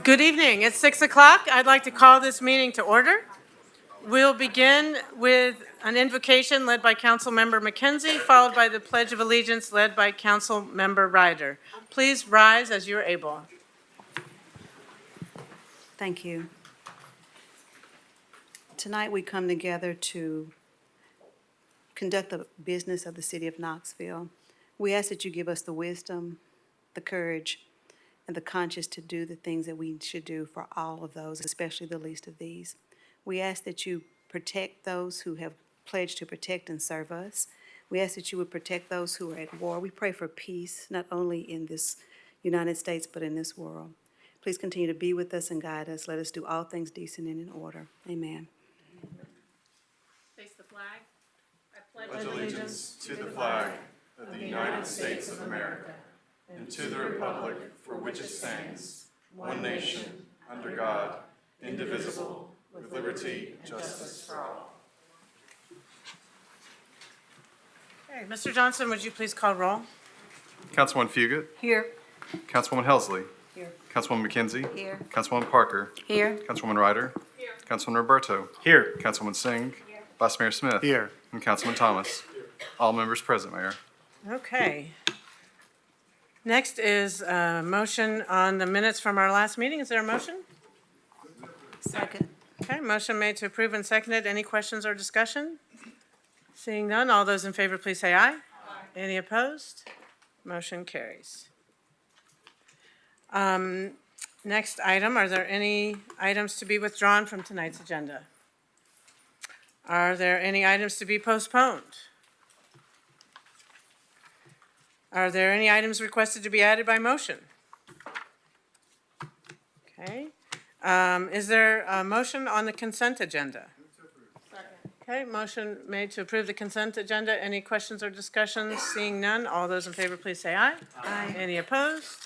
Good evening. It's 6 o'clock. I'd like to call this meeting to order. We'll begin with an invocation led by Councilmember McKenzie, followed by the Pledge of Allegiance led by Councilmember Ryder. Please rise as you're able. Thank you. Tonight we come together to conduct the business of the city of Knoxville. We ask that you give us the wisdom, the courage, and the conscience to do the things that we should do for all of those, especially the least of these. We ask that you protect those who have pledged to protect and serve us. We ask that you would protect those who are at war. We pray for peace, not only in this United States, but in this world. Please continue to be with us and guide us. Let us do all things decent and in order. Amen. Face the flag. I pledge allegiance to the flag of the United States of America and to the republic for which it stands, one nation, under God, indivisible, with liberty and justice for all. Okay, Mr. Johnson, would you please call roll? Councilwoman Fugit. Here. Councilwoman Helsley. Here. Councilwoman McKenzie. Here. Councilwoman Parker. Here. Councilwoman Ryder. Here. Councilman Roberto. Here. Councilwoman Singh. Here. Vice Mayor Smith. Here. And Councilman Thomas. All members present, Mayor. Okay. Next is a motion on the minutes from our last meeting. Is there a motion? Second. Okay, motion made to approve and seconded. Any questions or discussion? Seeing none, all those in favor, please say aye. Aye. Any opposed? Motion carries. Next item, are there any items to be withdrawn from tonight's agenda? Are there any items to be postponed? Are there any items requested to be added by motion? Okay. Is there a motion on the consent agenda? Okay, motion made to approve the consent agenda. Any questions or discussions? Seeing none, all those in favor, please say aye. Aye. Any opposed?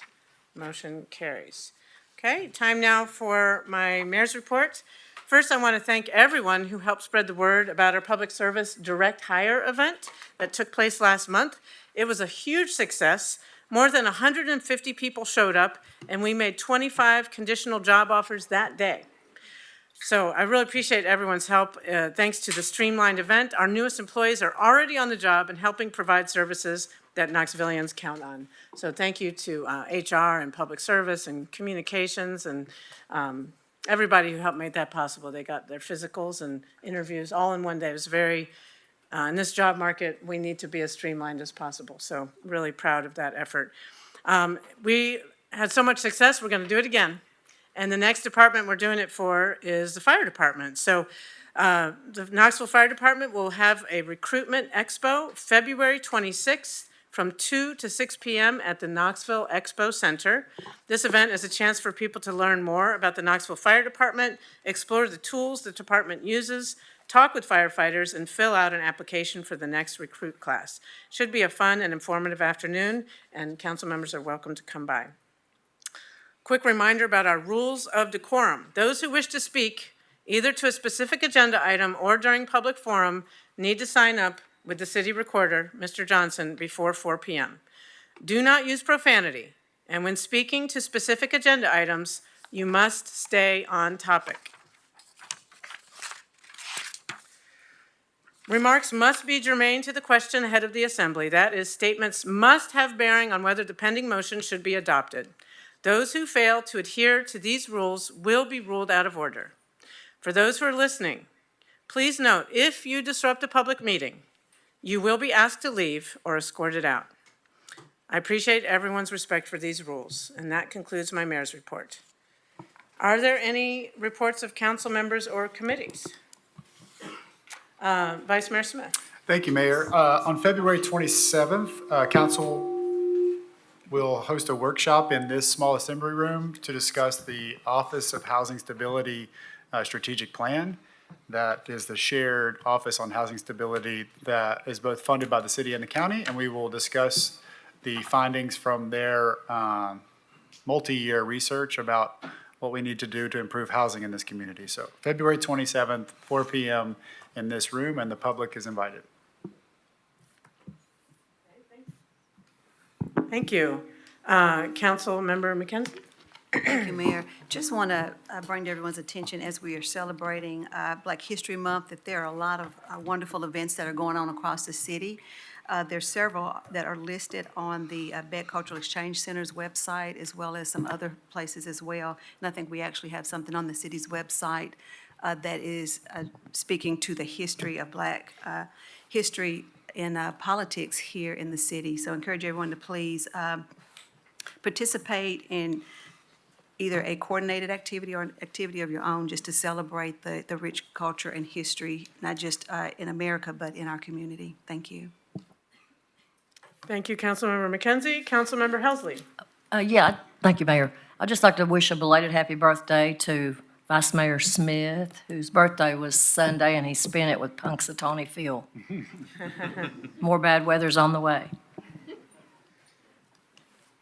Motion carries. Okay, time now for my mayor's report. First, I want to thank everyone who helped spread the word about our public service direct hire event that took place last month. It was a huge success. More than 150 people showed up, and we made 25 conditional job offers that day. So I really appreciate everyone's help. Thanks to the streamlined event, our newest employees are already on the job and helping provide services that Knoxvillians count on. So thank you to HR and public service and communications and everybody who helped make that possible. They got their physicals and interviews all in one day. It was very, in this job market, we need to be as streamlined as possible. So really proud of that effort. We had so much success, we're gonna do it again. And the next department we're doing it for is the fire department. So the Knoxville Fire Department will have a recruitment expo February 26th from 2 to 6 p.m. at the Knoxville Expo Center. This event is a chance for people to learn more about the Knoxville Fire Department, explore the tools the department uses, talk with firefighters, and fill out an application for the next recruit class. Should be a fun and informative afternoon, and council members are welcome to come by. Quick reminder about our rules of decorum. Those who wish to speak, either to a specific agenda item or during public forum, need to sign up with the city recorder, Mr. Johnson, before 4 p.m. Do not use profanity, and when speaking to specific agenda items, you must stay on topic. Remarks must be germane to the question ahead of the assembly. That is, statements must have bearing on whether the pending motion should be adopted. Those who fail to adhere to these rules will be ruled out of order. For those who are listening, please note, if you disrupt a public meeting, you will be asked to leave or escorted out. I appreciate everyone's respect for these rules, and that concludes my mayor's report. Are there any reports of council members or committees? Vice Mayor Smith. Thank you, Mayor. On February 27th, Council will host a workshop in this small assembly room to discuss the Office of Housing Stability Strategic Plan. That is the shared Office on Housing Stability that is both funded by the city and the county, and we will discuss the findings from their multi-year research about what we need to do to improve housing in this community. So February 27th, 4 p.m. in this room, and the public is invited. Thank you. Council Member McKenzie? Thank you, Mayor. Just want to bring to everyone's attention as we are celebrating Black History Month, that there are a lot of wonderful events that are going on across the city. There's several that are listed on the Beck Cultural Exchange Center's website, as well as some other places as well. And I think we actually have something on the city's website that is speaking to the history of Black history in politics here in the city. So I encourage everyone to please participate in either a coordinated activity or an activity of your own, just to celebrate the rich culture and history, not just in America, but in our community. Thank you. Thank you, Councilmember McKenzie. Councilmember Helsley. Yeah, thank you, Mayor. I'd just like to wish a belated happy birthday to Vice Mayor Smith, whose birthday was Sunday, and he spent it with Punxsutawney Phil. More bad weather's on the way.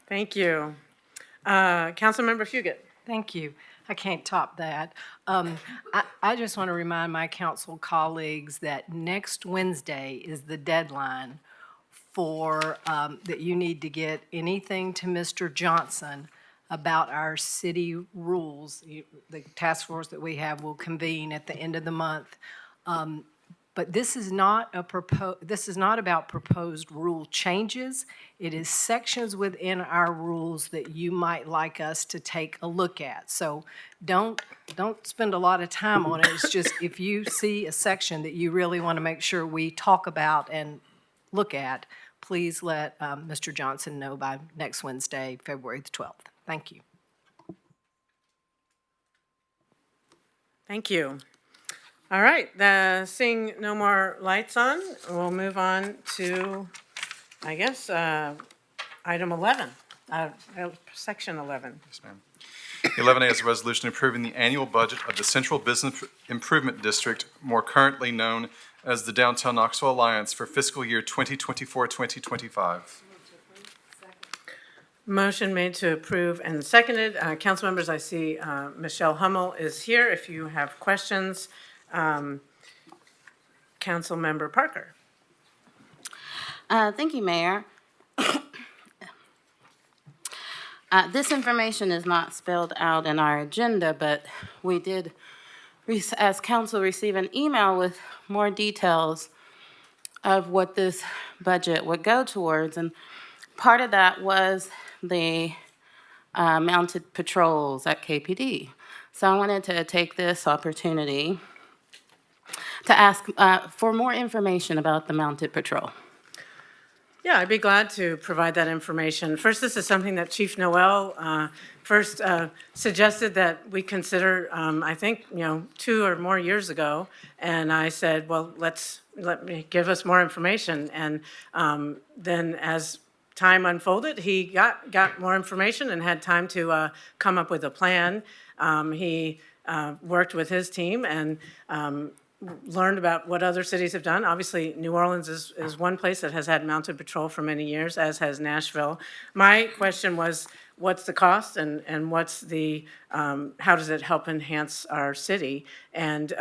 Thank you. Councilmember Fugit. Thank you. I can't top that. I just want to remind my council colleagues that next Wednesday is the deadline for, that you need to get anything to Mr. Johnson about our city rules. The task force that we have will convene at the end of the month. But this is not about proposed rule changes. It is sections within our rules that you might like us to take a look at. So don't spend a lot of time on it. It's just if you see a section that you really want to make sure we talk about and look at, please let Mr. Johnson know by next Wednesday, February the 12th. Thank you. Thank you. All right, seeing no more lights on, we'll move on to, I guess, item 11, section 11. Yes, ma'am. 11A is a resolution approving the annual budget of the Central Business Improvement District, more currently known as the Downtown Knoxville Alliance, for fiscal year 2024-2025. Motion made to approve and seconded. Council members, I see Michelle Hummel is here. If you have questions, Council Member Parker. Thank you, Mayor. This information is not spelled out in our agenda, but we did, as council, receive an email with more details of what this budget would go towards. And part of that was the mounted patrols at KPD. So I wanted to take this opportunity to ask for more information about the mounted patrol. Yeah, I'd be glad to provide that information. First, this is something that Chief Noel first suggested that we consider, I think, 2 or more years ago. And I said, well, let me give us more information. And then as time unfolded, he got more information and had time to come up with a plan. He worked with his team and learned about what other cities have done. Obviously, New Orleans is one place that has had mounted patrol for many years, as has Nashville. My question was, what's the cost and what's the, how does it help enhance our city? And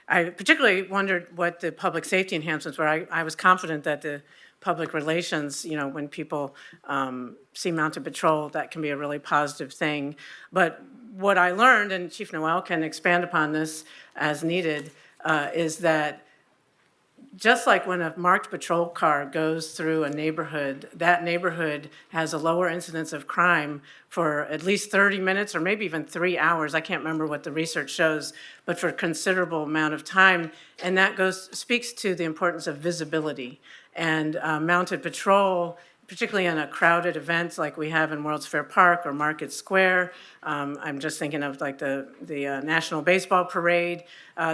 I particularly wondered what the public safety enhancements were. I was confident that the public relations, when people see mounted patrol, that can be a really positive thing. But what I learned, and Chief Noel can expand upon this as needed, is that just like when a marked patrol car goes through a neighborhood, that neighborhood has a lower incidence of crime for at least 30 minutes or maybe even 3 hours. I can't remember what the research shows, but for a considerable amount of time. And that speaks to the importance of visibility. And mounted patrol, particularly in a crowded events like we have in World's Fair Park or Market Square. I'm just thinking of like the National Baseball Parade.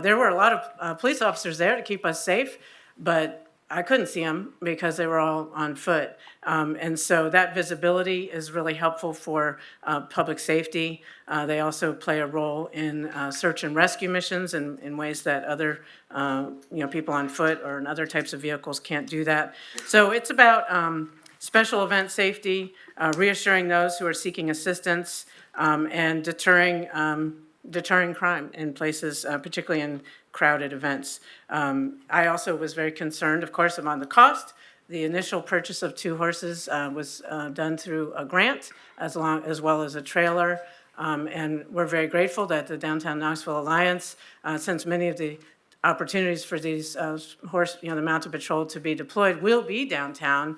There were a lot of police officers there to keep us safe, but I couldn't see them because they were all on foot. And so that visibility is really helpful for public safety. They also play a role in search and rescue missions in ways that other people on foot or in other types of vehicles can't do that. So it's about special event safety, reassuring those who are seeking assistance, and deterring crime in places, particularly in crowded events. I also was very concerned, of course, about the cost. The initial purchase of 2 horses was done through a grant, as well as a trailer. And we're very grateful that the Downtown Knoxville Alliance, since many of the opportunities for these the mounted patrol to be deployed will be downtown.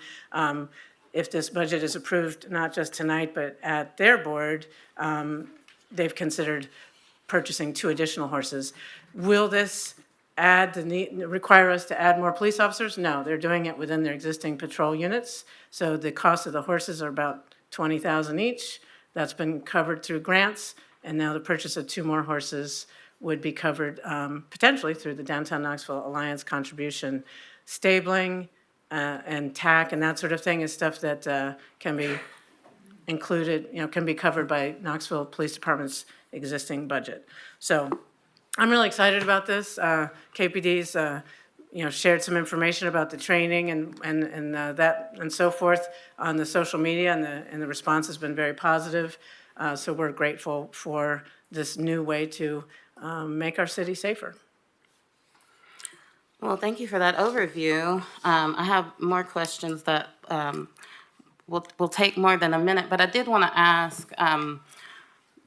If this budget is approved, not just tonight, but at their board, they've considered purchasing 2 additional horses. Will this require us to add more police officers? No, they're doing it within their existing patrol units. So the cost of the horses are about $20,000 each. That's been covered through grants, and now the purchase of 2 more horses would be covered potentially through the Downtown Knoxville Alliance contribution. Stabling and tack and that sort of thing is stuff that can be included, can be covered by Knoxville Police Department's existing budget. So I'm really excited about this. KPD's, shared some information about the training and that and so forth on the social media, and the response has been very positive. So we're grateful for this new way to make our city safer. Well, thank you for that overview. I have more questions that will take more than a minute, but I did want to ask,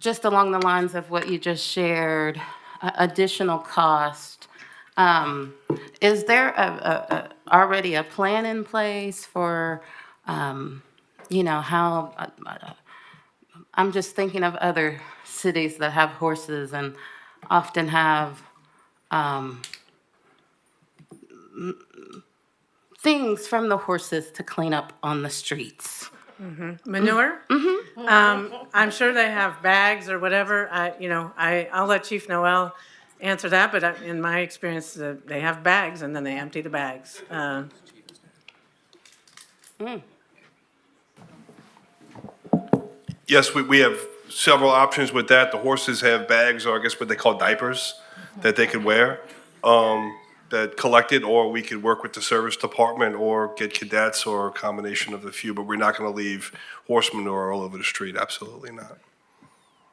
just along the lines of what you just shared, additional cost. Is there already a plan in place for, how, I'm just thinking of other cities that have horses and often have things from the horses to clean up on the streets. Manure? I'm sure they have bags or whatever. I'll let Chief Noel answer that, but in my experience, they have bags and then they empty the bags. Yes, we have several options with that. The horses have bags, or I guess what they call diapers, that they could wear, that collected, or we could work with the service department or get cadets or a combination of the few, but we're not gonna leave horse manure all over the street, absolutely not.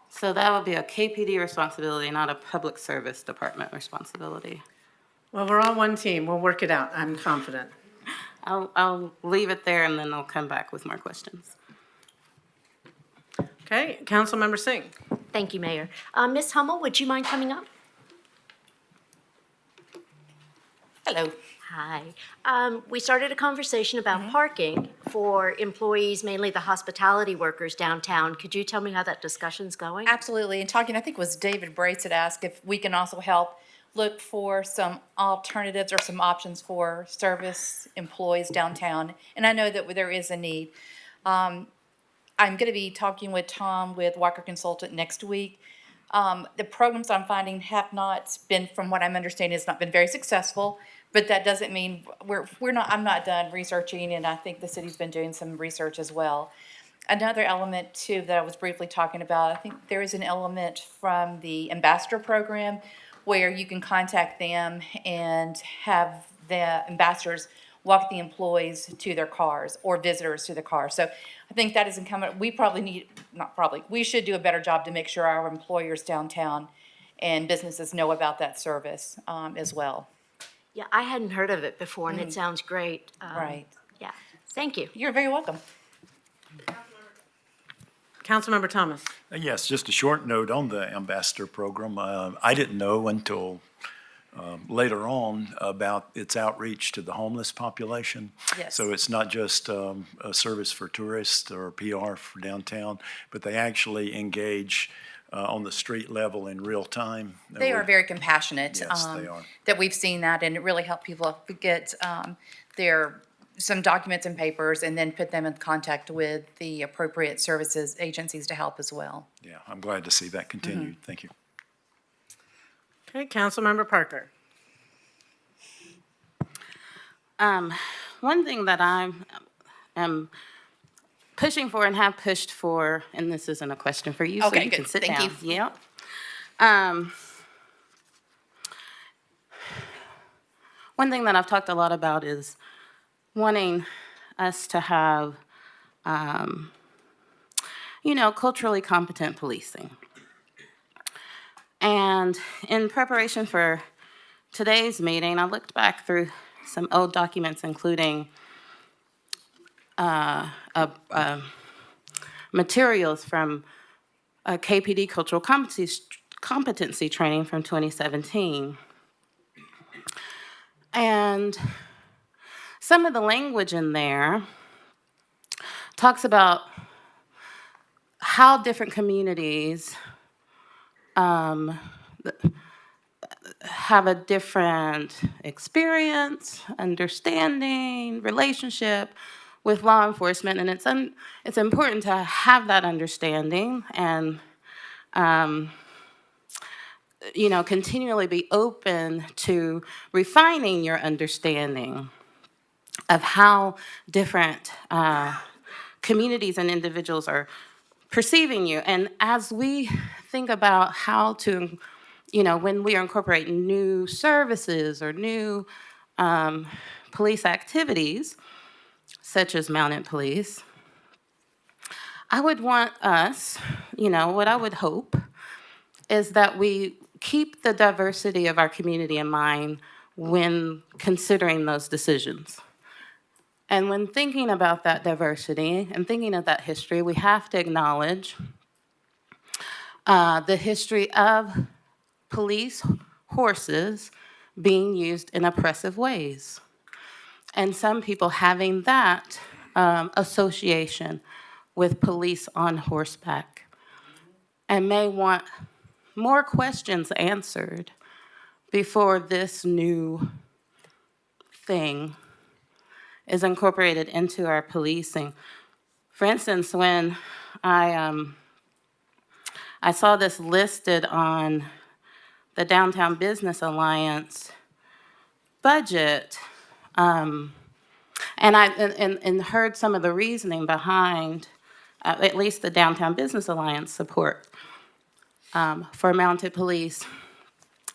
So that would be a KPD responsibility, not a public service department responsibility. Well, we're all one team. We'll work it out. I'm confident. I'll leave it there and then I'll come back with more questions. Okay, Councilmember Singh. Thank you, Mayor. Ms. Hummel, would you mind coming up? Hello. Hi. We started a conversation about parking for employees, mainly the hospitality workers downtown. Could you tell me how that discussion's going? Absolutely, and talking, I think it was David Brace that asked if we can also help look for some alternatives or some options for service employees downtown, and I know that there is a need. I'm gonna be talking with Tom with Walker Consultant next week. The programs I'm finding have not been, from what I'm understanding, has not been very successful, but that doesn't mean I'm not done researching, and I think the city's been doing some research as well. Another element too that I was briefly talking about, I think there is an element from the ambassador program where you can contact them and have the ambassadors walk the employees to their cars or visitors to the cars. So I think that is incumbent. We should do a better job to make sure our employers downtown and businesses know about that service as well. Yeah, I hadn't heard of it before, and it sounds great. Right. Yeah, thank you. You're very welcome. Councilmember Thomas. Yes, just a short note on the ambassador program. I didn't know until later on about its outreach to the homeless population. Yes. So it's not just a service for tourists or PR for downtown, but they actually engage on the street level in real time. They are very compassionate. Yes, they are. That we've seen that, and it really helped people get some documents and papers, and then put them in contact with the appropriate services agencies to help as well. Yeah, I'm glad to see that continued. Thank you. Okay, Councilmember Parker. One thing that I am pushing for and have pushed for, and this isn't a question for you, so Okay, you can good. sit Thank down. you. Yeah. One thing that I've talked a lot about is wanting us to have, culturally competent policing. And in preparation for today's meeting, I looked back through some old documents, including materials from KPD cultural competency training from 2017. And some of the language in there talks about how different communities have a different experience, understanding, relationship with law enforcement, and it's important to have that understanding and continually be open to refining your understanding of how different communities and individuals are perceiving you. And as we think about how to, when we are incorporating new services or new police activities, such as mounted police, I would want us, what I would hope is that we keep the diversity of our community in mind when considering those decisions. And when thinking about that diversity and thinking of that history, we have to acknowledge the history of police horses being used in oppressive ways. And some people having that association with police on horseback and may want more questions answered before this new thing is incorporated into our policing. For instance, when I saw this listed on the Downtown Business Alliance budget, and heard some of the reasoning behind at least the Downtown Business Alliance support for mounted police,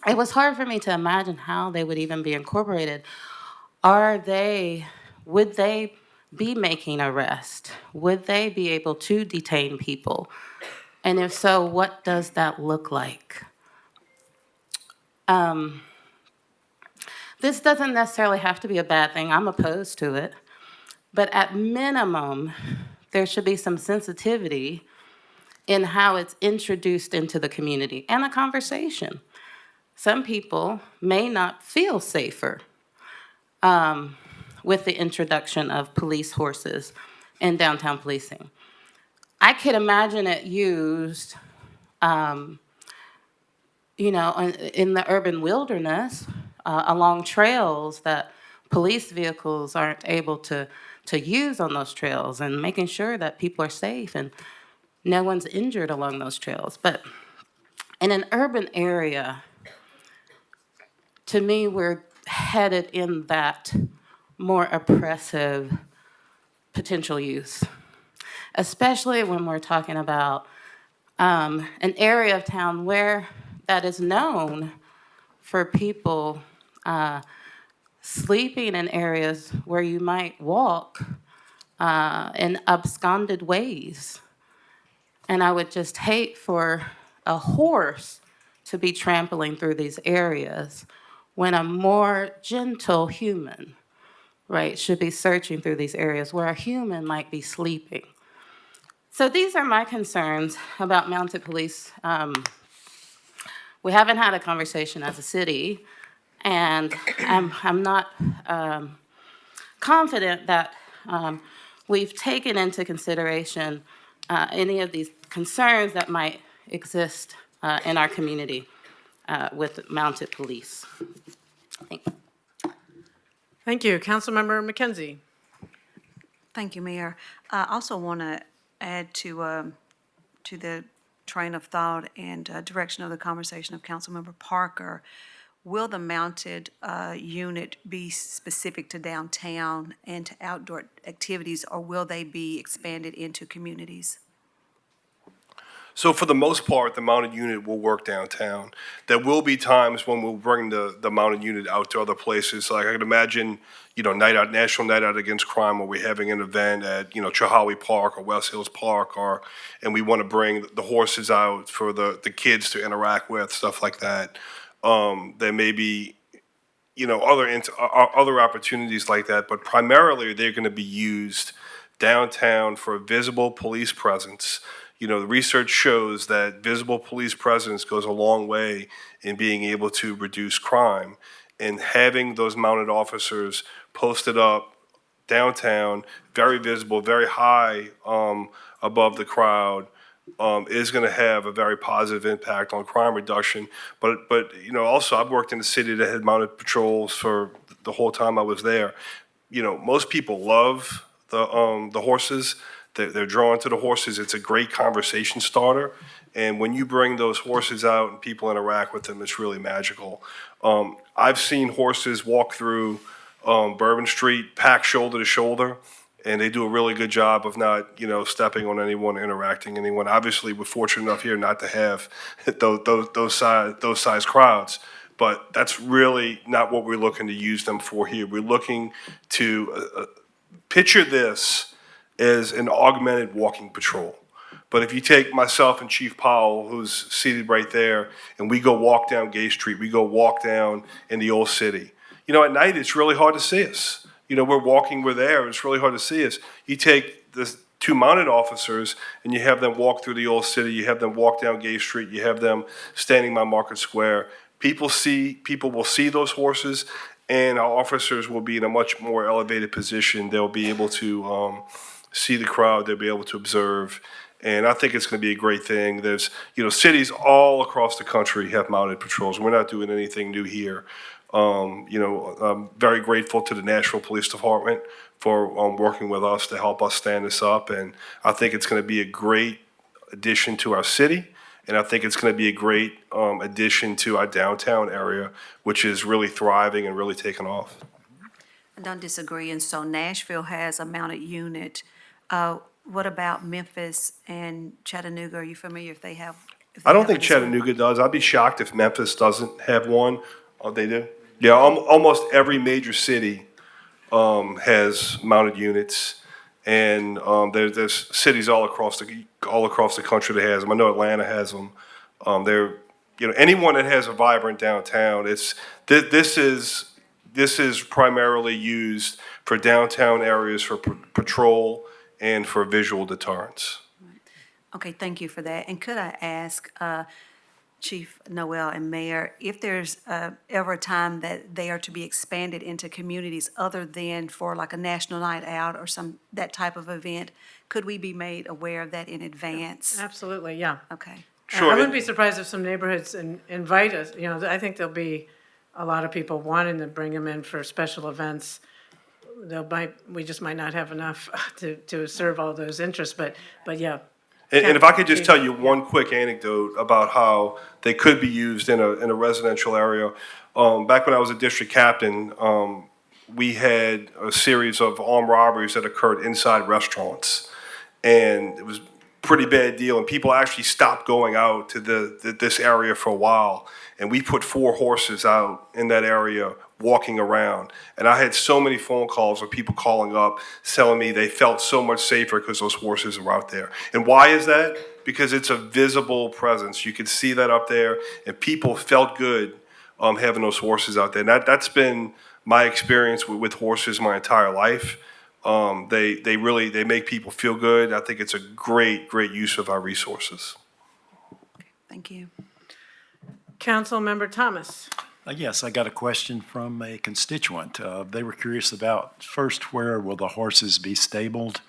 it was hard for me to imagine how they would even be incorporated. Would they be making arrests? Would they be able to detain people? And if so, what does that look like? This doesn't necessarily have to be a bad thing. I'm opposed to it. But at minimum, there should be some sensitivity in how it's introduced into the community and a conversation. Some people may not feel safer with the introduction of police horses in downtown policing. I could imagine it used, in the urban wilderness, along trails that police vehicles aren't able to use on those trails, and making sure that people are safe and no one's injured along those trails. But in an urban area, to me, we're headed in that more oppressive potential use, especially when we're talking about an area of town where that is known for people sleeping in areas where you might walk in absconded ways. And I would just hate for a horse to be trampling through these areas when a more gentle human, right, should be searching through these areas where a human might be sleeping. So these are my concerns about mounted police. We haven't had a conversation as a city, and I'm not confident that we've taken into consideration any of these concerns that might exist in our community with mounted police. Thank you. Thank you. Councilmember McKenzie. Thank you, Mayor. I also want to add to the train of thought and direction of the conversation of Councilmember Parker. Will the mounted unit be specific to downtown and to outdoor activities, or will they be expanded into communities? So for the most part, the mounted unit will work downtown. There will be times when we'll bring the mounted unit out to other places. Like I can imagine, National Night Out Against Crime, where we're having an event at, Chihawi Park or West Hills Park, and we want to bring the horses out for the kids to interact with, stuff like that. There may be, other opportunities like that, but primarily they're going to be used downtown for a visible police presence. You know, the research shows that visible police presence goes a long way in being able to reduce crime. And having those mounted officers posted up downtown, very visible, very high above the crowd, is going to have a very positive impact on crime reduction. But you know, also I've worked in a city that had mounted patrols for the whole time I was there. You know, most people love the horses. They're drawn to the horses. It's a great conversation starter. And when you bring those horses out and people interact with them, it's really magical. I've seen horses walk through Bourbon Street, packed shoulder to shoulder, and they do a really good job of not, you know, stepping on anyone, interacting anyone. Obviously, we're fortunate enough here not to have those size crowds, but that's really not what we're looking to use them for here. We're looking to picture this as an augmented walking patrol. But if you take myself and Chief Powell, who's seated right there, and we go walk down Gay Street, we go walk down in the old city. You know, at night, it's really hard to see us. You know, we're there, it's really hard to see us. You take the 2 mounted officers and you have them walk through the old city, you have them walk down Gay Street, you have them standing by Market Square. People will see those horses, and our officers will be in a much more elevated position. They'll be able to see the crowd, they'll be able to observe. And I think it's going to be a great thing. There's, you know, cities all across the country have mounted patrols. We're not doing anything new here. You know, I'm very grateful to the Nashville Police Department for working with us to help us stand this up. And I think it's going to be a great addition to our city. And I think it's going to be a great addition to our downtown area, which is really thriving and really taking off. I don't disagree, and so Nashville has a mounted unit. What about Memphis and Chattanooga? Are you familiar if they have? I don't think Chattanooga does. I'd be shocked if Memphis doesn't have one. Oh, they do? Yeah, almost every major city has mounted units, and there's cities all across the country that has them. I know Atlanta has them. You know, anyone that has a vibrant downtown, this is primarily used for downtown areas for patrol and for visual deterrence. Okay, thank you for that. And could I ask Chief Noel and Mayor, if there's ever a time that they are to be expanded into communities other than for like a national night out or that type of event, could we be made aware of that in advance? Absolutely, yeah. Okay. Sure. I wouldn't be surprised if some neighborhoods invite us, you know, I think there'll be a lot of people wanting to bring them in for special events. We just might not have enough to serve all those interests, but yeah. And if I could just tell you one quick anecdote about how they could be used in a residential area. Back when I was a district captain, we had a series of armed robberies that occurred inside restaurants. And it was a pretty bad deal, and people actually stopped going out to this area for a while. And we put 4 horses out in that area walking around. And I had so many phone calls of people calling up telling me they felt so much safer because those horses were out there. And why is that? Because it's a visible presence. You could see that up there, and people felt good having those horses out there. And that's been my experience with horses my entire life. They make people feel good. I think it's a great use of our resources. Thank you. Councilmember Thomas. Yes, I got a question from a constituent. They were curious about, first, where will the horses be stabled?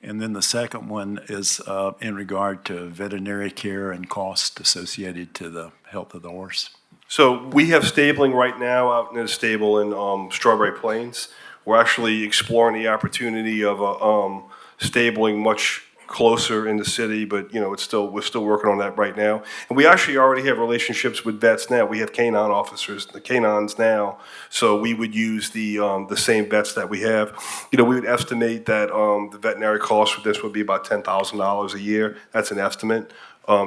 And then the second one is in regard to veterinary care and cost associated to the health of the horse. So we have stabling right now out in the stable in Strawberry Plains. We're actually exploring the opportunity of stabling much closer in the city, but you know, we're still working on that right now. And we actually already have relationships with vets now. We have canine officers, the canines now, so we would use the same vets that we have. You know, we would estimate that the veterinary cost for this would be about $10,000 a year. That's an estimate.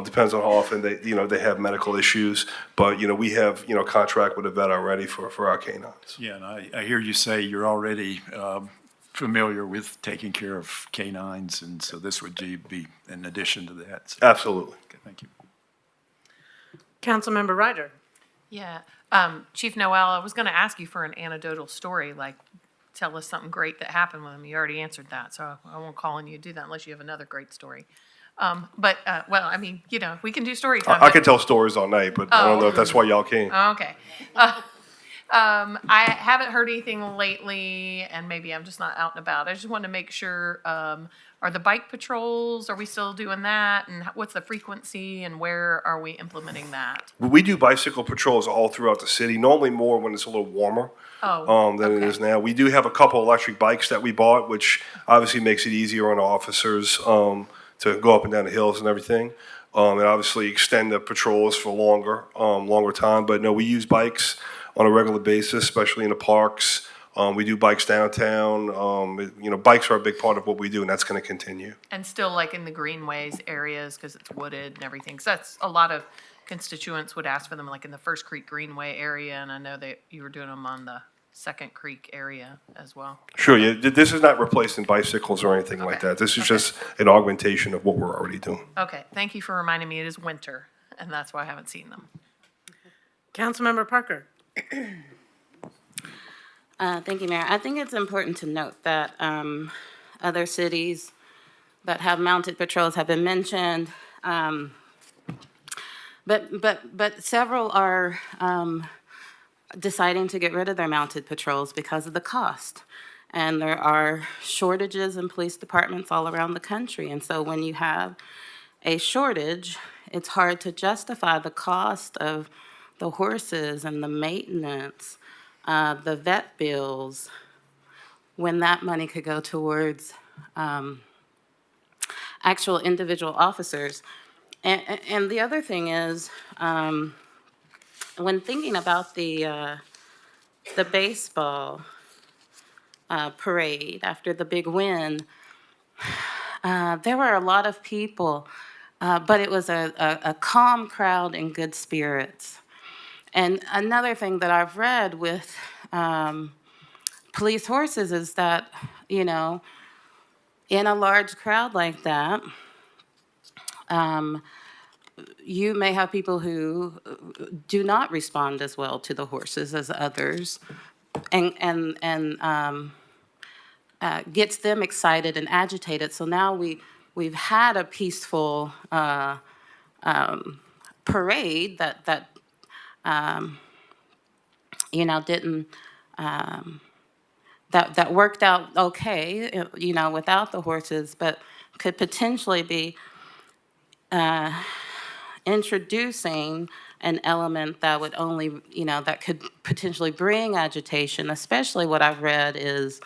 Depends on how often they have medical issues, but you know, we have a contract with a vet already for our canines. Yeah, and I hear you say you're already familiar with taking care of canines, and so this would be in addition to that. So, Absolutely. okay, thank you. Councilmember Ryder. Yeah, Chief Noel, I was going to ask you for an anecdotal story, like tell us something great that happened with him. You already answered that, so I won't call on you to do that unless you have another great story. But, well, I mean, we can do story time. I could tell stories all night, but I don't know if that's why y'all came. Okay. I haven't heard anything lately, and maybe I'm just not out and about. I just want to make sure, are the bike patrols, are we still doing that? And what's the frequency, and where are we implementing that? We do bicycle patrols all throughout the city, normally more when it's a little warmer. Than it okay. is now. We do have a couple electric bikes that we bought, which obviously makes it easier on officers to go up and down the hills and everything. And obviously extend the patrols for longer time. But no, we use bikes on a regular basis, especially in the parks. We do bikes downtown. Bikes are a big part of what we do, and that's going to continue. And still like in the greenways areas, because it's wooded and everything. So that's a lot of constituents would ask for them, like in the First Creek Greenway area, and I know that you were doing them on the Second Creek area as well. Sure, yeah, this is not replacing bicycles or anything like Okay. that. This is just an augmentation of what we're already doing. Okay, thank you for reminding me it is winter, and that's why I haven't seen them. Councilmember Parker. Thank you, Mayor. I think it's important to note that other cities that have mounted patrols have been mentioned, but several are deciding to get rid of their mounted patrols because of the cost. And there are shortages in police departments all around the country. And so when you have a shortage, it's hard to justify the cost of the horses and the maintenance, the vet bills, when that money could go towards actual individual officers. And the other thing is, when thinking about the baseball parade after the big win, there were a lot of people, but it was a calm crowd in good spirits. And another thing that I've read with police horses is that, in a large crowd like that, you may have people who do not respond as well to the horses as others, and gets them excited and agitated. So now we've had a peaceful parade that didn't that worked out okay, without the horses, but could potentially be introducing an element that would only, that could potentially bring agitation. Especially what I've read is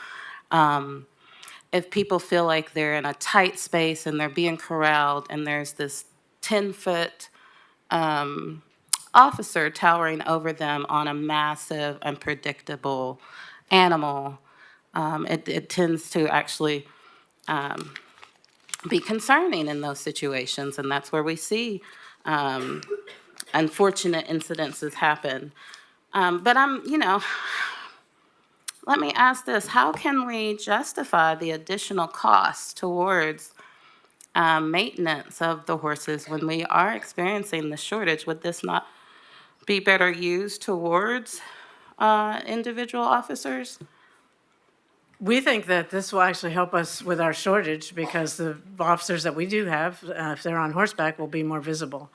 if people feel like they're in a tight space and they're being corralled and there's this 10-foot officer towering over them on a massive, unpredictable animal, it tends to actually be concerning in those situations, and that's where we see unfortunate incidences happen. But let me ask this: how can we justify the additional costs towards maintenance of the horses when we are experiencing the shortage? Would this not be better used towards individual officers? We think that this will actually help us with our shortage because the officers that we do have, if they're on horseback, will be more visible.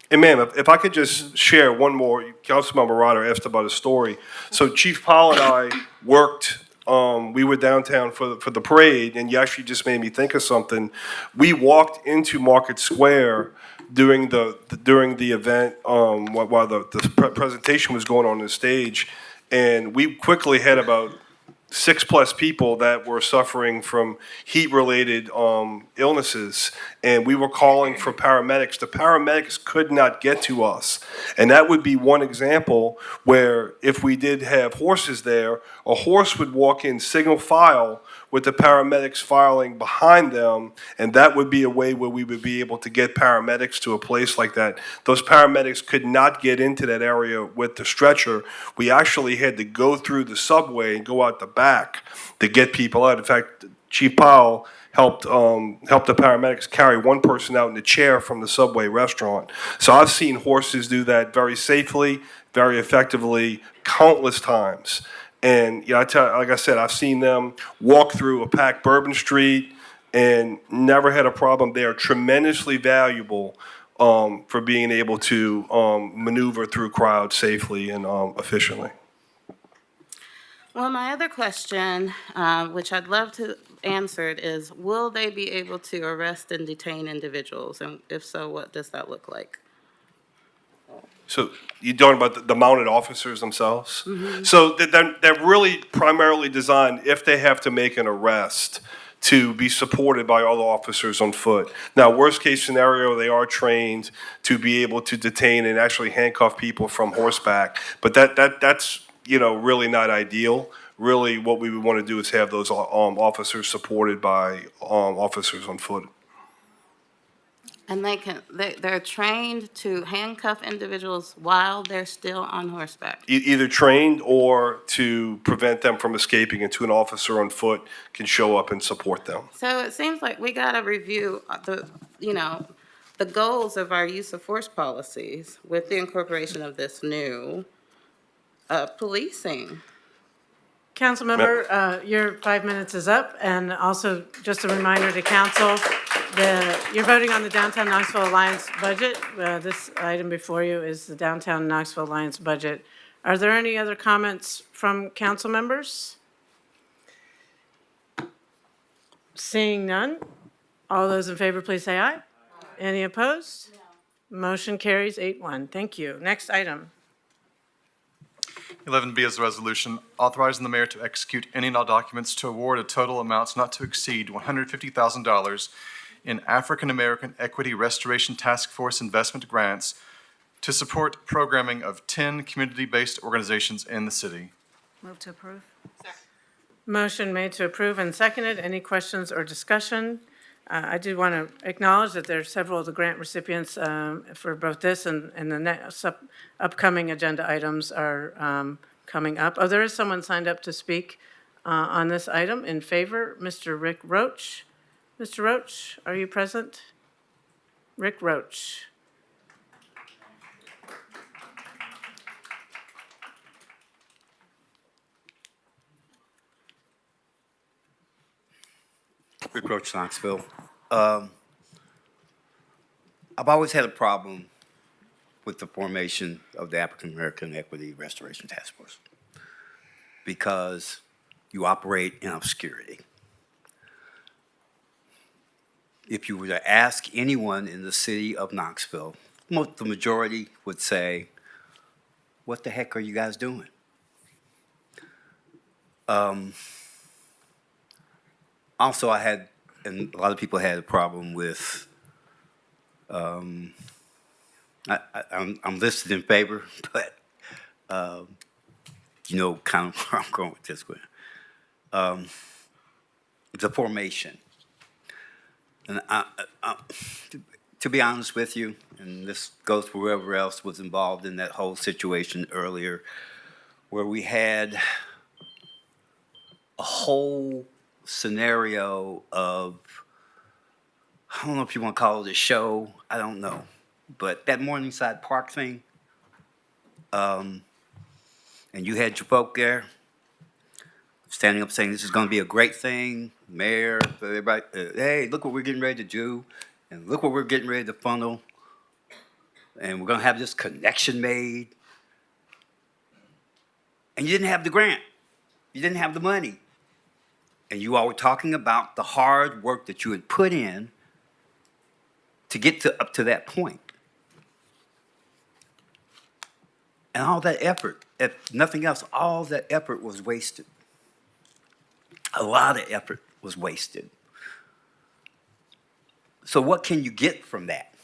And ma'am, if I could just share one more, Councilmember Ryder asked about a story. So Chief Powell and I worked, we were downtown for the parade, and you actually just made me think of something. We walked into Market Square during the event, while the presentation was going on the stage, and we quickly had about 6+ people that were suffering from heat-related illnesses, and we were calling for paramedics. The paramedics could not get to us, and that would be one example where if we did have horses there, a horse would walk in single file with the paramedics filing behind them, and that would be a way where we would be able to get paramedics to a place like that. Those paramedics could not get into that area with the stretcher. We actually had to go through the subway and go out the back to get people out. In fact, Chief Powell helped the paramedics carry one person out in a chair from the Subway restaurant. So I've seen horses do that very safely, very effectively, countless times. And like I said, I've seen them walk through a packed Bourbon Street and never had a problem. They are tremendously valuable for being able to maneuver through crowds safely and efficiently. Well, my other question, which I'd love to answer it, is will they be able to arrest and detain individuals? And if so, what does that look like? So you're talking about the mounted officers themselves? So they're really primarily designed, if they have to make an arrest, to be supported by other officers on foot. Now, worst case scenario, they are trained to be able to detain and actually handcuff people from horseback. But that's really not ideal. Really, what we would want to do is have those officers supported by officers on foot. And they're trained to handcuff individuals while they're still on horseback. Either trained or to prevent them from escaping until an officer on foot can show up and support them. So it seems like we gotta review the goals of our use of force policies with the incorporation of this new policing. Councilmember, your 5 minutes is up, and also just a reminder to council, you're voting on the Downtown Knoxville Alliance budget. This item before you is the Downtown Knoxville Alliance budget. Are there any other comments from council members? Seeing none, all those in favor, please say aye. Any opposed? Motion carries 8-1. Thank you. Next item. 11B is a resolution authorizing the mayor to execute any and all documents to award a total amounts not to exceed $150,000 in African American Equity Restoration Task Force investment grants to support programming of 10 community-based organizations in the city. Move to approve. Motion made to approve and seconded. Any questions or discussion? I do want to acknowledge that there are several of the grant recipients for both this and the next upcoming agenda items are coming up. Oh, there is someone signed up to speak on this item in favor, Mr. Rick Roach. Mr. Roach, are you present? Rick Roach. Rick Roach, Knoxville. I've always had a problem with the formation of the African American Equity Restoration Task Force because you operate in obscurity. If you were to ask anyone in the city of Knoxville, the majority would say, "What the heck are you guys doing?" Also, and a lot of people had a problem with, I'm listed in favor, but kind of where I'm going with this one. The formation. And to be honest with you, and this goes for whoever else was involved in that whole situation earlier, where we had a whole scenario of, I don't know if you want to call it a show, I don't know, but that Morningside Park thing, and you had your folk there standing up saying this is going to be a great thing, mayor, everybody, hey, look what we're getting ready to do, and look what we're getting ready to funnel, and we're going to have this connection made, and you didn't have the grant, you didn't have the money. And you all were talking about the hard work that you had put in to get up to that point. And all that effort, if nothing else, all that effort was wasted. A lot of effort was wasted. So what can you get from that?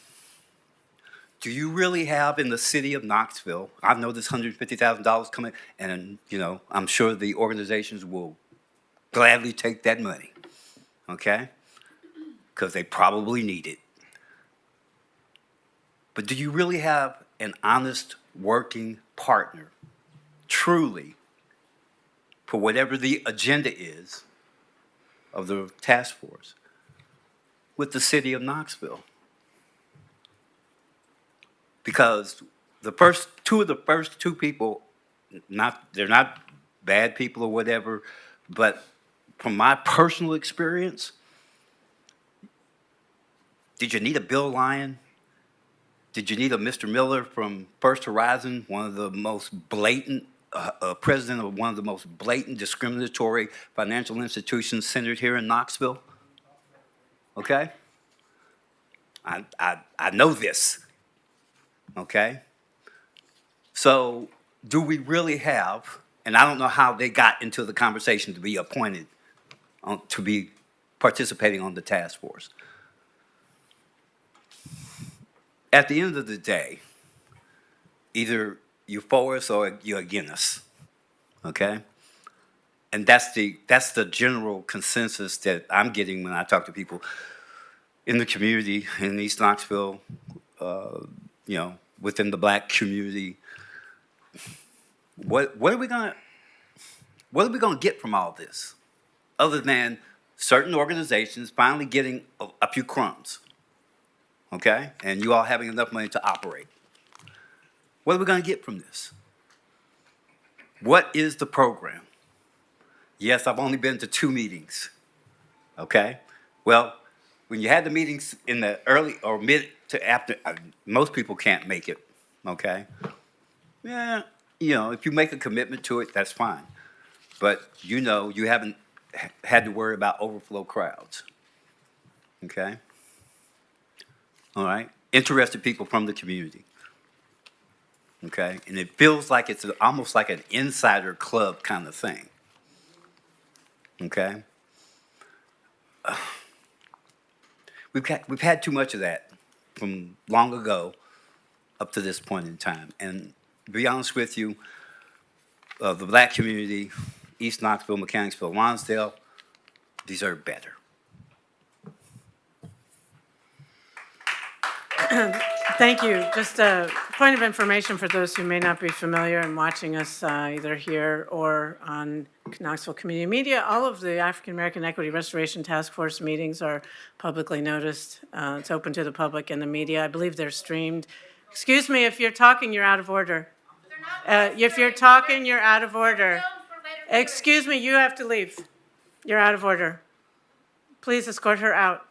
Do you really have in the city of Knoxville, I know this $150,000 coming, and I'm sure the organizations will gladly take that money, okay? Because they probably need it. But do you really have an honest working partner, truly, for whatever the agenda is of the task force, with the city of Knoxville? Because the first two people, they're not bad people or whatever, but from my personal experience, Did you need a Bill Lyon? Did you need a Mr. Miller from First Horizon, one of the most blatant, president of one of the most blatant discriminatory financial institutions centered here in Knoxville? Okay? I know this. Okay? So, do we really have, and I don't know how they got into the conversation to be appointed, to be participating on the task force. At the end of the day, either you're for us or you're against us, okay? And that's the general consensus that I'm getting when I talk to people in the community in East Knoxville, within the black community. What are we gonna get from all this, other than certain organizations finally getting a few crumbs, okay? And you all having enough money to operate. What are we gonna get from this? What is the program? Yes, I've only been to 2 meetings, okay? Well, when you had the meetings in the early or mid to after, most people can't make it, okay? Yeah, if you make a commitment to it, that's fine. But you haven't had to worry about overflow crowds, okay? All right? Interested people from the community, okay? And it feels like it's almost like an insider club kind of thing, okay? We've had too much of that from long ago up to this point in time. And to be honest with you, the black community, East Knoxville, Mechanicsville, Lonsdale, deserve better. Thank you. Just a point of information for those who may not be familiar and watching us either here or on Knoxville Community Media. All of the African American Equity Restoration Task Force meetings are publicly noticed. It's open to the public and the media. I believe they're streamed. Excuse me, if you're talking, you're out of order. If you're talking, you're out of order. Excuse me, you have to leave. You're out of order. Please escort her out.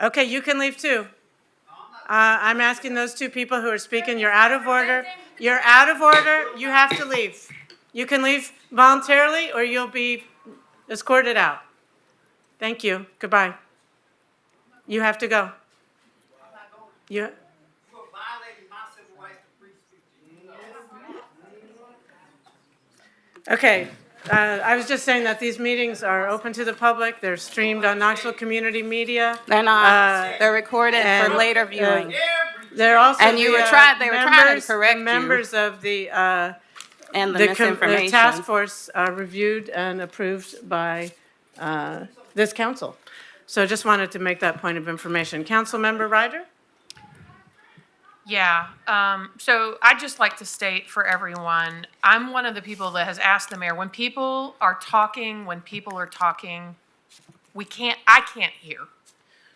Okay, you can leave too. I'm asking those 2 people who are speaking, you're out of order. You're out of order, you have to leave. You can leave voluntarily or you'll be escorted out. Thank you, goodbye. You have to go. You. Okay, I was just saying that these meetings are open to the public. They're streamed on Knoxville Community Media. They're not. They're recorded and, for later viewing. They're also And you were trying. They were trying to correct you. Members of the And the the misinformation. task force are reviewed and approved by this council. So just wanted to make that point of information. Councilmember Ryder? Yeah, so I'd just like to state for everyone, I'm one of the people that has asked the mayor, when people are talking, I can't hear.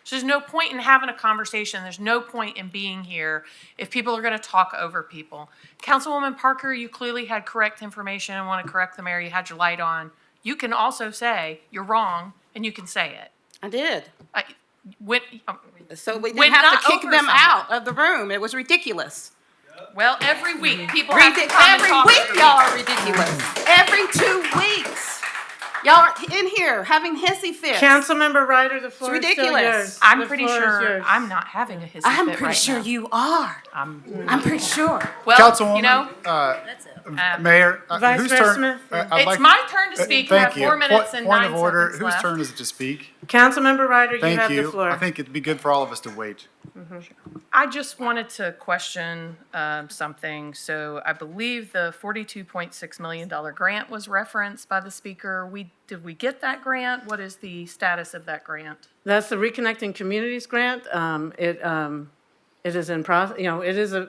So there's no point in having a conversation, there's no point in being here if people are gonna talk over people. Councilwoman Parker, you clearly had correct information and want to correct the mayor, you had your light on. You can also say, you're wrong, and you can say it. I did. So we When didn't have not to kick over them someone. out of the room. It was ridiculous. Well, every week, people have to come and Every talk week, over y'all me. are ridiculous. Every 2 weeks. Y'all are in here having hissy fits. Councilmember Ryder, the floor is still ridiculous. yours. I'm The pretty floor is sure yours. I'm not having a hissy fit I'm right pretty sure now. you are. I'm pretty sure. Well, Councilwoman, you know, Mayor, Vice whose Mayor turn? Smith? I'd it's like- my turn to speak. I have Thank you. 4 minutes and 9 Point of order, seconds whose left. turn is it to speak? Councilmember Ryder, you Thank have the you. floor. I think it'd be good for all of us to wait. I just wanted to question something. So I believe the $42.6 million grant was referenced by the speaker. Did we get that grant? What is the status of that grant? That's the Reconnecting Communities Grant. It is in process,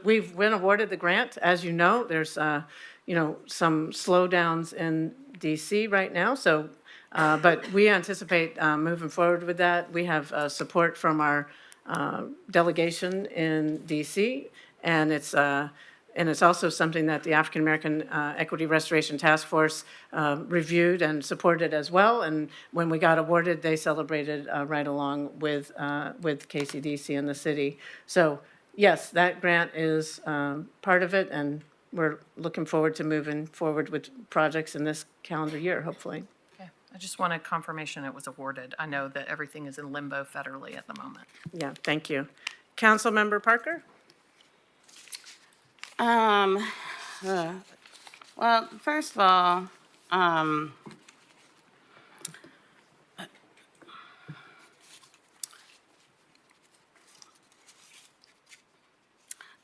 we've been awarded the grant. As you know, there's, some slowdowns in DC right now. So, but we anticipate moving forward with that. We have support from our delegation in DC, and it's And it's also something that the African American Equity Restoration Task Force reviewed and supported as well. And when we got awarded, they celebrated right along with KCDC and the city. So yes, that grant is part of it, and we're looking forward to moving forward with projects in this calendar year, hopefully. Okay. I just wanted confirmation it was awarded. I know that everything is in limbo federally at the moment. Yeah, thank you. Councilmember Parker? Well, first of all,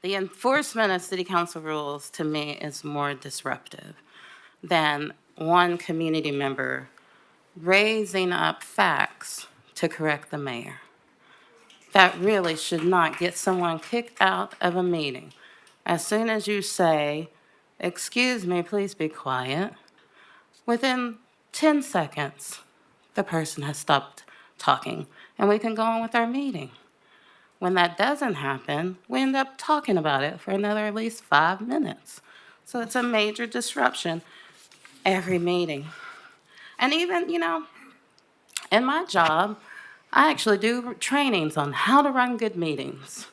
the enforcement of city council rules to me is more disruptive than one community member raising up facts to correct the mayor. That really should not get someone kicked out of a meeting. As soon as you say, "Excuse me, please be quiet," within 10 seconds, the person has stopped talking, and we can go on with our meeting. When that doesn't happen, we end up talking about it for another at least 5 minutes. So it's a major disruption every meeting. And even, in my job, I actually do trainings on how to run good meetings.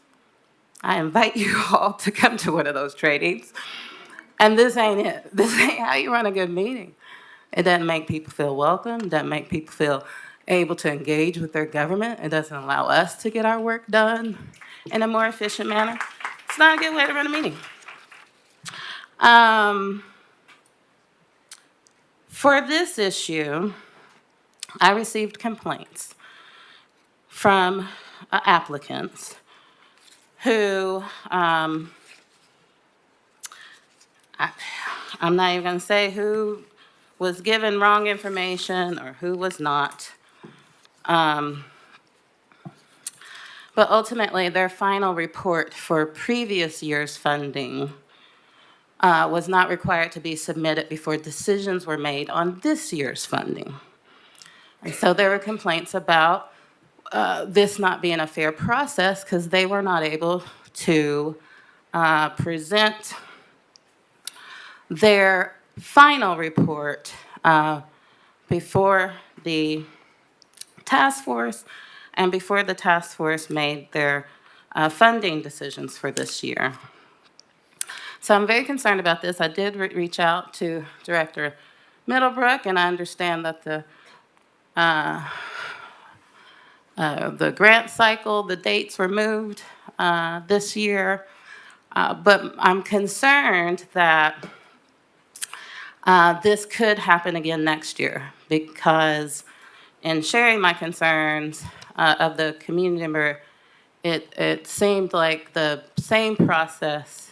I invite you all to come to one of those trainings. And this ain't it. This ain't how you run a good meeting. It doesn't make people feel welcome. It doesn't make people feel able to engage with their government. It doesn't allow us to get our work done in a more efficient manner. It's not a good way to run a meeting. For this issue, I received complaints from applicants who, I'm not even going to say who was given wrong information or who was not. But ultimately, their final report for previous year's funding was not required to be submitted before decisions were made on this year's funding. And so there were complaints about this not being a fair process because they were not able to present their final report before the task force and before the task force made their funding decisions for this year. So I'm very concerned about this. I did reach out to Director Middlebrook, and I understand that the grant cycle, the dates were moved this year, but I'm concerned that this could happen again next year, because in sharing my concerns of the community member, it seemed like the same process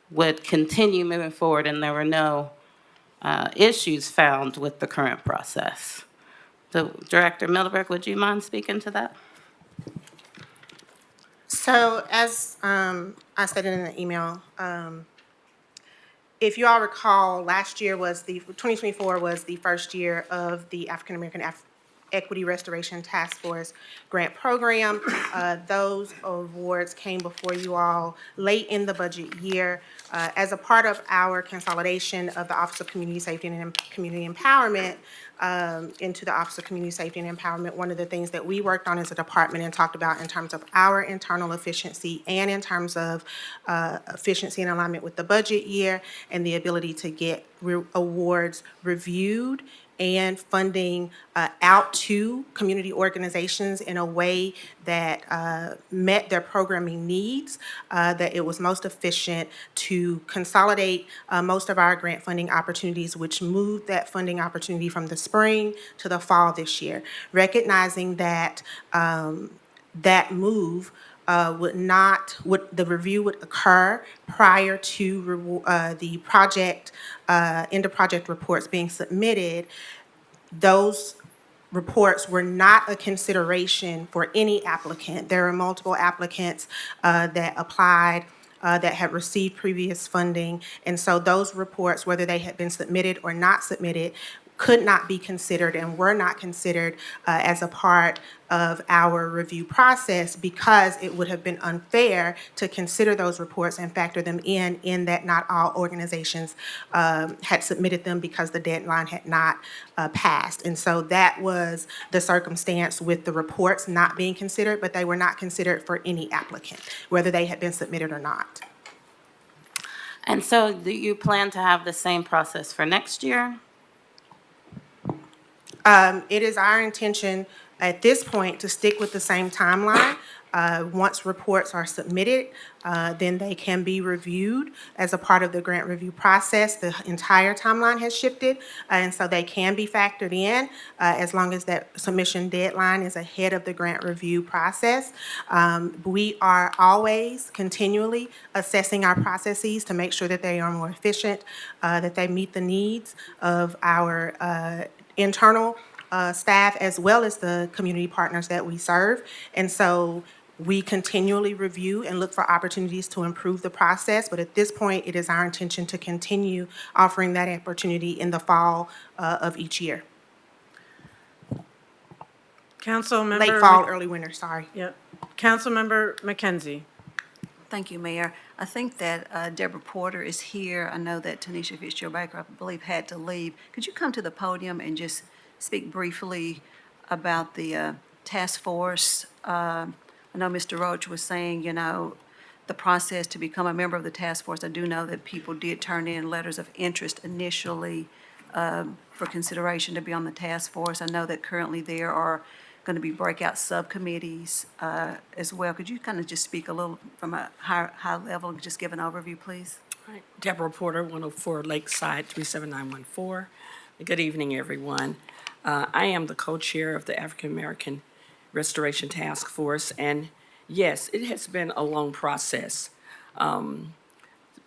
would continue moving forward, and there were no issues found with the current process. So, Director Middlebrook, would you mind speaking to that? So as I said in the email, if you all recall, last year was 2024 was the first year of the African American Equity Restoration Task Force grant program. Those awards came before you all late in the budget year. As a part of our consolidation of the Office of Community Safety and Community Empowerment into the Office of Community Safety and Empowerment, one of the things that we worked on as a department and talked about in terms of our internal efficiency and in terms of efficiency and alignment with the budget year and the ability to get awards reviewed and funding out to community organizations in a way that met their programming needs, that it was most efficient to consolidate most of our grant funding opportunities, which moved that funding opportunity from the spring to the fall this year, recognizing that that move the review would occur prior to the project, end of project reports being submitted. Those reports were not a consideration for any applicant. There are multiple applicants that applied that had received previous funding, and so those reports, whether they had been submitted or not submitted, could not be considered and were not considered as a part of our review process because it would have been unfair to consider those reports and factor them in that not all organizations had submitted them because the deadline had not passed. And so that was the circumstance with the reports not being considered, but they were not considered for any applicant, whether they had been submitted or not. And so do you plan to have the same process for next year? It is our intention at this point to stick with the same timeline. Once reports are submitted, then they can be reviewed as a part of the grant review process. The entire timeline has shifted, and so they can be factored in as long as that submission deadline is ahead of the grant review process. We are always continually assessing our processes to make sure that they are more efficient, that they meet the needs of our internal staff as well as the community partners that we serve. And so we continually review and look for opportunities to improve the process. But at this point, it is our intention to continue offering that opportunity in the fall of each year. Councilmember. Late fall, early winter, sorry. Yep. Councilmember McKenzie. Thank you, Mayor. I think that Deborah Porter is here. I know that Tanisha Fitzgerald-Baker, I believe, had to leave. Could you come to the podium and just speak briefly about the task force? I know Mr. Roach was saying, the process to become a member of the task force. I do know that people did turn in letters of interest initially for consideration to be on the task force. I know that currently there are going to be breakout subcommittees as well. Could you kind of just speak a little from a high level and just give an overview, please? Right. Deborah Porter, 104 Lakeside, 37914. Good evening, everyone. I am the co-chair of the African American Restoration Task Force, and yes, it has been a long process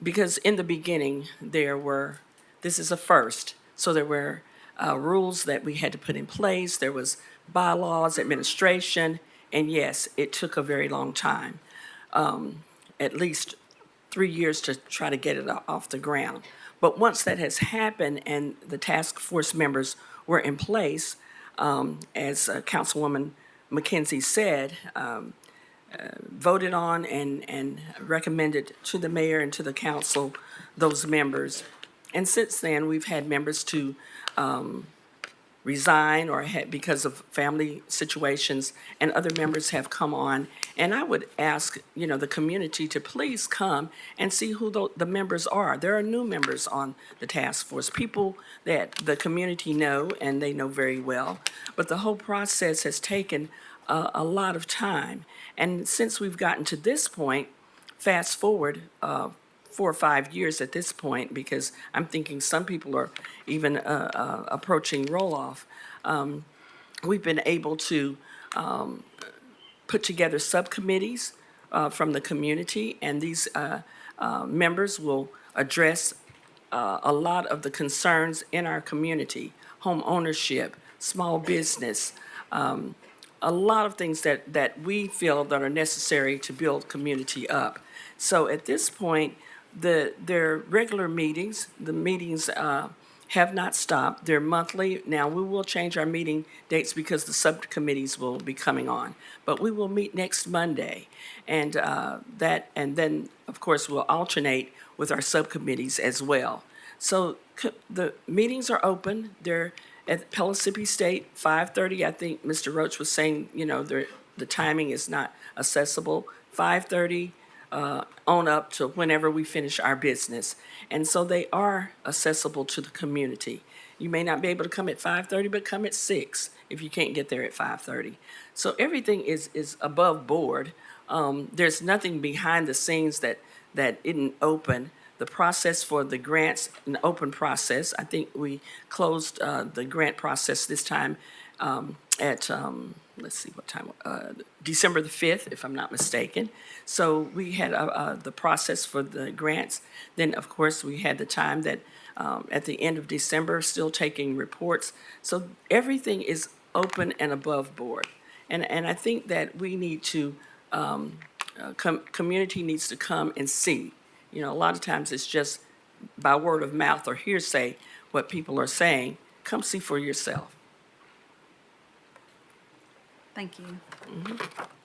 because in the beginning this is a first, so there were rules that we had to put in place, there was bylaws, administration, and yes, it took a very long time, at least 3 years to try to get it off the ground. But once that has happened and the task force members were in place, as Councilwoman McKenzie said, voted on and recommended to the mayor and to the council those members. And since then, we've had members to resign or because of family situations, and other members have come on. And I would ask, the community to please come and see who the members are. There are new members on the task force, people that the community know and they know very well. But the whole process has taken a lot of time. And since we've gotten to this point, fast forward 4 or 5 years at this point, because I'm thinking some people are even approaching roll-off, we've been able to put together subcommittees from the community, and these members will address a lot of the concerns in our community: home ownership, small business, a lot of things that we feel that are necessary to build community up. So at this point, their regular meetings, the meetings have not stopped. They're monthly. Now, we will change our meeting dates because the subcommittees will be coming on. But we will meet next Monday. And then, of course, we'll alternate with our subcommittees as well. So the meetings are open. They're at Pellissippi State, 5:30. I think Mr. Roach was saying, the timing is not accessible. 5:30 on up to whenever we finish our business. And so they are accessible to the community. You may not be able to come at 5:30, but come at 6 if you can't get there at 5:30. So everything is above board. There's nothing behind the scenes that isn't open. The process for the grants, an open process. I think we closed the grant process this time at, let's see what time, December the 5th, if I'm not mistaken. So we had the process for the grants. Then, of course, we had the time that at the end of December, still taking reports. So everything is open and above board. And I think that we need to, community needs to come and see. A lot of times it's just by word of mouth or hearsay what people are saying. Come see for yourself. Thank you.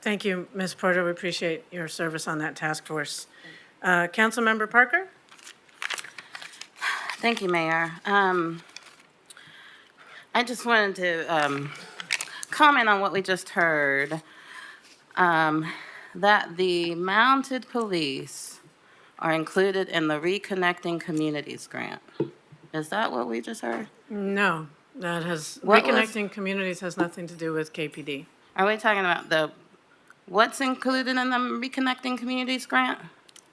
Thank you, Ms. Porter. We appreciate your service on that task force. Councilmember Parker? Thank you, Mayor. I just wanted to comment on what we just heard, that the mounted police are included in the Reconnecting Communities grant. Is that what we just heard? No, that has, What was- reconnecting communities has nothing to do with KPD. Are we talking about what's included in the Reconnecting Communities grant?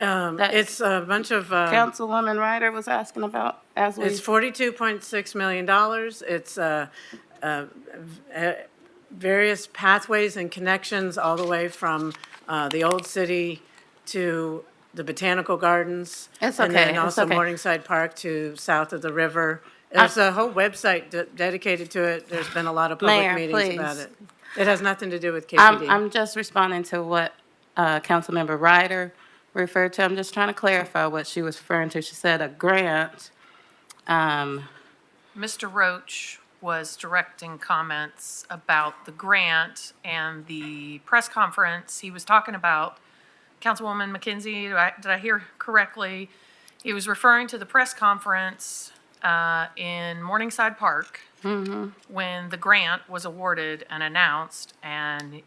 That- It's a bunch of, Councilwoman Ryder was asking about as we. it's $42.6 million. It's various pathways and connections all the way from the old city to the Botanical Gardens. It's And okay, then it's also okay. Morningside Park to south of the river. There's a whole website dedicated to it. There's been a lot of public Mayor, meetings about please. it. It has nothing to do with KPD. I'm just responding to what Councilmember Ryder referred to. I'm just trying to clarify what she was referring to. She said a grant. Mr. Roach was directing comments about the grant and the press conference. He was talking about, Councilwoman McKenzie, did I hear correctly? He was referring to the press conference in Morningside Park when the grant was awarded and announced, and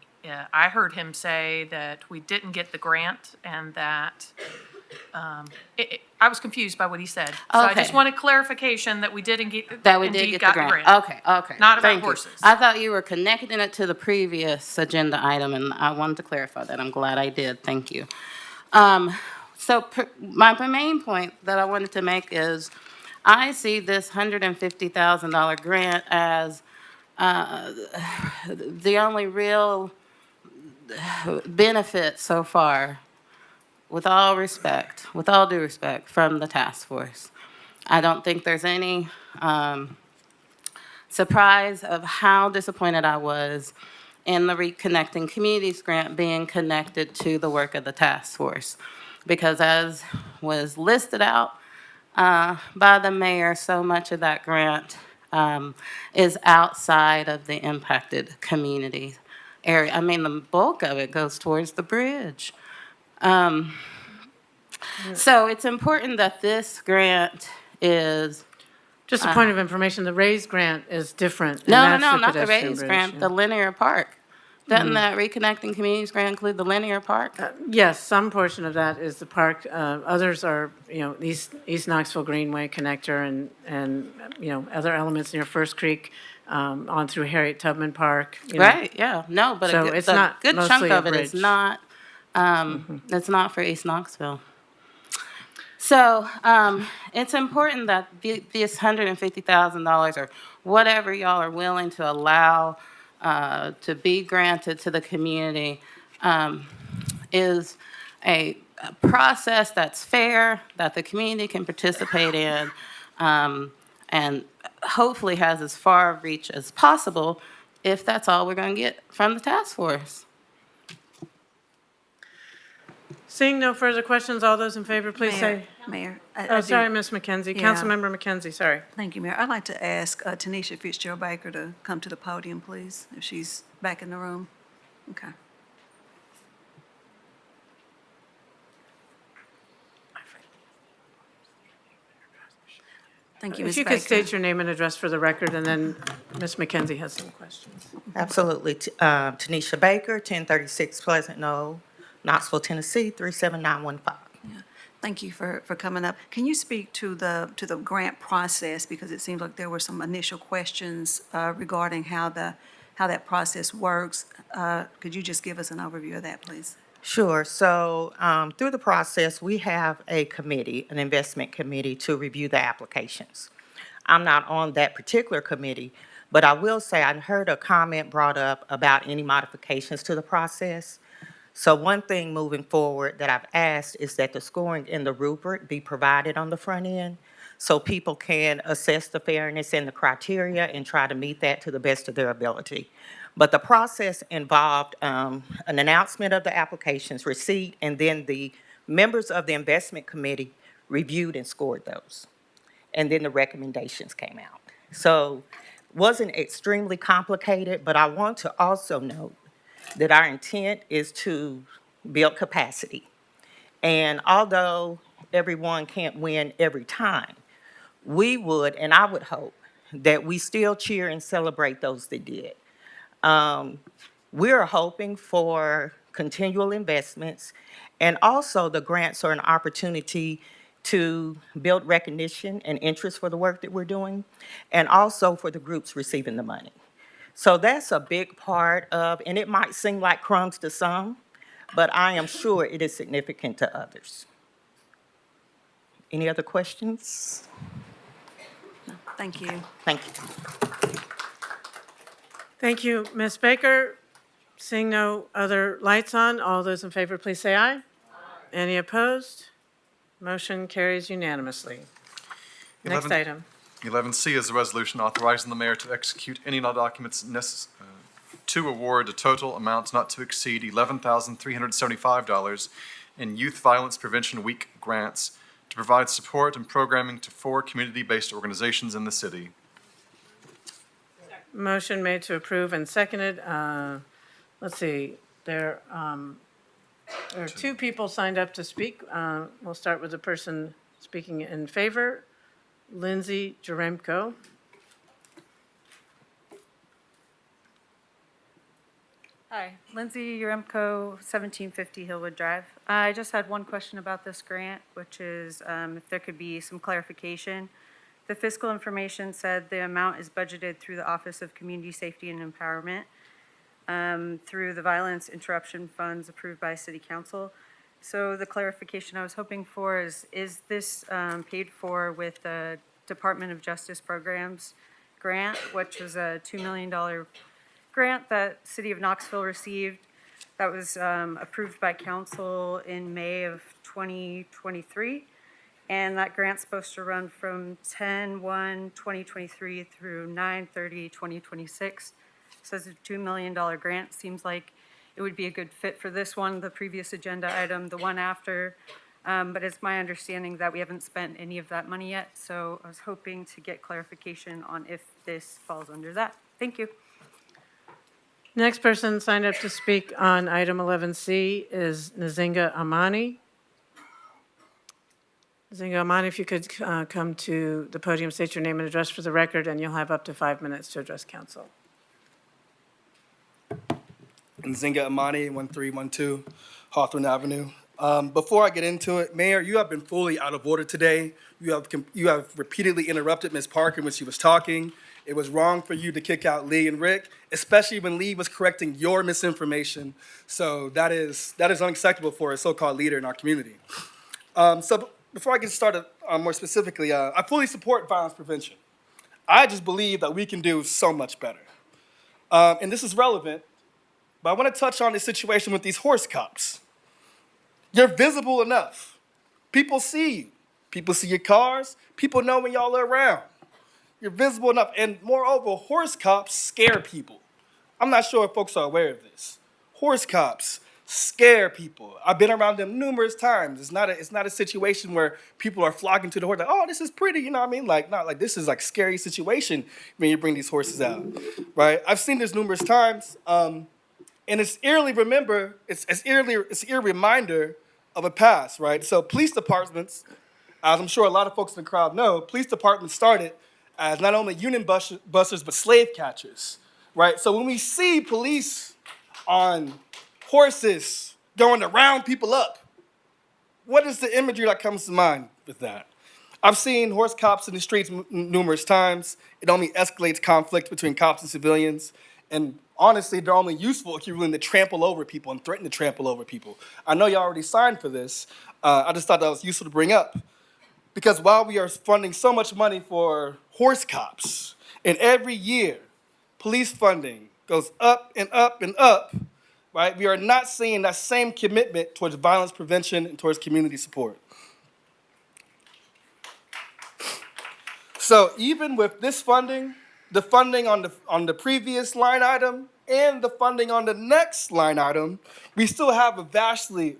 I heard him say that we didn't get the grant and that I was confused by what he said. So I just Okay. wanted clarification that we didn't get, That we did indeed get got the the grant. grant. Okay. Not about Thank you. horses. I thought you were connecting it to the previous agenda item, and I wanted to clarify that. I'm glad I did. Thank you. My main point that I wanted to make is I see this $150,000 grant as the only real benefit so far, with all due respect, from the task force. I don't think there's any surprise of how disappointed I was in the Reconnecting Communities grant being connected to the work of the task force. Because as was listed out by the mayor, so much of that grant is outside of the impacted community area. I mean, the bulk of it goes towards the bridge. So it's important that this grant is. Just a point of information, the RAISE grant is different. and No, that's not the pedestrian RAISE bridge, grant, yeah. the linear park. Doesn't that Reconnecting Communities grant include the linear park? Yes, some portion of that is the park. Others are, East Knoxville Greenway connector and, other elements near First Creek, on through Harriet Tubman Park. Right, yeah, no, but So it's not good chunk mostly a of it is bridge. not, it's not for East Knoxville. So, it's important that this $150,000 or whatever y'all are willing to allow to be granted to the community is a process that's fair, that the community can participate in, and hopefully has as far reach as possible if that's all we're going to get from the task force. Seeing no further questions, all those in favor, please say. Mayor. Oh, sorry, Ms. McKenzie. Yeah. Councilmember McKenzie, sorry. Thank you, Mayor. I'd like to ask Tanisha Fitzgerald Baker to come to the podium, please, if she's back in the room. Okay. Thank you, If Ms. you Baker. could state your name and address for the record, and then Ms. McKenzie has some questions. Absolutely. Tanisha Baker, 1036 Pleasant Knoll, Knoxville, Tennessee, 37915. Thank you for coming up. Can you speak to the grant process? Because it seems like there were some initial questions regarding how that process works. Could you just give us an overview of that, please? Sure. So through the process, we have a committee, an investment committee, to review the applications. I'm not on that particular committee, but I will say I heard a comment brought up about any modifications to the process. So one thing moving forward that I've asked is that the scoring in the rubric be provided on the front end so people can assess the fairness and the criteria and try to meet that to the best of their ability. But the process involved an announcement of the applications, receipt, and then the members of the investment committee reviewed and scored those. And then the recommendations came out. So wasn't extremely complicated, but I want to also note that our intent is to build capacity. And although everyone can't win every time, we would, and I would hope, that we still cheer and celebrate those that did. We're hoping for continual investments, and also the grants are an opportunity to build recognition and interest for the work that we're doing, and also for the groups receiving the money. So that's a big part of, and it might seem like crumbs to some, but I am sure it is significant to others. Any other questions? Thank you. Thank you. Thank you, Ms. Baker. Seeing no other lights on, all those in favor, please say aye. Any opposed? Motion carries unanimously. Next 11 item. 11C is a resolution authorizing the mayor to execute any and all documents to award a total amount not to exceed $11,375 in Youth Violence Prevention Week grants to provide support and programming to 4 community-based organizations in the city. Motion made to approve and seconded. Let's see, there are 2 people signed up to speak. We'll start with the person speaking in favor, Lindsay Jaremko. Hi, Lindsay Uremko, 1750 Hillwood Drive. I just had one question about this grant, which is if there could be some clarification. The fiscal information said the amount is budgeted through the Office of Community Safety and Empowerment through the Violence Interruption Funds approved by City Council. So the clarification I was hoping for is this paid for with the Department of Justice Programs grant, which was a $2 million grant that City of Knoxville received that was approved by council in May of 2023. And that grant's supposed to run from 10/1/2023 through 9/30/2026. So it's a $2 million grant. Seems like it would be a good fit for this one, the previous agenda item, the one after. But it's my understanding that we haven't spent any of that money yet. So I was hoping to get clarification on if this falls under that. Thank you. Next person signed up to speak on item 11C is Nzinga Amani. Nzinga Amani, if you could come to the podium, state your name and address for the record, and you'll have up to 5 minutes to address council. Nzinga Amani, 1312 Hawthorne Avenue. Before I get into it, Mayor, you have been fully out of order today. You have repeatedly interrupted Ms. Parker when she was talking. It was wrong for you to kick out Lee and Rick, especially when Lee was correcting your misinformation. So that is unacceptable for a so-called leader in our community. So before I get started more specifically, I fully support violence prevention. I just believe that we can do so much better. And this is relevant, but I want to touch on the situation with these horse cops. You're visible enough. People see you. People see your cars. People know when y'all are around. You're visible enough. And moreover, horse cops scare people. I'm not sure if folks are aware of this. Horse cops scare people. I've been around them numerous times. It's not a situation where people are flocking to the horse like, oh, this is pretty, you know what I mean? Like, not like this is like scary situation when you bring these horses out, right? I've seen this numerous times, and it's eerie reminder of a past, right? So police departments, as I'm sure a lot of folks in the crowd know, police departments started as not only union busters, but slave catchers, right? So when we see police on horses going to round people up, what is the imagery that comes to mind with that? I've seen horse cops in the streets numerous times. It only escalates conflict between cops and civilians. And honestly, they're only useful if you're willing to trample over people and threaten to trample over people. I know y'all already signed for this. I just thought that was useful to bring up. Because while we are funding so much money for horse cops, and every year police funding goes up and up and up, right? We are not seeing that same commitment towards violence prevention and towards community support. So even with this funding, the funding on the previous line item and the funding on the next line item, we still have a vastly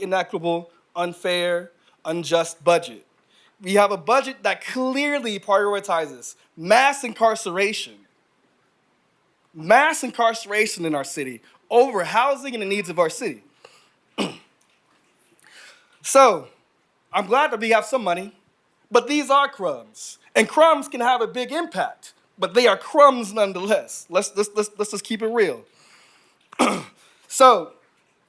inequitable, unfair, unjust budget. We have a budget that clearly prioritizes mass incarceration in our city over housing and the needs of our city. So, I'm glad that we have some money, but these are crumbs. And crumbs can have a big impact, but they are crumbs nonetheless. Let's just keep it real. So,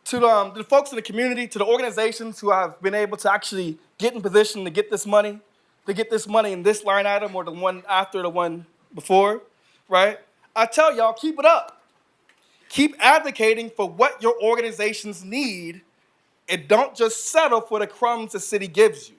to the folks in the community, to the organizations who have been able to actually get in position to get this money in this line item or the one after the one before, right? I tell y'all, keep it up. Keep advocating for what your organizations need and don't just settle for the crumbs the city gives you.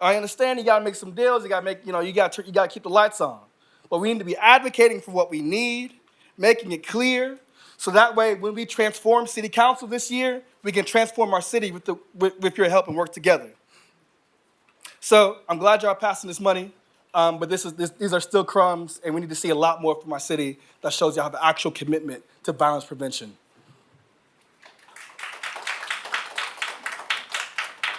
I understand you gotta make some deals, you gotta keep the lights on. But we need to be advocating for what we need, making it clear, so that way when we transform city council this year, we can transform our city with your help and work together. So I'm glad y'all passing this money, but these are still crumbs, and we need to see a lot more from our city that shows y'all have an actual commitment to violence prevention.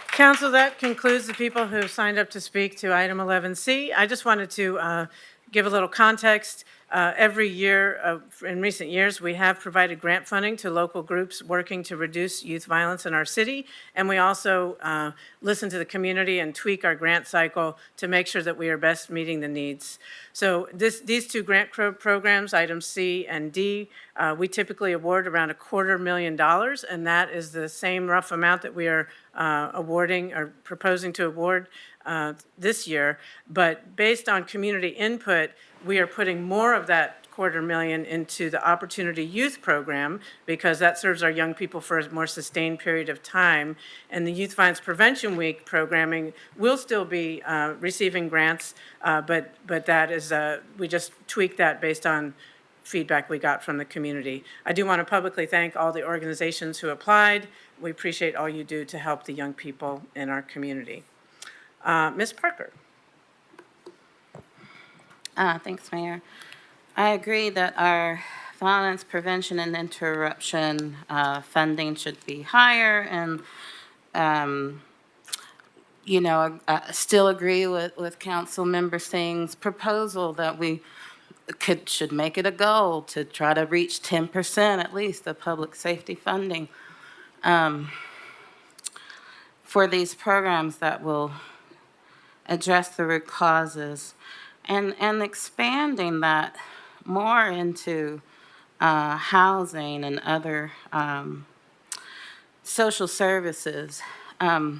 Council, that concludes the people who signed up to speak to item 11C. I just wanted to give a little context. Every year, in recent years, we have provided grant funding to local groups working to reduce youth violence in our city, and we also listen to the community and tweak our grant cycle to make sure that we are best meeting the needs. So these two grant programs, items C and D, we typically award around $250,000, and that is the same rough amount that we are awarding or proposing to award this year. But based on community input, we are putting more of that $250,000 into the Opportunity Youth Program because that serves our young people for a more sustained period of time. And the Youth Violence Prevention Week programming will still be receiving grants, but that is, we just tweaked that based on feedback we got from the community. I do want to publicly thank all the organizations who applied. We appreciate all you do to help the young people in our community. Ms. Parker. Thanks, Mayor. I agree that our violence prevention and interruption funding should be higher, and I still agree with Councilmember Singh's proposal that we should make it a goal to try to reach 10% at least of public safety funding for these programs that will address the root causes. And expanding that more into housing and other social services. But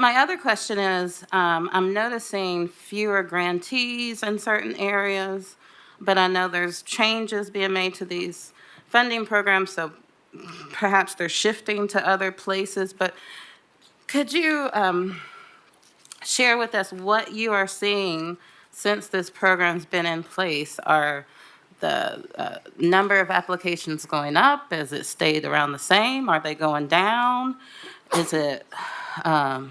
my other question is, I'm noticing fewer grantees in certain areas, but I know there's changes being made to these funding programs, so perhaps they're shifting to other places. But could you share with us what you are seeing since this program's been in place? Are the number of applications going up? Has it stayed around the same? Are they going down? Is it the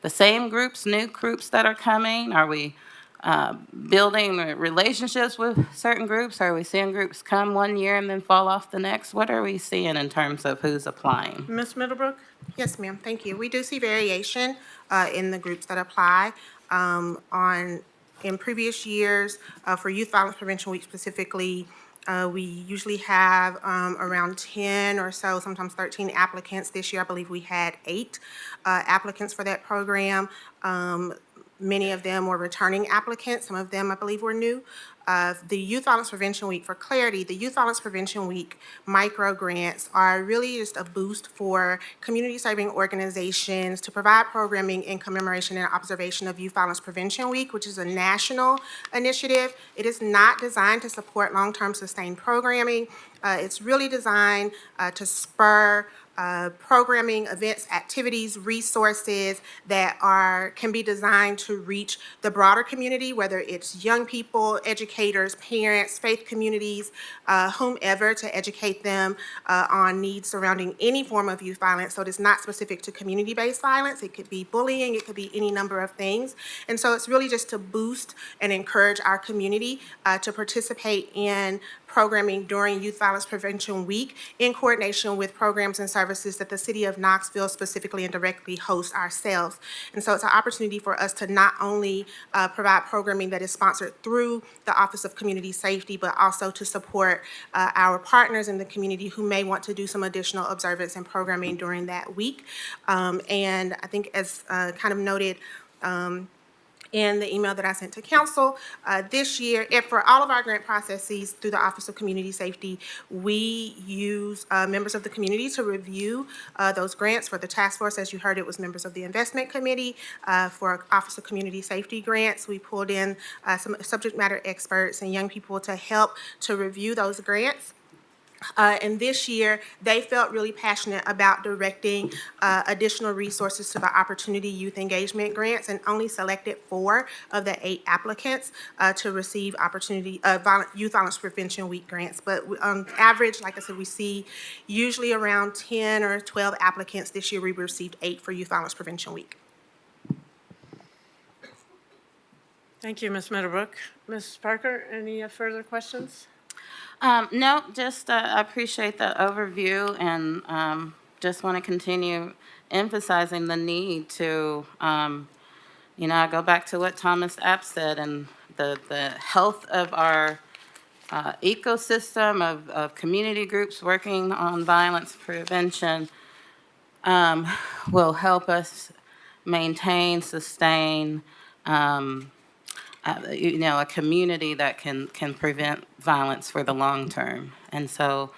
same groups, new groups that are coming? Are we building relationships with certain groups? Are we seeing groups come one year and then fall off the next? What are we seeing in terms of who's applying? Ms. Middlebrook? Yes, ma'am, thank you. We do see variation in the groups that apply. In previous years, for Youth Violence Prevention Week specifically, we usually have around 10 or so, sometimes 13 applicants. This year, I believe we had 8 applicants for that program. Many of them were returning applicants. Some of them, I believe, were new. The Youth Violence Prevention Week, for clarity, the Youth Violence Prevention Week micro grants are really just a boost for community serving organizations to provide programming in commemoration and observation of Youth Violence Prevention Week, which is a national initiative. It is not designed to support long-term sustained programming. It's really designed to spur programming, events, activities, resources that can be designed to reach the broader community, whether it's young people, educators, parents, faith communities, whomever, to educate them on needs surrounding any form of youth violence. So it is not specific to community-based violence. It could be bullying, it could be any number of things. And so it's really just to boost and encourage our community to participate in programming during Youth Violence Prevention Week in coordination with programs and services that the city of Knoxville specifically and directly hosts ourselves. And so it's an opportunity for us to not only provide programming that is sponsored through the Office of Community Safety, but also to support our partners in the community who may want to do some additional observance and programming during that week. And I think as kind of noted in the email that I sent to council, this year, for all of our grant processes through the Office of Community Safety, we use members of the community to review those grants. For the task force, as you heard, it was members of the investment committee. For Office of Community Safety grants, we pulled in some subject matter experts and young people to help to review those grants. And this year, they felt really passionate about directing additional resources to the Opportunity Youth Engagement Grants and only selected 4 of the 8 applicants to receive Youth Violence Prevention Week grants. But on average, like I said, we see usually around 10 or 12 applicants. This year, we received 8 for Youth Violence Prevention Week. Thank you, Ms. Middlebrook. Ms. Parker, any further questions? No, just I appreciate the overview and just want to continue emphasizing the need to, I go back to what Thomas App said and the health of our ecosystem of community groups working on violence prevention will help us maintain, sustain, a community that can prevent violence for the long term. And so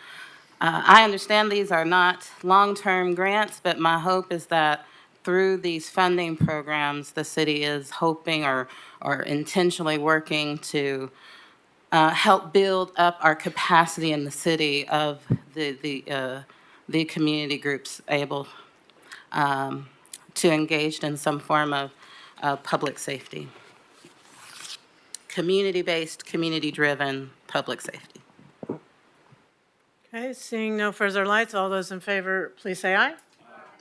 I understand these are not long-term grants, but my hope is that through these funding programs, the city is hoping or intentionally working to help build up our capacity in the city of the community groups able to engage in some form of public safety. Community-based, community-driven public safety. Okay, seeing no further lights, all those in favor, please say aye.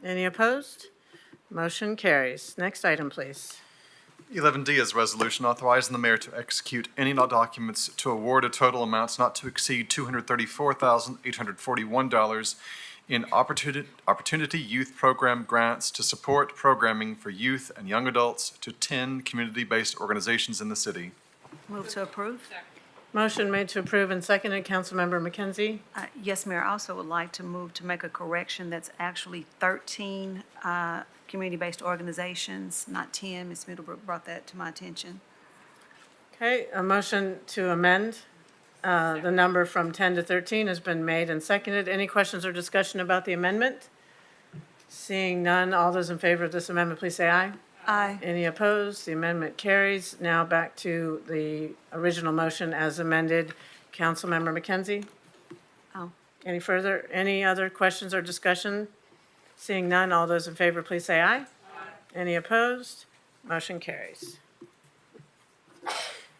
Any opposed? Motion carries. Next item, please. 11D is a resolution authorizing the mayor to execute any and all documents to award a total amounts not to exceed $234,841 in Opportunity Youth Program grants to support programming for youth and young adults to 10 community-based organizations in the city. Move to approve. Motion made to approve and seconded. Councilmember McKenzie. Yes, Mayor, I also would like to move to make a correction. That's actually 13 community-based organizations, not 10. Ms. Middlebrook brought that to my attention. Okay, a motion to amend the number from 10 to 13 has been made and seconded. Any questions or discussion about the amendment? Seeing none, all those in favor of this amendment, please say aye. Aye. Any opposed? The amendment carries. Now back to the original motion as amended. Councilmember McKenzie? Oh. Any other questions or discussion? Seeing none, all those in favor, please say aye. Any opposed? Motion carries.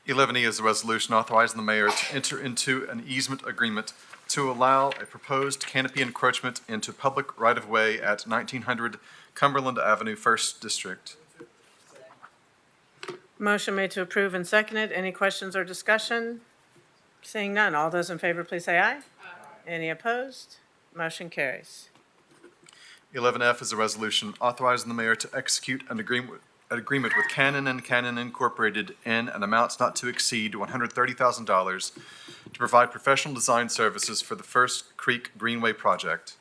11E is a resolution authorizing the mayor to enter into an easement agreement to allow a proposed canopy encroachment into public right-of-way at 1900 Cumberland Avenue, 1st District. Motion made to approve and seconded. Any questions or discussion? Seeing none, all those in favor, please say aye. Any opposed? Motion carries. 11F is a resolution authorizing the mayor to execute an agreement with Cannon and Cannon Incorporated in an amount not to exceed $130,000 to provide professional design services for the First Creek Greenway project.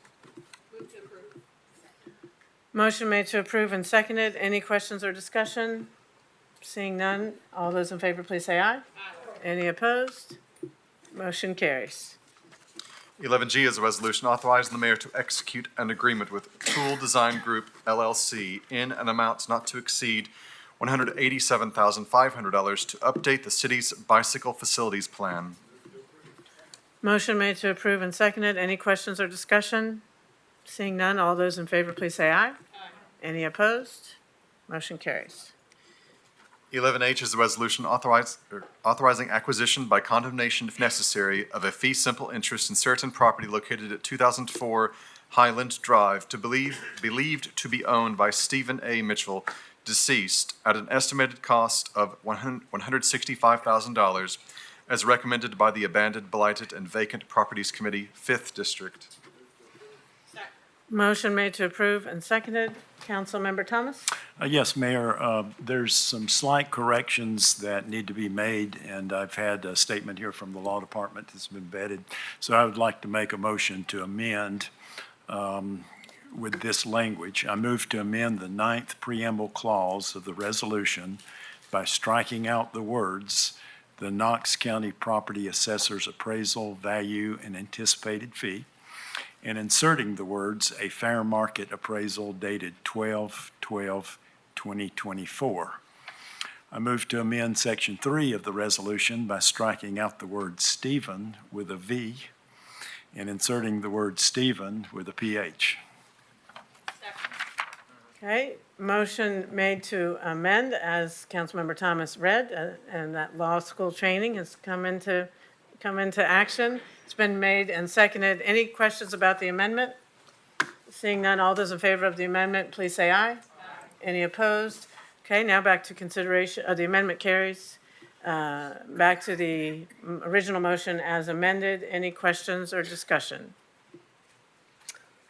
Motion made to approve and seconded. Any questions or discussion? Seeing none, all those in favor, please say aye. Any opposed? Motion carries. 11G is a resolution authorizing the mayor to execute an agreement with Tool Design Group LLC in an amount not to exceed $187,500 to update the city's bicycle facilities plan. Motion made to approve and seconded. Any questions or discussion? Seeing none, all those in favor, please say aye. Any opposed? Motion carries. 11H is a resolution authorizing acquisition by condemnation, if necessary, of a fee simple interest in certain property located at 2004 Highland Drive believed to be owned by Stephen A. Mitchell, deceased, at an estimated cost of $165,000 as recommended by the Abandoned, Blighted, and Vacant Properties Committee, 5th District. Motion made to approve and seconded. Councilmember Thomas? Yes, Mayor, there's some slight corrections that need to be made, and I've had a statement here from the law department that's been vetted. So I would like to make a motion to amend with this language. I move to amend the 9th preamble clause of the resolution by striking out the words, "the Knox County Property Assessor's appraisal, value, and anticipated fee," and inserting the words, "a fair market appraisal dated 12/12/2024. I move to amend Section 3 of the resolution by striking out the word Stephen with a V and inserting the word Stephen with a PH. Okay, motion made to amend, as Councilmember Thomas read, and that law school training has come into action. It's been made and seconded. Any questions about the amendment? Seeing none, all those in favor of the amendment, please say aye. Aye. Any opposed? Okay, now back to consideration, the amendment carries. Back to the original motion as amended. Any questions or discussion?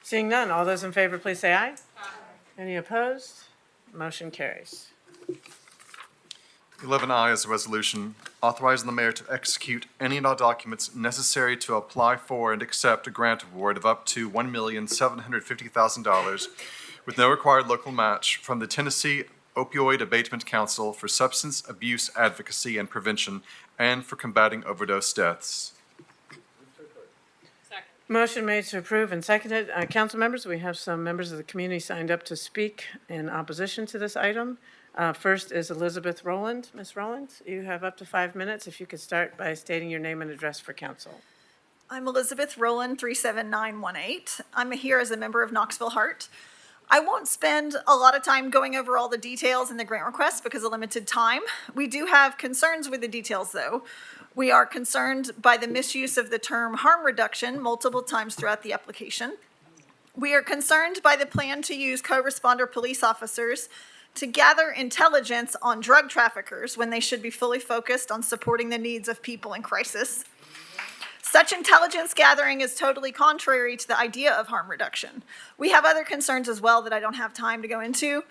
Seeing none, all those in favor, please say aye. Aye. Any opposed? Motion carries. 11I is a resolution authorizing the mayor to execute any and all documents necessary to apply for and accept a grant award of up to $1,750,000 with no required local match from the Tennessee Opioid Abatement Council for substance abuse advocacy and prevention and for combating overdose deaths. Motion made to approve and seconded. Council members, we have some members of the community signed up to speak in opposition to this item. First is Elizabeth Rowland. Ms. Rowland, you have up to 5 minutes. If you could start by stating your name and address for council. I'm Elizabeth Rowland, 37918. I'm here as a member of Knoxville Heart. I won't spend a lot of time going over all the details in the grant request because of limited time. We do have concerns with the details, though. We are concerned by the misuse of the term harm reduction multiple times throughout the application. We are concerned by the plan to use co-responder police officers to gather intelligence on drug traffickers when they should be fully focused on supporting the needs of people in crisis. Such intelligence gathering is totally contrary to the idea of harm reduction. We have other concerns as well that I don't have time to go into.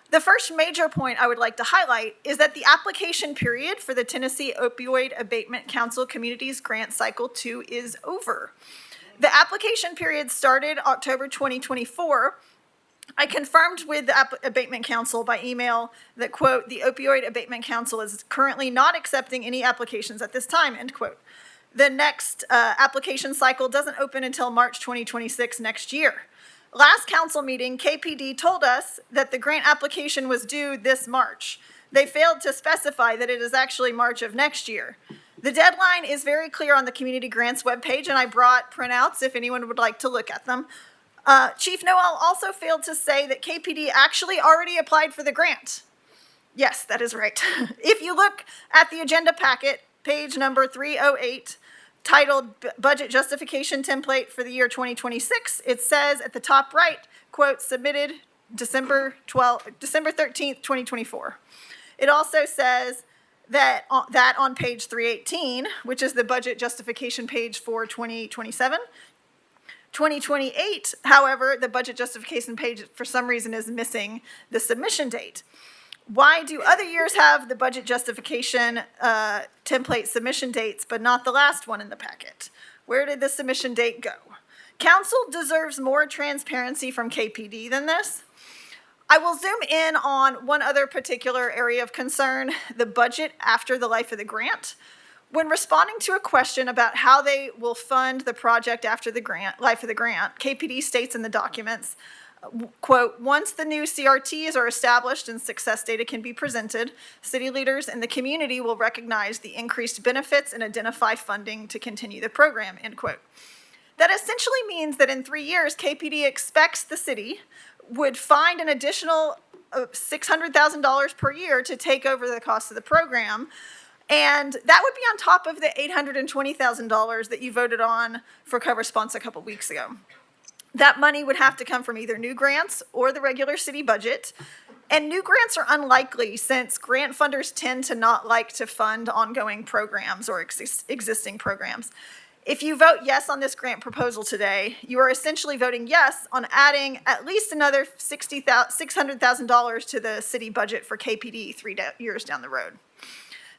The first major point I would like to highlight is that the application period for the Tennessee Opioid Abatement Council Communities Grant Cycle 2 is over. The application period started October 2024. I confirmed with the Abatement Council by email that, quote, "the Opioid Abatement Council is currently not accepting any applications at this time," end quote. The next application cycle doesn't open until March 2026 next year. Last council meeting, KPD told us that the grant application was due this March. They failed to specify that it is actually March of next year. The deadline is very clear on the Community Grants webpage, and I brought printouts if anyone would like to look at them. Chief Noel also failed to say that KPD actually already applied for the grant. Yes, that is right. If you look at the agenda packet, page number 308, titled Budget Justification Template for the year 2026, it says at the top right, quote, "submitted December 13th, 2024. It also says that on page 318, which is the budget justification page for 2027. 2028, however, the budget justification page for some reason is missing the submission date. Why do other years have the budget justification template submission dates, but not the last one in the packet? Where did the submission date go? Council deserves more transparency from KPD than this. I will zoom in on one other particular area of concern, the budget after the life of the grant. When responding to a question about how they will fund the project after the life of the grant, KPD states in the documents, quote, "once the new CRTs are established and success data can be presented, city leaders and the community will recognize the increased benefits and identify funding to continue the program," end quote. That essentially means that in 3 years, KPD expects the city would find an additional $600,000 per year to take over the cost of the program. And that would be on top of the $820,000 that you voted on for co-response a couple weeks ago. That money would have to come from either new grants or the regular city budget. And new grants are unlikely since grant funders tend to not like to fund ongoing programs or existing programs. If you vote yes on this grant proposal today, you are essentially voting yes on adding at least another $600,000 to the city budget for KPD 3 years down the road.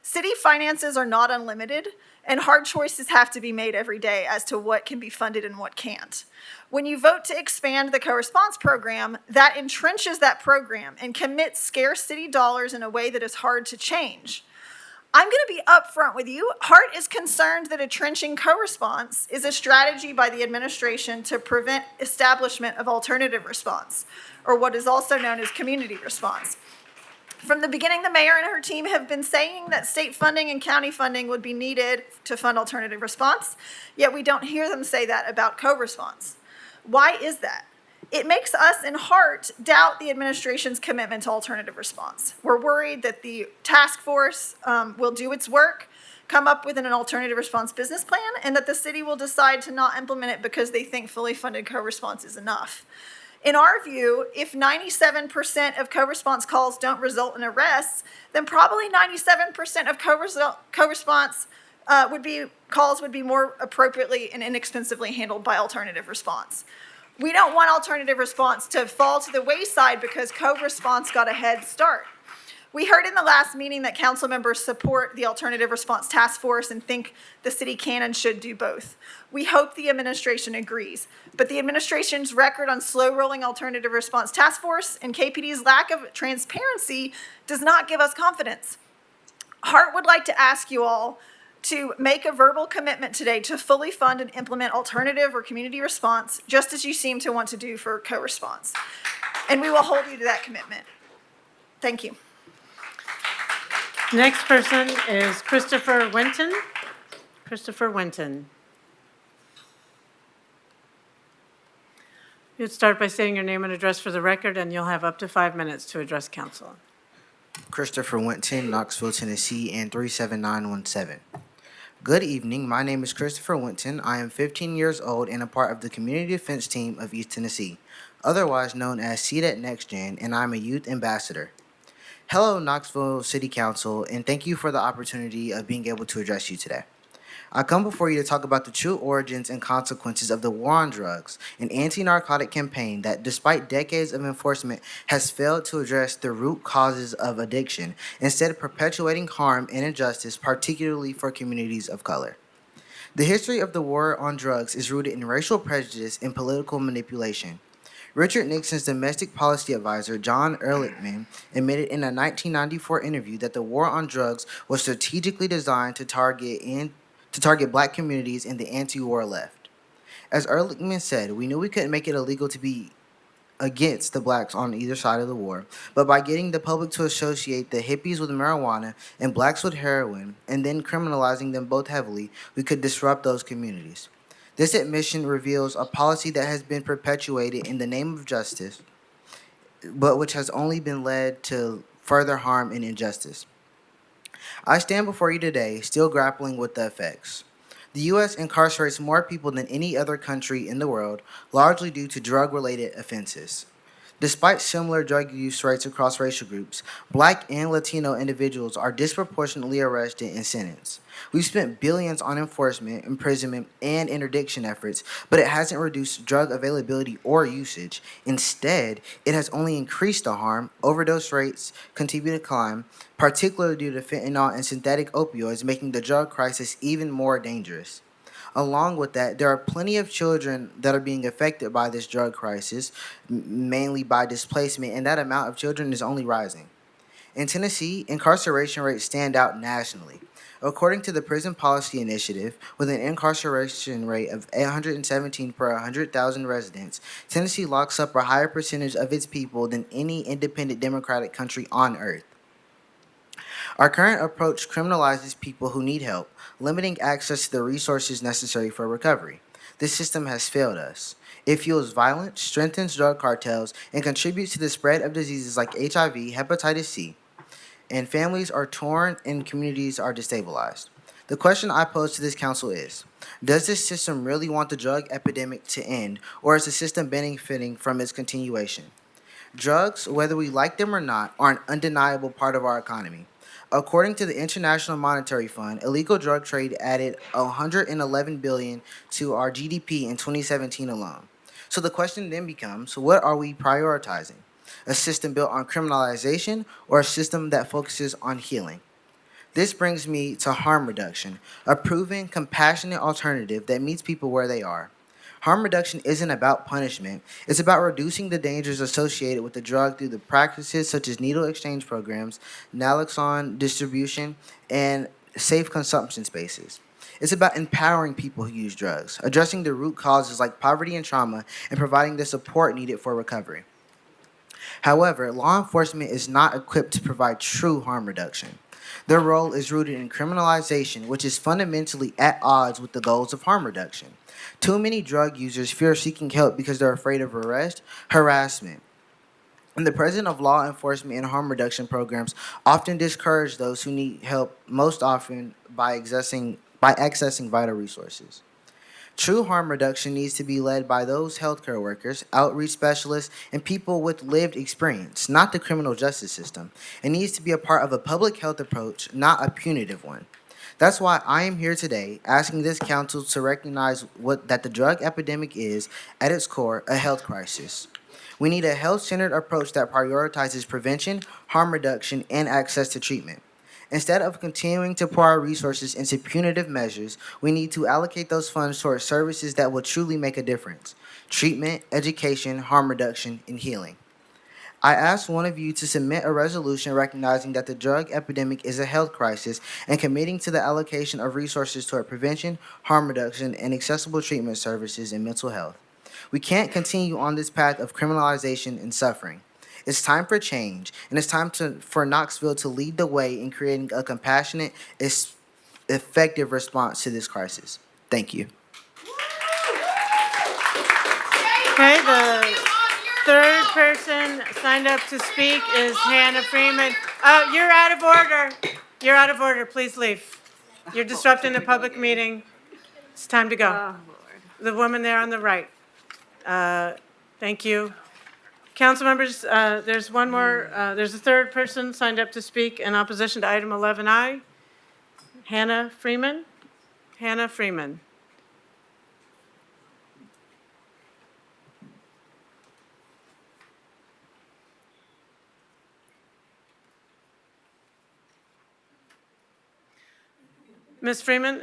City finances are not unlimited, and hard choices have to be made every day as to what can be funded and what can't. When you vote to expand the co-response program, that entrenches that program and commits scarce city dollars in a way that is hard to change. I'm going to be upfront with you. HART is concerned that entrenching co-response is a strategy by the administration to prevent establishment of alternative response, or what is also known as community response. From the beginning, the mayor and her team have been saying that state funding and county funding would be needed to fund alternative response, yet we don't hear them say that about co-response. Why is that? It makes us in HART doubt the administration's commitment to alternative response. We're worried that the task force will do its work, come up with an alternative response business plan, and that the city will decide to not implement it because they think fully funded co-response is enough. In our view, if 97% of co-response calls don't result in arrests, then probably 97% of co-response calls would be more appropriately and inexpensively handled by alternative response. We don't want alternative response to fall to the wayside because co-response got a head start. We heard in the last meeting that council members support the alternative response task force and think the city can and should do both. We hope the administration agrees, but the administration's record on slow-rolling alternative response task force and KPD's lack of transparency does not give us confidence. HART would like to ask you all to make a verbal commitment today to fully fund and implement alternative or community response, just as you seem to want to do for co-response. And we will hold you to that commitment. Thank you. Next person is Christopher Winton. Christopher Winton. You'd start by saying your name and address for the record, and you'll have up to 5 minutes to address council. Christopher Winton, Knoxville, Tennessee, and 37917. Good evening. My name is Christopher Winton. I am 15 years old and a part of the community defense team of East Tennessee, otherwise known as CDET Next Gen, and I'm a youth ambassador. Hello, Knoxville City Council, and thank you for the opportunity of being able to address you today. I come before you to talk about the true origins and consequences of the war on drugs, an anti-narcotic campaign that, despite decades of enforcement, has failed to address the root causes of addiction, instead of perpetuating harm and injustice, particularly for communities of color. The history of the war on drugs is rooted in racial prejudice and political manipulation. Richard Nixon's domestic policy advisor, John Ehrlichman, admitted in a 1994 interview that the war on drugs was strategically designed to target Black communities in the anti-war left. As Ehrlichman said, we knew we couldn't make it illegal to be against the Blacks on either side of the war, but by getting the public to associate the hippies with marijuana and Blacks with heroin, and then criminalizing them both heavily, we could disrupt those communities. This admission reveals a policy that has been perpetuated in the name of justice, but which has only been led to further harm and injustice. I stand before you today still grappling with the effects. The U.S. incarcerates more people than any other country in the world, largely due to drug-related offenses. Despite similar drug use rates across racial groups, Black and Latino individuals are disproportionately arrested and sentenced. We've spent billions on enforcement, imprisonment, and interdiction efforts, but it hasn't reduced drug availability or usage. Instead, it has only increased the harm. Overdose rates continue to climb, particularly due to fentanyl and synthetic opioids, making the drug crisis even more dangerous. Along with that, there are plenty of children that are being affected by this drug crisis, mainly by displacement, and that amount of children is only rising. In Tennessee, incarceration rates stand out nationally. According to the Prison Policy Initiative, with an incarceration rate of 817 per 100,000 residents, Tennessee locks up a higher percentage of its people than any independent democratic country on earth. Our current approach criminalizes people who need help, limiting access to the resources necessary for recovery. This system has failed us. It fuels violence, strengthens drug cartels, and contributes to the spread of diseases like HIV, hepatitis C. And families are torn and communities are destabilized. The question I pose to this council is, does this system really want the drug epidemic to end, or is the system benefiting from its continuation? Drugs, whether we like them or not, are an undeniable part of our economy. According to the International Monetary Fund, illegal drug trade added 111 billion to our GDP in 2017 alone. So the question then becomes, what are we prioritizing? A system built on criminalization or a system that focuses on healing? This brings me to harm reduction, a proven, compassionate alternative that meets people where they are. Harm reduction isn't about punishment, it's about reducing the dangers associated with the drug through the practices such as needle exchange programs, naloxone distribution, and safe consumption spaces. It's about empowering people who use drugs, addressing the root causes like poverty and trauma, and providing the support needed for recovery. However, law enforcement is not equipped to provide true harm reduction. Their role is rooted in criminalization, which is fundamentally at odds with the goals of harm reduction. Too many drug users fear seeking help because they're afraid of arrest, harassment. And the presence of law enforcement and harm reduction programs often discourage those who need help, most often by accessing vital resources. True harm reduction needs to be led by those healthcare workers, outreach specialists, and people with lived experience, not the criminal justice system. It needs to be a part of a public health approach, not a punitive one. That's why I am here today asking this council to recognize that the drug epidemic is, at its core, a health crisis. We need a health-centered approach that prioritizes prevention, harm reduction, and access to treatment. Instead of continuing to pour our resources into punitive measures, we need to allocate those funds towards services that will truly make a difference: treatment, education, harm reduction, and healing. I ask one of you to submit a resolution recognizing that the drug epidemic is a health crisis and committing to the allocation of resources toward prevention, harm reduction, and accessible treatment services in mental health. We can't continue on this path of criminalization and suffering. It's time for change, and it's time for Knoxville to lead the way in creating a compassionate, effective response to this crisis. Thank you. Okay, the third person signed up to speak is Hannah Freeman. You're out of order. You're out of order. Please leave. You're disrupting the public meeting. It's time to go. The woman there on the right. Thank you. Council members, there's one more, there's a third person signed up to speak in opposition to item 11I. Hannah Freeman. Hannah Freeman. Ms. Freeman,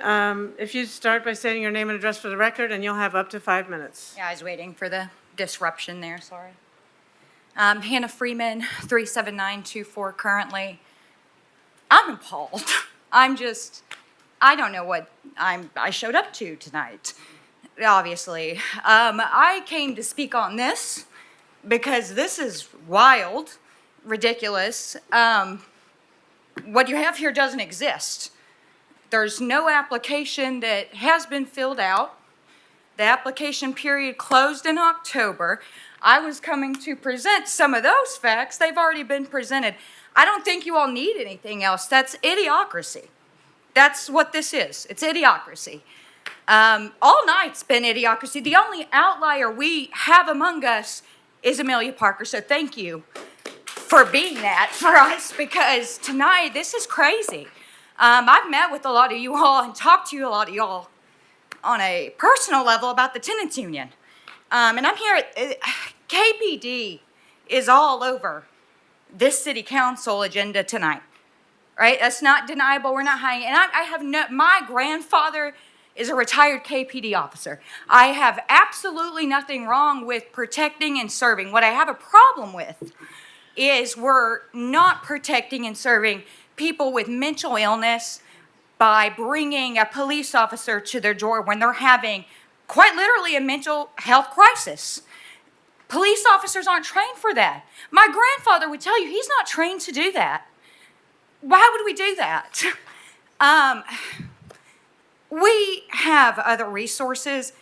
if you start by stating your name and address for the record, and you'll have up to 5 minutes. Yeah, I was waiting for the disruption there, sorry. Hannah Freeman, 37924 currently. I'm appalled. I don't know what I showed up to tonight, obviously. I came to speak on this because this is wild, ridiculous. What you have here doesn't exist. There's no application that has been filled out. The application period closed in October. I was coming to present some of those facts. They've already been presented. I don't think you all need anything else. That's idiocracy. That's what this is. It's idiocracy. All night's been idiocracy. The only outlier we have among us is Amelia Parker, so thank you for being that for us, because tonight, this is crazy. I've met with a lot of you all and talked to a lot of y'all on a personal level about the tenants union. And I'm here, KPD is all over this city council agenda tonight, right? That's not deniable, we're not hiding. And I have my grandfather is a retired KPD officer. I have absolutely nothing wrong with protecting and serving. What I have a problem with is we're not protecting and serving people with mental illness by bringing a police officer to their door when they're having quite literally a mental health crisis. Police officers aren't trained for that. My grandfather would tell you he's not trained to do that. Why would we do that? We have other resources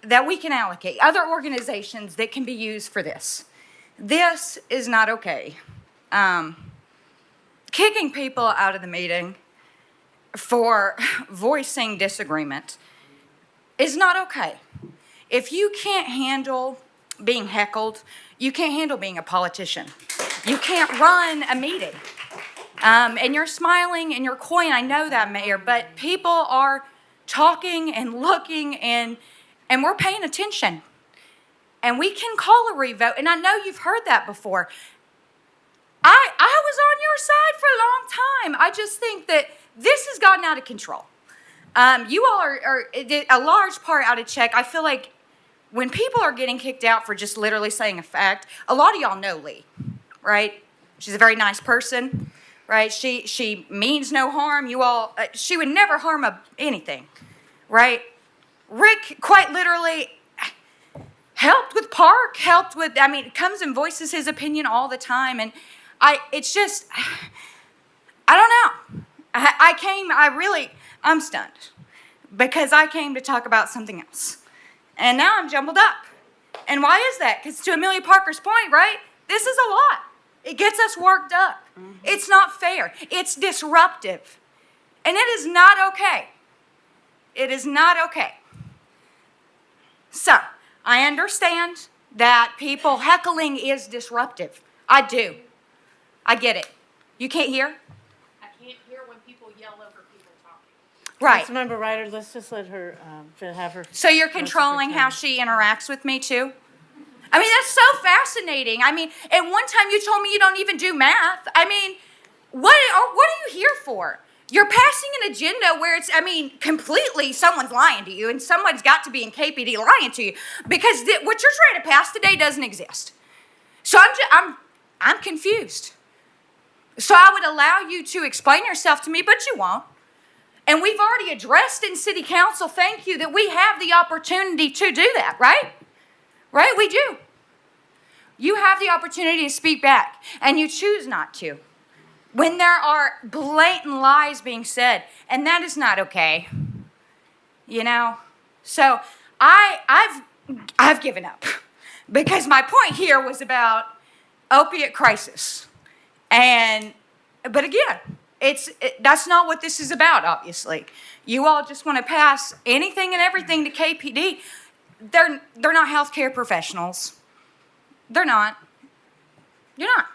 that we can allocate, other organizations that can be used for this. This is not okay. Kicking people out of the meeting for voicing disagreement is not okay. If you can't handle being heckled. You can't handle being a politician. You can't run a meeting. And you're smiling and you're coy, and I know that, Mayor, but people are talking and looking, and we're paying attention. And we can call a revote, and I know you've heard that before. I was on your side for a long time. I just think that this has gotten out of control. You all are a large part out of check. I feel like when people are getting kicked out for just literally saying a fact, a lot of y'all know Lee, right? She's a very nice person, right? She means no harm. You all, she would never harm anything, right? Rick quite literally helped with Park, comes and voices his opinion all the time. And it's just, I don't know. I'm stunned because I came to talk about something else. And now I'm jumbled up. And why is that? Because to Amelia Parker's point, right? This is a lot. It gets us worked up. Mm-hmm. It's not fair. It's disruptive. And it is not okay. It is not okay. So, I understand that people heckling is disruptive. I do. I get it. You can't hear? I can't hear when people yell over people talking. Right. Councilmember Ryder, let's just let her, have her. So you're controlling how she interacts with me too? I mean, that's so fascinating. I mean, at one time you told me you don't even do math. I mean, what are you here for? You're passing an agenda where it's, completely someone's lying to you, and someone's got to be in KPD lying to you, because what you're trying to pass today doesn't exist. So I'm confused. So I would allow you to explain yourself to me, but you won't. And we've already addressed in City Council, thank you, that we have the opportunity to do that, right? Right, we do. You have the opportunity to speak back, and you choose not to. When there are blatant lies being said, and that is not okay. You know? So I've given up, because my point here was about opiate crisis. But again, that's not what this is about, obviously. You all just want to pass anything and everything to KPD. They're not healthcare professionals. They're not. You're not,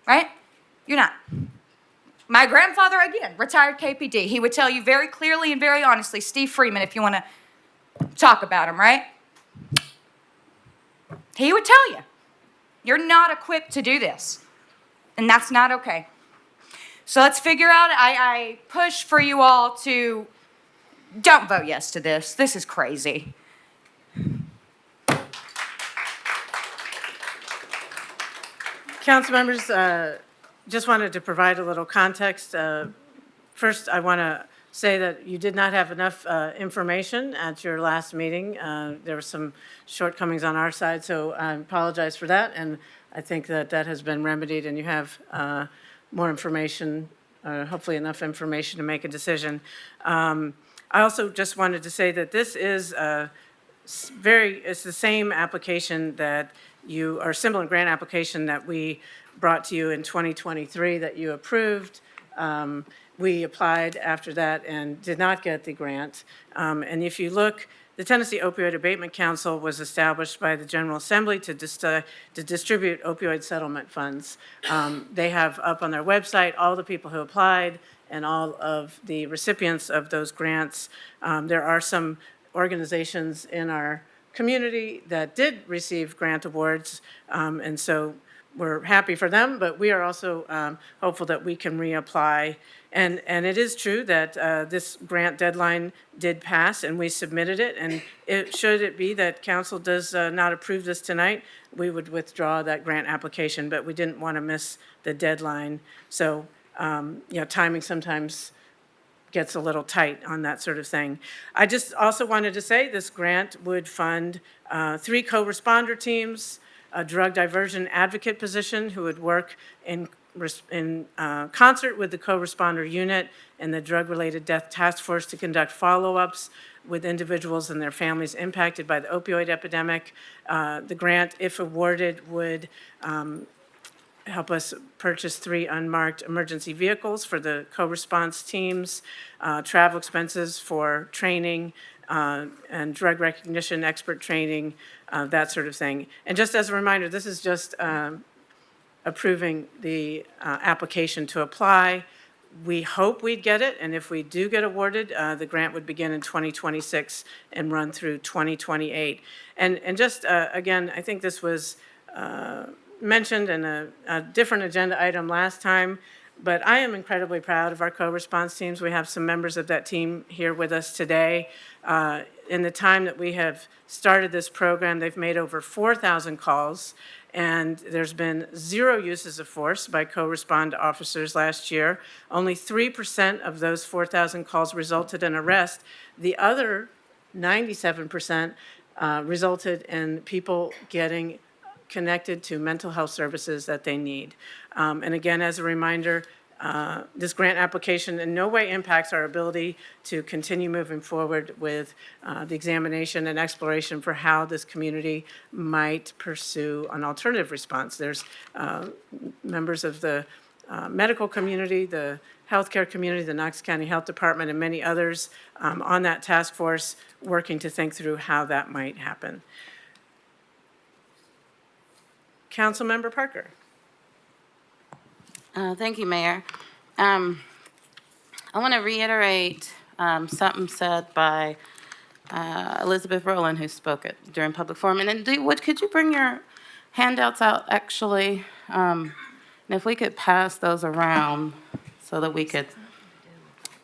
right? You're not. My grandfather, again, retired KPD. He would tell you very clearly and very honestly, Steve Freeman, if you want to talk about him, right? He would tell you, you're not equipped to do this. And that's not okay. So let's figure out, I push for you all to don't vote yes to this. This is crazy. Council members, just wanted to provide a little context. First, I want to say that you did not have enough information at your last meeting. There were some shortcomings on our side, so I apologize for that. And I think that has been remedied, and you have more information, hopefully enough information to make a decision. I also just wanted to say that this is it's the same application that or similar grant application that we brought to you in 2023 that you approved. We applied after that and did not get the grant. And if you look, the Tennessee Opioid Abatement Council was established by the General Assembly to distribute opioid settlement funds. They have up on their website all the people who applied and all of the recipients of those grants. There are some organizations in our community that did receive grant awards, and so we're happy for them, but we are also hopeful that we can reapply. And it is true that this grant deadline did pass, and we submitted it, and should it be that council does not approve this tonight, we would withdraw that grant application, but we didn't want to miss the deadline. So, timing sometimes gets a little tight on that sort of thing. I just also wanted to say this grant would fund 3 co-responder teams, a drug diversion advocate position who would work in concert with the co-responder unit and the drug-related death task force to conduct follow-ups with individuals and their families impacted by the opioid epidemic. The grant, if awarded, would help us purchase 3 unmarked emergency vehicles for the co-response teams, travel expenses for training and drug recognition expert training, that sort of thing. And just as a reminder, this is just approving the application to apply. We hope we'd get it, and if we do get awarded, the grant would begin in 2026 and run through 2028. And just, again, I think this was mentioned in a different agenda item last time, but I am incredibly proud of our co-response teams. We have some members of that team here with us today. In the time that we have started this program, they've made over 4,000 calls, and there's been 0 uses of force by co-respond officers last year. Only 3% of those 4,000 calls resulted in arrest. The other 97% resulted in people getting connected to mental health services that they need. And again, as a reminder, this grant application in no way impacts our ability to continue moving forward with the examination and exploration for how this community might pursue an alternative response. There's members of the medical community, the healthcare community, the Knox County Health Department, and many others on that task force working to think through how that might happen. Councilmember Parker. Thank you, Mayor. I want to reiterate something said by Elizabeth Rowland, who spoke during public forum. And could you bring your handouts out, actually? And if we could pass those around so that we could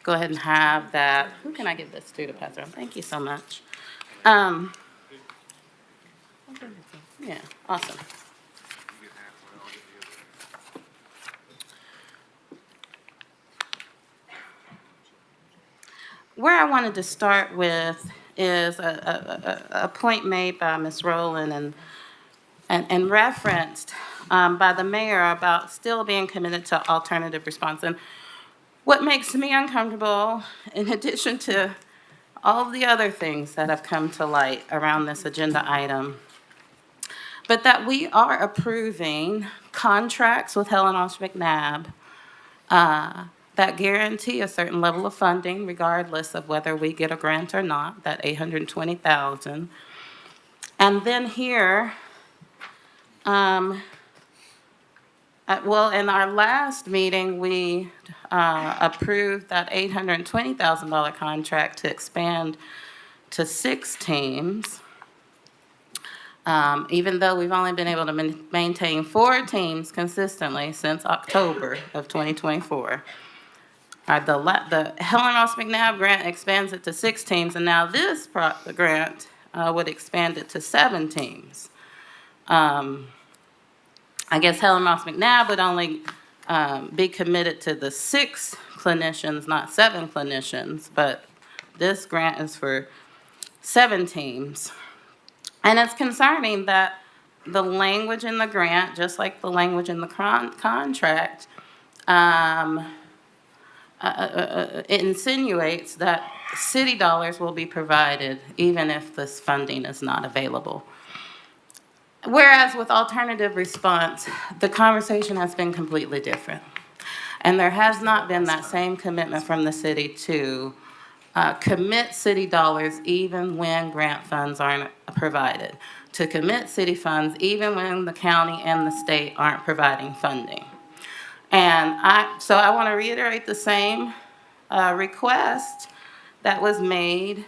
go ahead and have that. Who can I give this to pass around? Thank you so much. Yeah, awesome. Where I wanted to start with is a point made by Ms. Rowland and referenced by the mayor about still being committed to alternative response. And what makes me uncomfortable, in addition to all of the other things that have come to light around this agenda item, but that we are approving contracts with Helen Osh McNabb that guarantee a certain level of funding regardless of whether we get a grant or not, that $820,000. And then here, well, in our last meeting, we approved that $820,000 contract to expand to 6 teams. Even though we've only been able to maintain 4 teams consistently since October of 2024. The Helen Ross McNabb grant expands it to 6 teams, and now this grant would expand it to 7 teams. I guess Helen Ross McNabb would only be committed to the 6 clinicians, not 7 clinicians, but this grant is for 7 teams. And it's concerning that the language in the grant, just like the language in the contract, it insinuates that city dollars will be provided even if this funding is not available. Whereas with alternative response, the conversation has been completely different. And there has not been that same commitment from the city to commit city dollars even when grant funds aren't provided, to commit city funds even when the county and the state aren't providing funding. And so I want to reiterate the same request that was made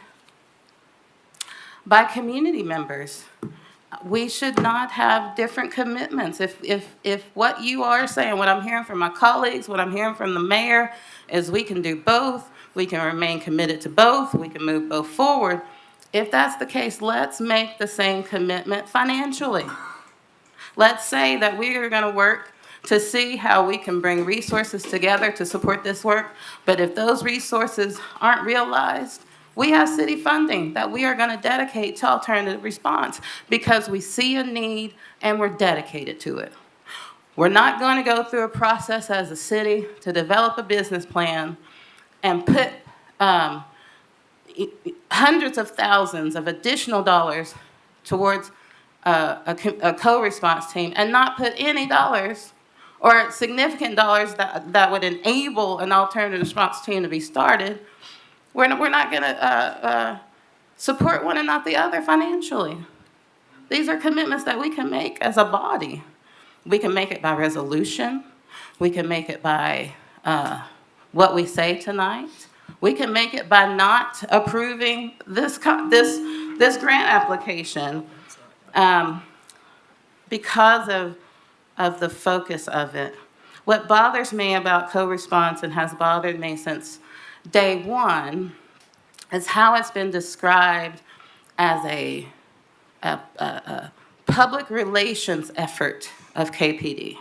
by community members. We should not have different commitments. If what you are saying, what I'm hearing from my colleagues, what I'm hearing from the mayor, is we can do both, we can remain committed to both, we can move both forward. If that's the case, let's make the same commitment financially. Let's say that we are going to work to see how we can bring resources together to support this work. But if those resources aren't realized, we have city funding that we are going to dedicate to alternative response because we see a need and we're dedicated to it. We're not going to go through a process as a city to develop a business plan and put hundreds of thousands of additional dollars towards a co-response team and not put any dollars or significant dollars that would enable an alternative response team to be started. We're not going to support one and not the other financially. These are commitments that we can make as a body. We can make it by resolution. We can make it by what we say tonight. We can make it by not approving this grant application because of the focus of it. What bothers me about co-response, and has bothered me since day one, is how it's been described as a public relations effort of KPD.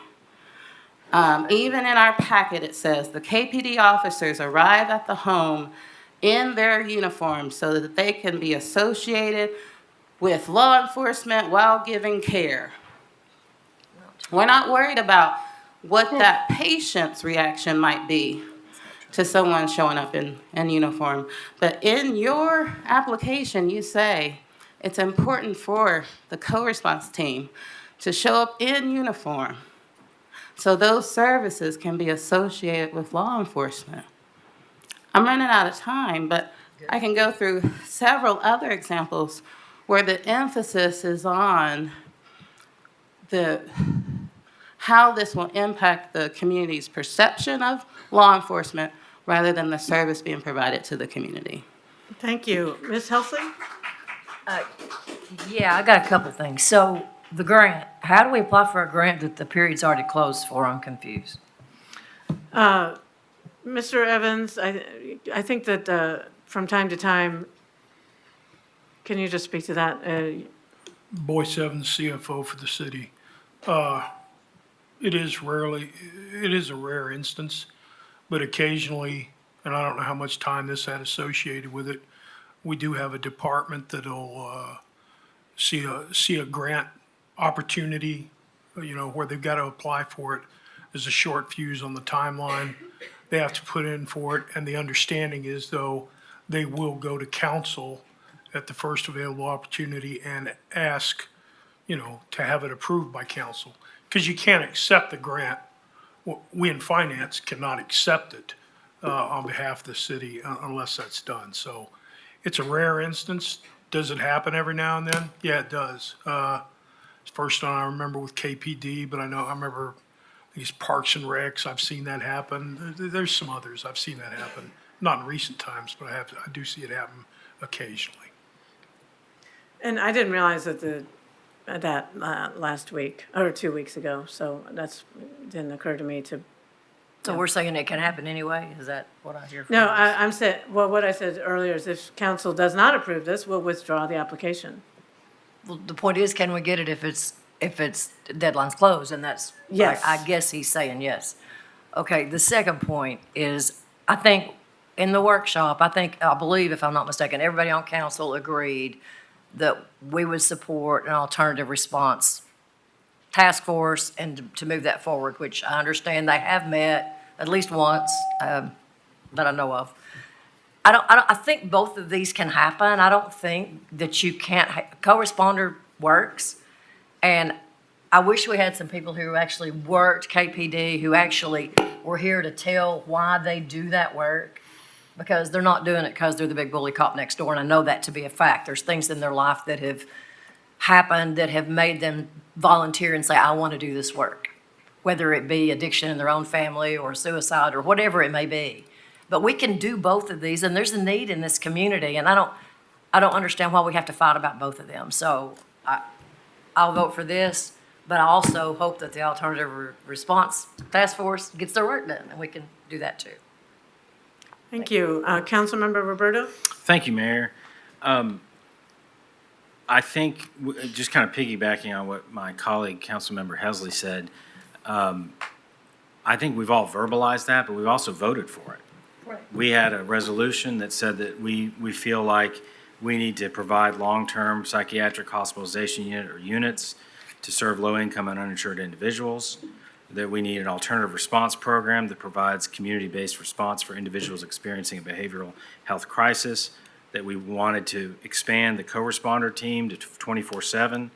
Even in our packet, it says the KPD officers arrive at the home in their uniforms so that they can be associated with law enforcement while giving care. We're not worried about what that patient's reaction might be to someone showing up in uniform. But in your application, you say it's important for the co-response team to show up in uniform so those services can be associated with law enforcement. I'm running out of time, but I can go through several other examples where the emphasis is on how this will impact the community's perception of law enforcement rather than the service being provided to the community. Thank you. Ms. Helsley? Yeah, I got a couple things. So the grant, how do we apply for a grant that the period's already closed for? I'm confused. Mr. Evans, I think that from time to time, can you just speak to that? Boyce Evans, CFO for the city. It is a rare instance, but occasionally, and I don't know how much time this had associated with it, we do have a department that'll see a grant opportunity, where they've got to apply for it. There's a short fuse on the timeline. They have to put in for it, and the understanding is, though, they will go to council at the first available opportunity and ask, to have it approved by council. Because you can't accept the grant. We in finance cannot accept it on behalf of the city unless that's done. So it's a rare instance. Does it happen every now and then? Yeah, it does. First one I remember with KPD, but I remember these Parks and Recs. I've seen that happen. There's some others I've seen that happen. Not in recent times, but I do see it happen occasionally. And I didn't realize that last week, or 2 weeks ago, so didn't occur to me to. So we're saying it can happen anyway? Is that what I hear from No, you? I'm saying, what I said earlier is if council does not approve this, we'll withdraw the application. Well, the point is, can we get it if it's deadline's closed? And that's, Yes. I guess he's saying yes. Okay, the second point is, I think in the workshop, I believe, if I'm not mistaken, everybody on council agreed that we would support an alternative response task force and to move that forward, which I understand they have met at least once, that I know of. I think both of these can happen. I don't think that you can't, co-responder works. And I wish we had some people who actually worked KPD, who actually were here to tell why they do that work. Because they're not doing it because they're the big bully cop next door, and I know that to be a fact. There's things in their life that have happened that have made them volunteer and say, I want to do this work, whether it be addiction in their own family or suicide or whatever it may be. But we can do both of these, and there's a need in this community, and I don't understand why we have to fight about both of them. So I'll vote for this, but I also hope that the alternative response task force gets their work done, and we can do that too. Thank you. Councilmember Roberto? Thank you, Mayor. I think, just kind of piggybacking on what my colleague, Councilmember Hesley said, I think we've all verbalized that, but we've also voted for it. Right. We had a resolution that said that we feel like we need to provide long-term psychiatric hospitalization unit or units to serve low-income and uninsured individuals, that we need an alternative response program that provides community-based response for individuals experiencing a behavioral health crisis, that we wanted to expand the co-responder team to 24/7,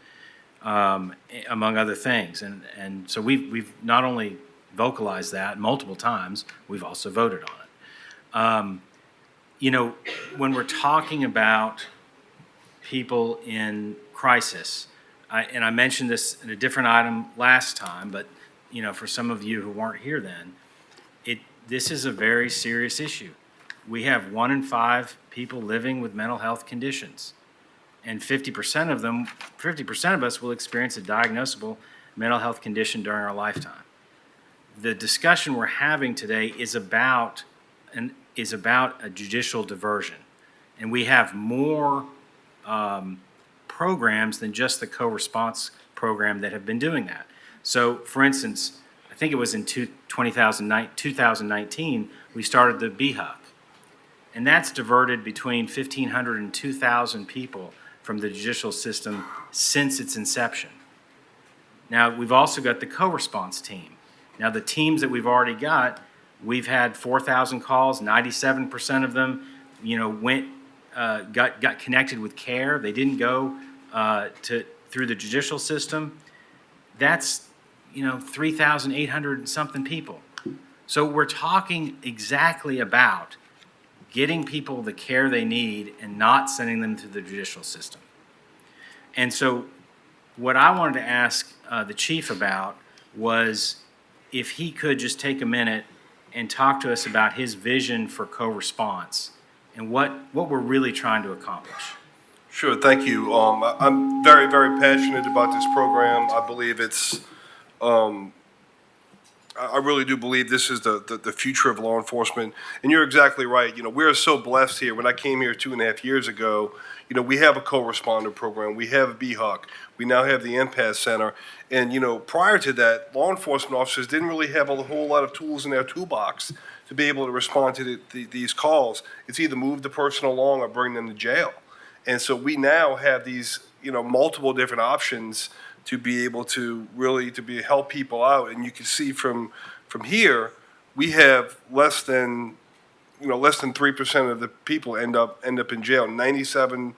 among other things. And so we've not only vocalized that multiple times, we've also voted on it. When we're talking about people in crisis, And I mentioned this in a different item last time, but, for some of you who weren't here then, this is a very serious issue. We have 1 in 5 people living with mental health conditions. And 50% of us will experience a diagnosable mental health condition during our lifetime. The discussion we're having today is about a judicial diversion. And we have more programs than just the co-response program that have been doing that. So, for instance, I think it was in 2019, we started the BHUC. And that's diverted between 1,500 and 2,000 people from the judicial system since its inception. Now, we've also got the co-response team. Now, the teams that we've already got, we've had 4,000 calls, 97% of them, got connected with care. They didn't go through the judicial system. That's, 3,800 and something people. So we're talking exactly about getting people the care they need and not sending them to the judicial system. And so what I wanted to ask the chief about was if he could just take a minute and talk to us about his vision for co-response and what we're really trying to accomplish. Sure, thank you. I'm very, very passionate about this program. I believe I really do believe this is the future of law enforcement. And you're exactly right. We're so blessed here. When I came here 2.5 years ago, we have a co-responder program. We have a BHUC. We now have the Impasse Center. And, prior to that, law enforcement officers didn't really have a whole lot of tools in their toolbox to be able to respond to these calls. It's either move the person along or bring them to jail. And so we now have these, multiple different options to be able to really help people out. And you can see from here, we have less than 3% of the people end up in jail. 97%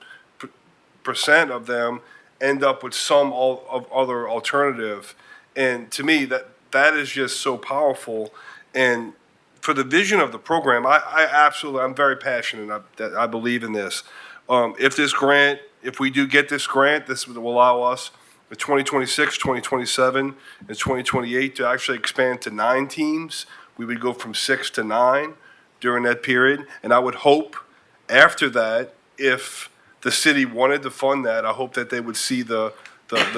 of them end up with some other alternative. And to me, that is just so powerful. And for the vision of the program, I'm very passionate. I believe in this. If we do get this grant, this will allow us in 2026, 2027, and 2028 to actually expand to 9 teams. We would go from 6 to 9 during that period. And I would hope after that, if the city wanted to fund that, I hope that they would see the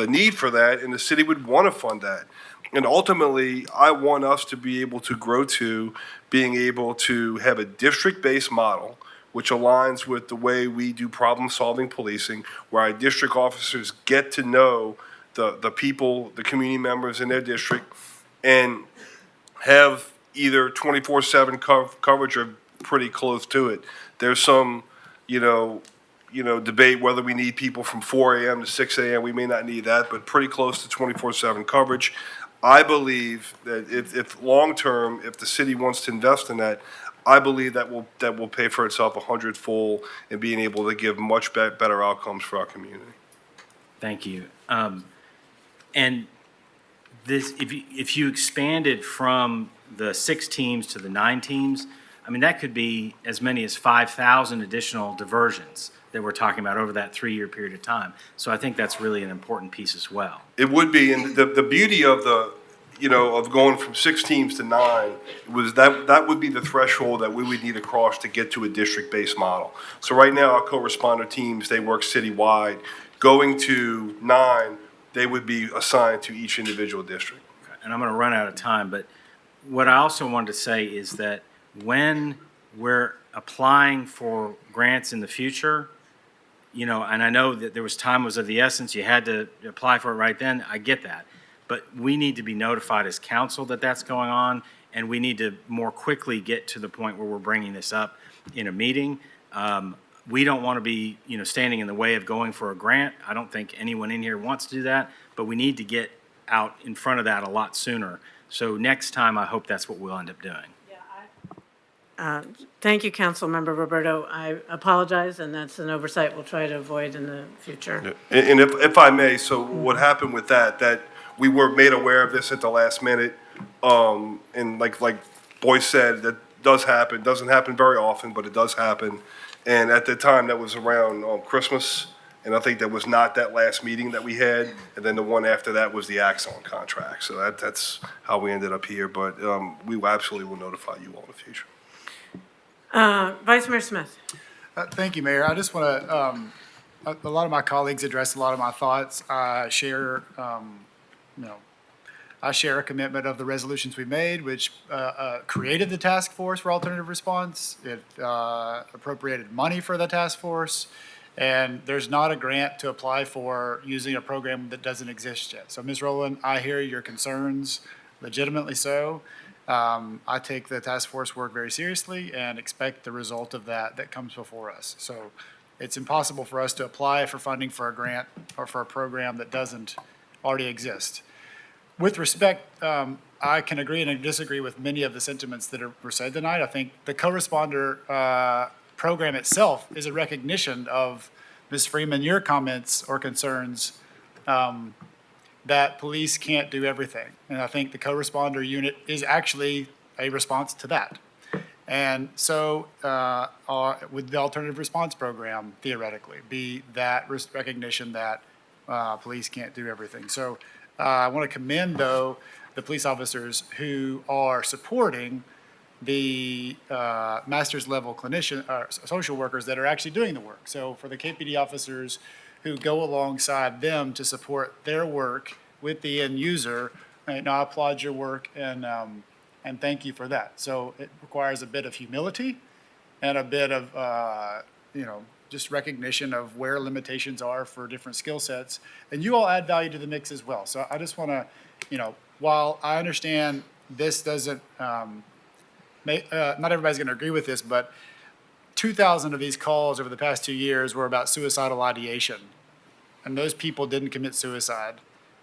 need for that and the city would want to fund that. And ultimately, I want us to be able to grow to being able to have a district-based model which aligns with the way we do problem-solving policing, where our district officers get to know the people, the community members in their district, and have either 24/7 coverage or pretty close to it. There's some, debate whether we need people from 4 a.m. to 6 a.m. We may not need that, but pretty close to 24/7 coverage. I believe that if long-term, if the city wants to invest in that, I believe that will pay for itself 100-fold in being able to give much better outcomes for our community. Thank you. And this, if you expanded from the 6 teams to the 9 teams, that could be as many as 5,000 additional diversions that we're talking about over that 3-year period of time. So I think that's really an important piece as well. It would be, and the beauty of of going from 6 teams to 9 was that would be the threshold that we would need to cross to get to a district-based model. So right now, our co-responder teams, they work citywide. Going to 9, they would be assigned to each individual district. Okay. And I'm going to run out of time, but what I also wanted to say is that when we're applying for grants in the future, and I know that there was time was of the essence, you had to apply for it right then, I get that. But we need to be notified as council that that's going on, and we need to more quickly get to the point where we're bringing this up in a meeting. We don't want to be, standing in the way of going for a grant. I don't think anyone in here wants to do that, but we need to get out in front of that a lot sooner. So next time, I hope that's what we'll end up doing. Thank you, Councilmember Roberto. I apologize, and that's an oversight we'll try to avoid in the future. And if I may, so what happened with that we were made aware of this at the last minute, and like Boyce said, that does happen. Doesn't happen very often, but it does happen. And at the time, that was around Christmas, And I think that was not that last meeting that we had, and then the one after that was the Axon contract. So that's how we ended up here, but we absolutely will notify you all in the future. Vice Mayor Smith. Thank you, Mayor. I just want to, a lot of my colleagues addressed a lot of my thoughts. I share, I share a commitment of the resolutions we made, which created the task force for alternative response. It appropriated money for the task force. And there's not a grant to apply for using a program that doesn't exist yet. So Ms. Rowland, I hear your concerns, legitimately so. I take the task force work very seriously and expect the result of that comes before us. So it's impossible for us to apply for funding for a grant or for a program that doesn't already exist. With respect, I can agree and disagree with many of the sentiments that were said tonight. I think the co-responder program itself is a recognition of, Ms. Freeman, your comments or concerns that police can't do everything. And I think the co-responder unit is actually a response to that. And so would the alternative response program theoretically be that recognition that police can't do everything. So I want to commend, though, the police officers who are supporting the master's level clinician, social workers that are actually doing the work. So for the KPD officers who go alongside them to support their work with the end user, I applaud your work and thank you for that. So it requires a bit of humility and a bit of, just recognition of where limitations are for different skill sets. And you all add value to the mix as well. So I just want to, while I understand this doesn't, not everybody's going to agree with this, but 2,000 of these calls over the past 2 years were about suicidal ideation, and those people didn't commit suicide.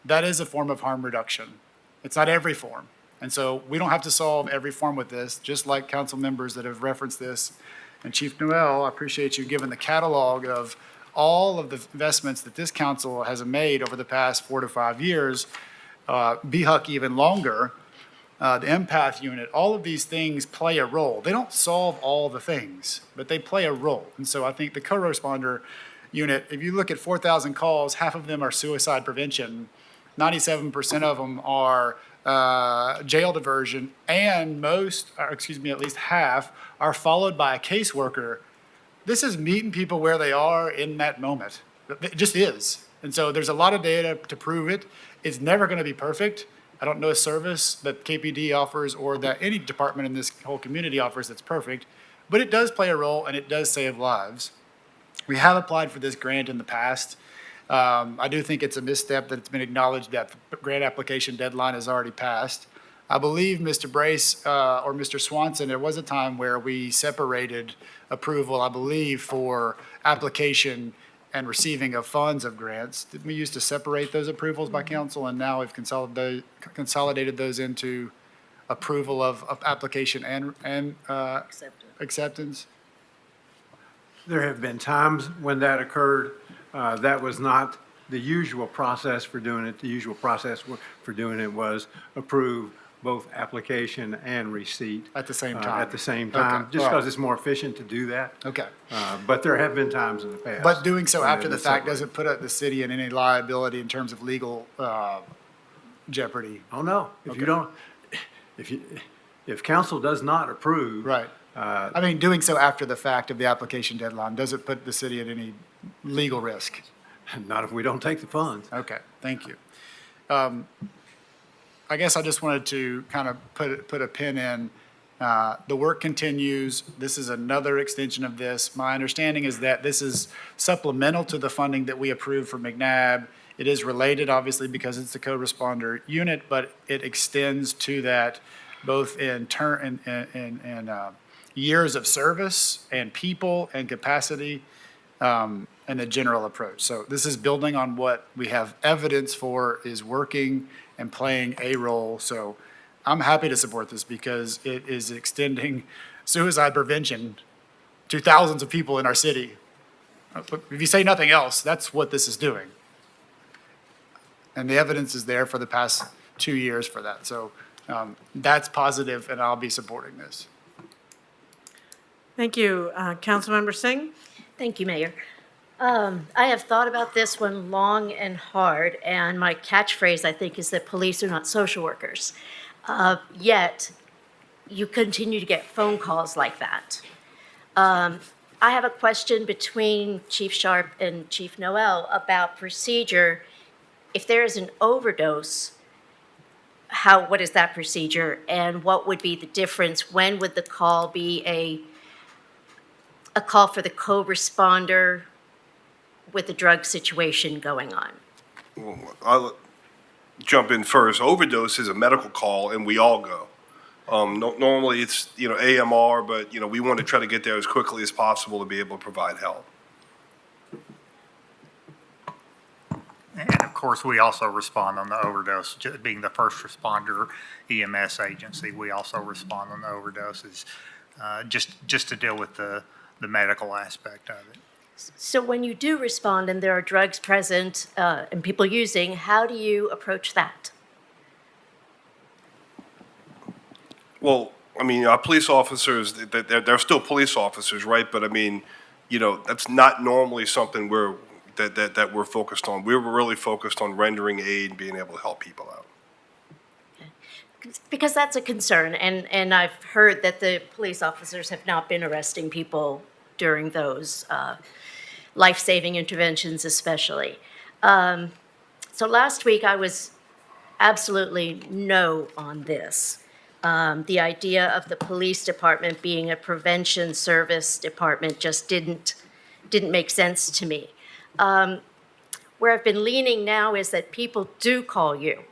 That is a form of harm reduction. It's not every form. And so we don't have to solve every form with this, just like council members that have referenced this. And Chief Noel, I appreciate you giving the catalog of all of the investments that this council has made over the past 4 to 5 years, BHUC even longer, the empath unit, all of these things play a role. They don't solve all the things, but they play a role. And so I think the co-responder unit, if you look at 4,000 calls, half of them are suicide prevention, 97% of them are jail diversion, and at least half are followed by a caseworker. This is meeting people where they are in that moment. It just is. And so there's a lot of data to prove it. It's never going to be perfect. I don't know a service that KPD offers or that any department in this whole community offers that's perfect, but it does play a role and it does save lives. We have applied for this grant in the past. I do think it's a misstep that it's been acknowledged that the grant application deadline has already passed. I believe, Mr. Brace or Mr. Swanson, there was a time where we separated approval, I believe, for application and receiving of funds of grants. Didn't we used to separate those approvals by council, and now we've consolidated those into approval of application and acceptance? There have been times when that occurred. That was not the usual process for doing it. The usual process for doing it was approve both application and receipt. At the same time? At the same time, Okay. just because it's more efficient to do that. Okay. But there have been times in the past. But doing so when after the it's fact separated. doesn't put the city in any liability in terms of legal jeopardy? Oh, no. If you don't, if council does not approve. Right. I mean, doing so after the fact of the application deadline, does it put the city at any legal risk? Not if we don't take the funds. Okay, thank you. I guess I just wanted to kind of put a pin in. The work continues. This is another extension of this. My understanding is that this is supplemental to the funding that we approved for McNabb. It is related, obviously, because it's the co-responder unit, but it extends to that both in years of service and people and capacity and the general approach. So this is building on what we have evidence for is working and playing a role. So I'm happy to support this because it is extending suicide prevention to thousands of people in our city. If you say nothing else, that's what this is doing. And the evidence is there for the past 2 years for that. So that's positive, and I'll be supporting this. Thank you. Councilmember Singh? Thank you, Mayor. I have thought about this one long and hard, and my catchphrase, I think, is that police are not social workers. Yet, you continue to get phone calls like that. I have a question between Chief Sharp and Chief Noel about procedure. If there is an overdose, what is that procedure, and what would be the difference? When would the call be a call for the co-responder with the drug situation going on? I'll jump in first. Overdose is a medical call, and we all go. Normally, it's, AMR, but, we want to try to get there as quickly as possible to be able to provide help. And of course, we also respond on the overdose, being the first responder EMS agency. We also respond on the overdoses, just to deal with the medical aspect of it. So when you do respond and there are drugs present and people using, how do you approach that? Well, our police officers, they're still police officers, right? But that's not normally something that we're focused on. We're really focused on rendering aid and being able to help people out. Because that's a concern, and I've heard that the police officers have not been arresting people during those life-saving interventions especially. So last week I was absolutely no on this. The idea of the police department being a prevention service department just didn't make sense to me. Where I've been leaning now is that people do call you.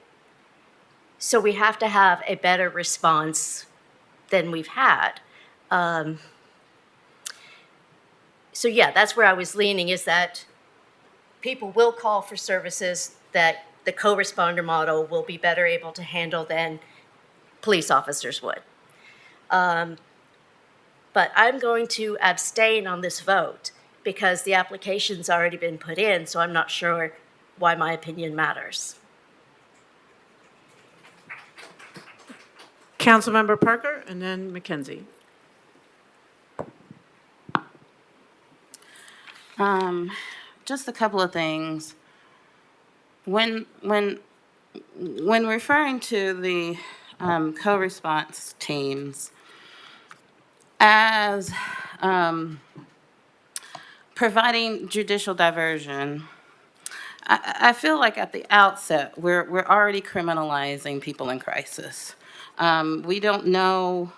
So we have to have a better response than we've had. So yeah, that's where I was leaning, is that people will call for services that the co-responder model will be better able to handle than police officers would. But I'm going to abstain on this vote because the application's already been put in, so I'm not sure why my opinion matters. Councilmember Parker and then Mackenzie. Just a couple of things. When referring to the co-response teams as providing judicial diversion, I feel like at the outset we're already criminalizing people in crisis. We don't know,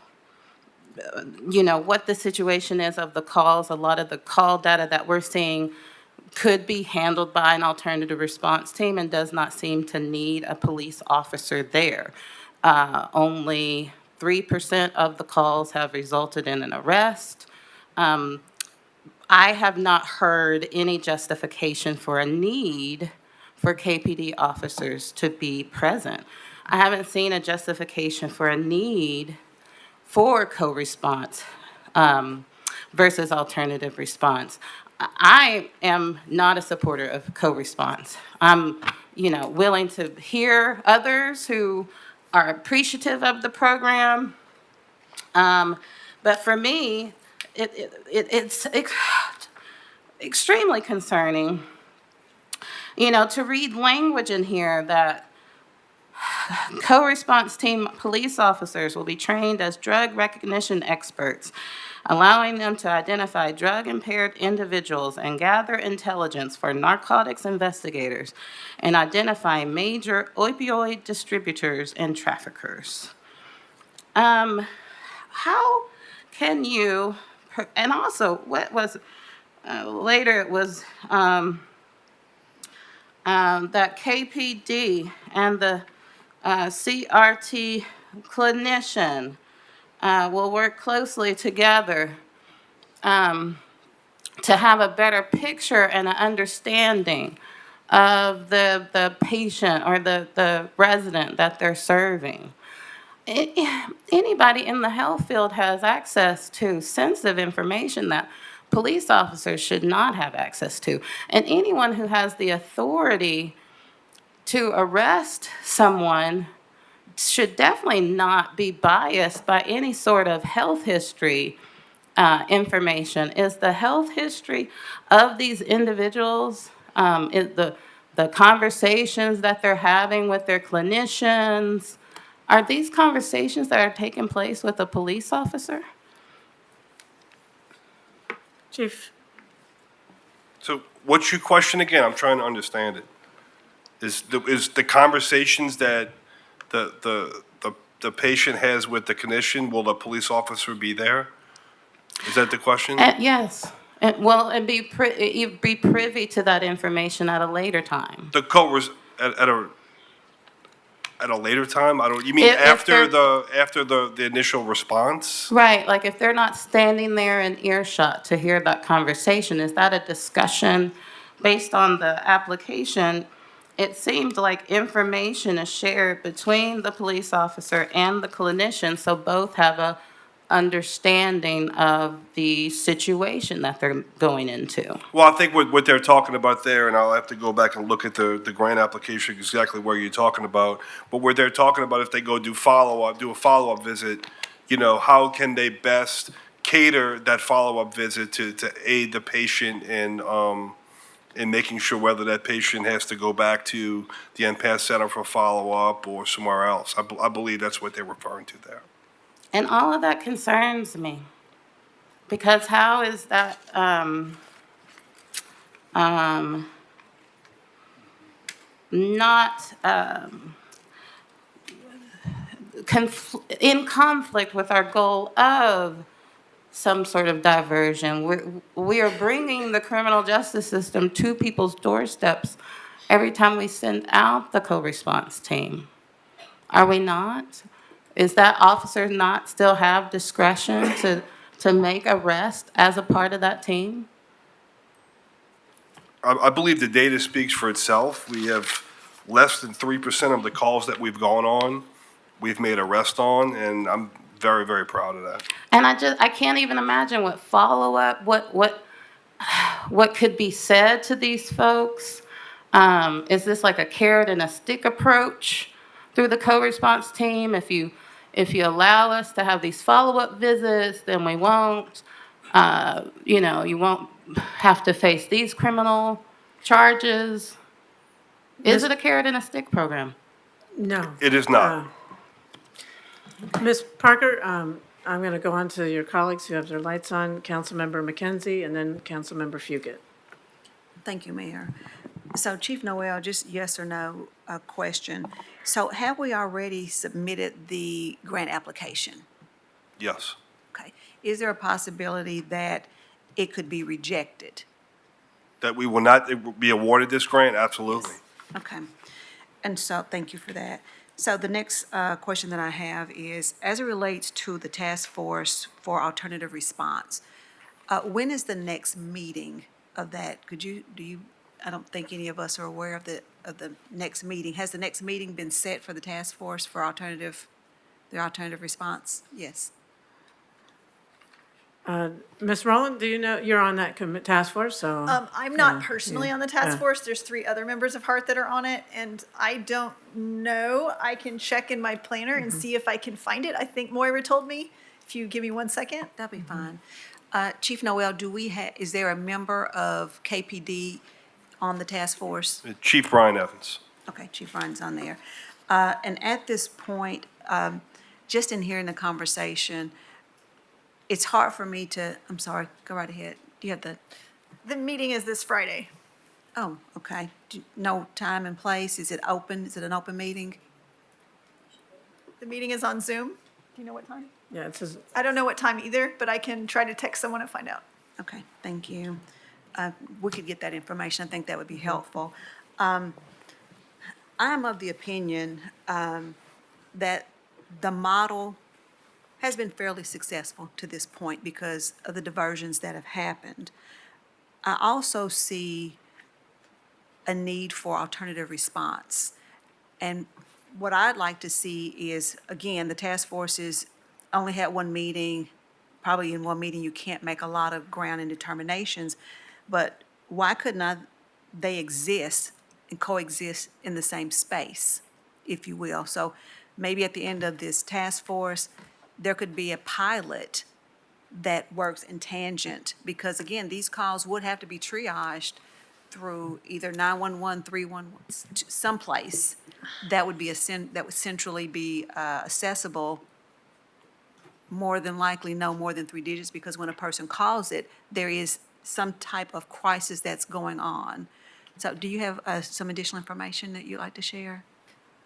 what the situation is of the calls. A lot of the call data that we're seeing could be handled by an alternative response team and does not seem to need a police officer there. Only 3% of the calls have resulted in an arrest. I have not heard any justification for a need for KPD officers to be present. I haven't seen a justification for a need for co-response versus alternative response. I am not a supporter of co-response. I'm, willing to hear others who are appreciative of the program. But for me, it's extremely concerning, to read language in here that co-response team police officers will be trained as drug recognition experts, allowing them to identify drug-impaired individuals and gather intelligence for narcotics investigators and identify major opioid distributors and traffickers. How can you, and also what was, later it was that KPD and the CRT clinician will work closely together to have a better picture and an understanding of the patient or the resident that they're serving. Anybody in the health field has access to sensitive information that police officers should not have access to. And anyone who has the authority to arrest someone should definitely not be biased by any sort of health history information is the health history of these individuals, is the conversations that they're having with their clinicians. Are these conversations that are taking place with a police officer? Chief, So what's your question again? I'm trying to understand it. Is the conversations that the patient has with the clinician, will the police officer be there? Is that the question? Yes, and be privy to that information at a later time. The at a later time? I don't, you mean If after they're- after the initial response? Right, like if they're not standing there in earshot to hear that conversation, is that a discussion based on the application? It seemed like information is shared between the police officer and the clinician, so both have a understanding of the situation that they're going into. Well, I think what they're talking about there, and I'll have to go back and look at the grant application, exactly where you're talking about. But where they're talking about if they go do a follow-up visit, you know, how can they best cater that follow-up visit to aid the patient in making sure whether that patient has to go back to the NPAS Center for follow-up or somewhere else. I believe that's what they're referring to there. And all of that concerns me. Because how is that, not, in conflict with our goal of some sort of diversion? We are bringing the criminal justice system to people's doorsteps every time we send out the co-response team. Are we not? Is that officer not still have discretion to make arrest as a part of that team? I believe the data speaks for itself. We have less than 3% of the calls that we've gone on, we've made arrest on, and I'm very, very proud of that. And I can't even imagine what follow-up, what could be said to these folks. Is this like a carrot and a stick approach through the co-response team? If you allow us to have these follow-up visits, then we won't, you won't have to face these criminal charges. Is it a carrot and a stick program? no. It is not. Ms. Parker, I'm going to go on to your colleagues who have their lights on, Councilmember McKenzie and then Councilmember Fugit. Thank you, Mayor. So Chief Noel, just yes or no question. So have we already submitted the grant application? Yes. Okay. Is there a possibility that it could be rejected? That we will not be awarded this grant? Absolutely. Okay. And so, thank you for that. So the next question that I have is, as it relates to the task force for alternative response, when is the next meeting of that? I don't think any of us are aware of the next meeting. Has the next meeting been set for the task force for the alternative response? Yes. Ms. Rowland, do you know, you're on that task force, so. I'm not yeah, personally yeah, on the task yeah. force. There's 3 other members of HEART that are on it, and I don't know. I can check in my planner and see if I can find it. I think Moira told me. If you give me 1 second. That'd be fine. Chief Noel, is there a member of KPD on the task force? Chief Brian Evans. Okay, Chief Ryan's on there. And at this point, just in hearing the conversation, it's hard for me to, I'm sorry, go right ahead. Do you have The meeting is this Friday. oh, okay. No time and place? Is it open? Is it an open meeting? The meeting is on Zoom. Do you know what time? Yeah, it says, I don't know what time either, but I can try to text someone and find out. Okay, thank you. We could get that information. I think that would be helpful. I'm of the opinion that the model has been fairly successful to this point because of the diversions that have happened. I also see a need for alternative response. And what I'd like to see is, again, the task forces only had one meeting. Probably in one meeting, you can't make a lot of ground and determinations. But why could not they exist and coexist in the same space, if you will? So maybe at the end of this task force, there could be a pilot that works in tangent, because again, these calls would have to be triaged through either 911, 311, someplace that would be that would centrally be accessible, more than likely no more than 3 digits, because when a person calls it, there is some type of crisis that's going on. So do you have some additional information that you'd like to share?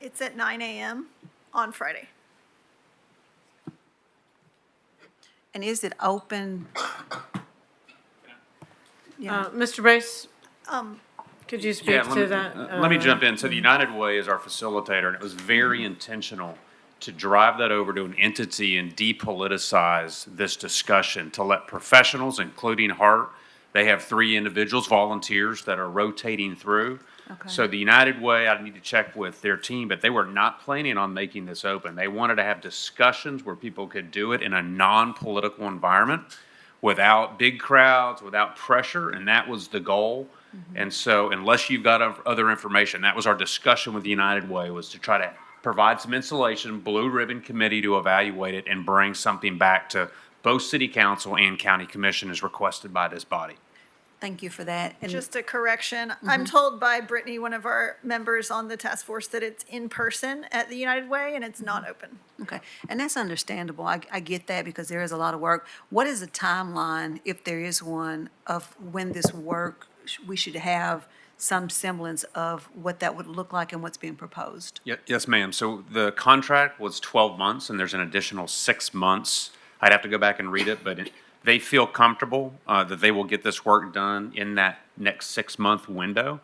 It's at 9 a.m. on Friday. And is it open? Yeah. Mr. Brace, Um, could you Yeah, speak to that? let me jump in. So the United Way is our facilitator, and it was very intentional to drive that over to an entity and depoliticize this discussion, to let professionals, including Hart, they have 3 individuals, volunteers, that are rotating through. Okay. So the United Way, I need to check with their team, but they were not planning on making this open. They wanted to have discussions where people could do it in a non-political environment, without big crowds, without pressure, and that was the goal. And so unless you've got other information, that was our discussion with the United Way, was to try to provide some insulation, blue ribbon committee to evaluate it and bring something back to both city council and county commission as requested by this body. Thank you for that. And Just a correction. I'm told by Brittany, one of our members on the task force, that it's in person at the United Way and it's not open. okay, and that's understandable. I get that because there is a lot of work. What is the timeline, if there is one, of when this work, we should have some semblance of what that would look like and what's being proposed? Yes, ma'am. So the contract was 12 months, and there's an additional 6 months. I'd have to go back and read it, but they feel comfortable that they will get this work done in that next 6-month window,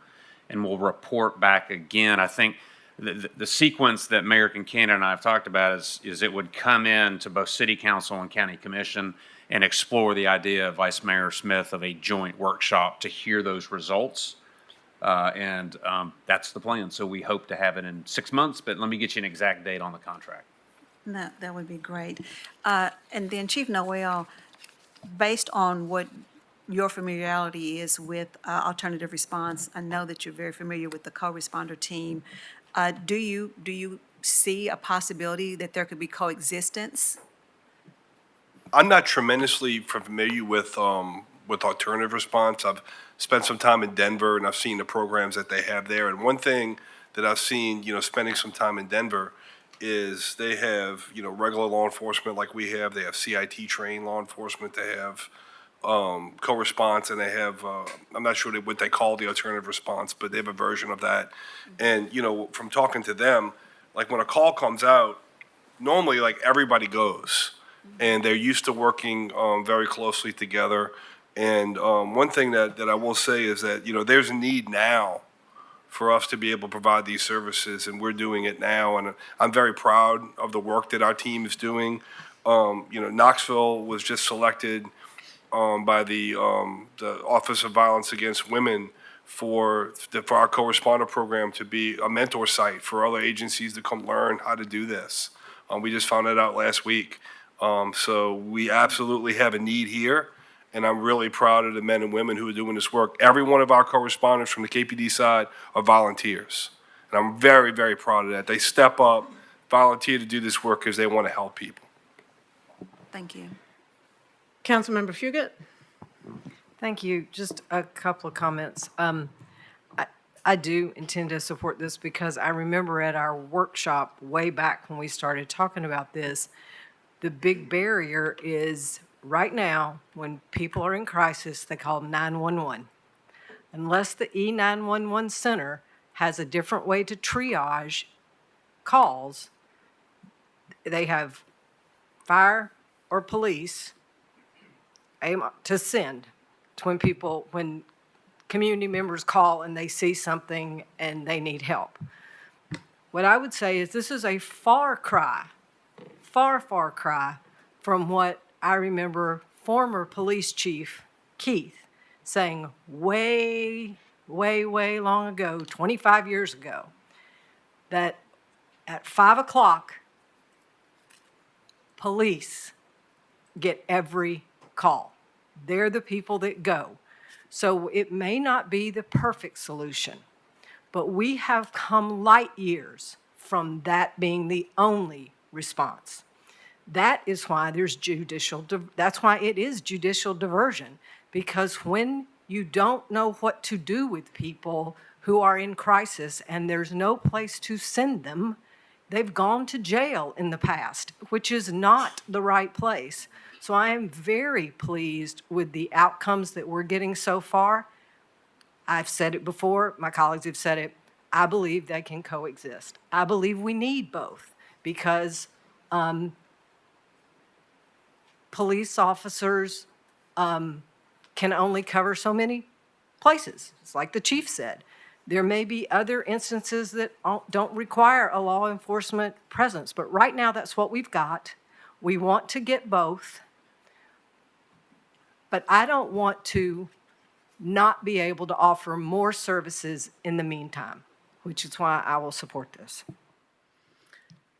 and we'll report back again. I think the sequence that Mayor Kincaid and I have talked about is it would come in to both City Council and County Commission and explore the idea of Vice Mayor Smith of a joint workshop to hear those results. And that's the plan. So we hope to have it in 6 months, but let me get you an exact date on the contract. No, that would be great. And then Chief Noel, based on what your familiarity is with alternative response, I know that you're very familiar with the co-responder team. Do you see a possibility that there could be coexistence? I'm not tremendously familiar with alternative response. I've spent some time in Denver, and I've seen the programs that they have there. And one thing that I've seen, spending some time in Denver, is they have, regular law enforcement like we have. They have CIT trained law enforcement. They have co-response, and they have, I'm not sure what they call the alternative response, but they have a version of that. And, from talking to them, like when a call comes out, normally like everybody goes. And they're used to working very closely together. And one thing that I will say is that, there's a need now for us to be able to provide these services, and we're doing it now. And I'm very proud of the work that our team is doing. Knoxville was just selected by the Office of Violence Against Women for our co-responder program to be a mentor site for other agencies to come learn how to do this. We just found that out last week. So we absolutely have a need here, and I'm really proud of the men and women who are doing this work. Every one of our co-responders from the KPD side are volunteers, and I'm very, very proud of that. They step up, volunteer to do this work because they want to help people. Thank you. Councilmember Fugit? Thank you. Just a couple of comments. I do intend to support this because I remember at our workshop way back when we started talking about this, the big barrier is right now, when people are in crisis, they call 911. Unless the E911 center has a different way to triage calls, they have fire or police to send to when community members call and they see something and they need help. What I would say is this is a far cry from what I remember former police chief Keith saying way long ago, 25 years ago, that at 5 o'clock, police get every call. They're the people that go. So it may not be the perfect solution, but we have come light years from that being the only response. That is why that's why it is judicial diversion, because when you don't know what to do with people who are in crisis and there's no place to send them, they've gone to jail in the past, which is not the right place. So I am very pleased with the outcomes that we're getting so far. I've said it before, my colleagues have said it, I believe they can coexist. I believe we need both because police officers can only cover so many places. It's like the chief said. There may be other instances that don't require a law enforcement presence, but right now that's what we've got. We want to get both, but I don't want to not be able to offer more services in the meantime, which is why I will support this.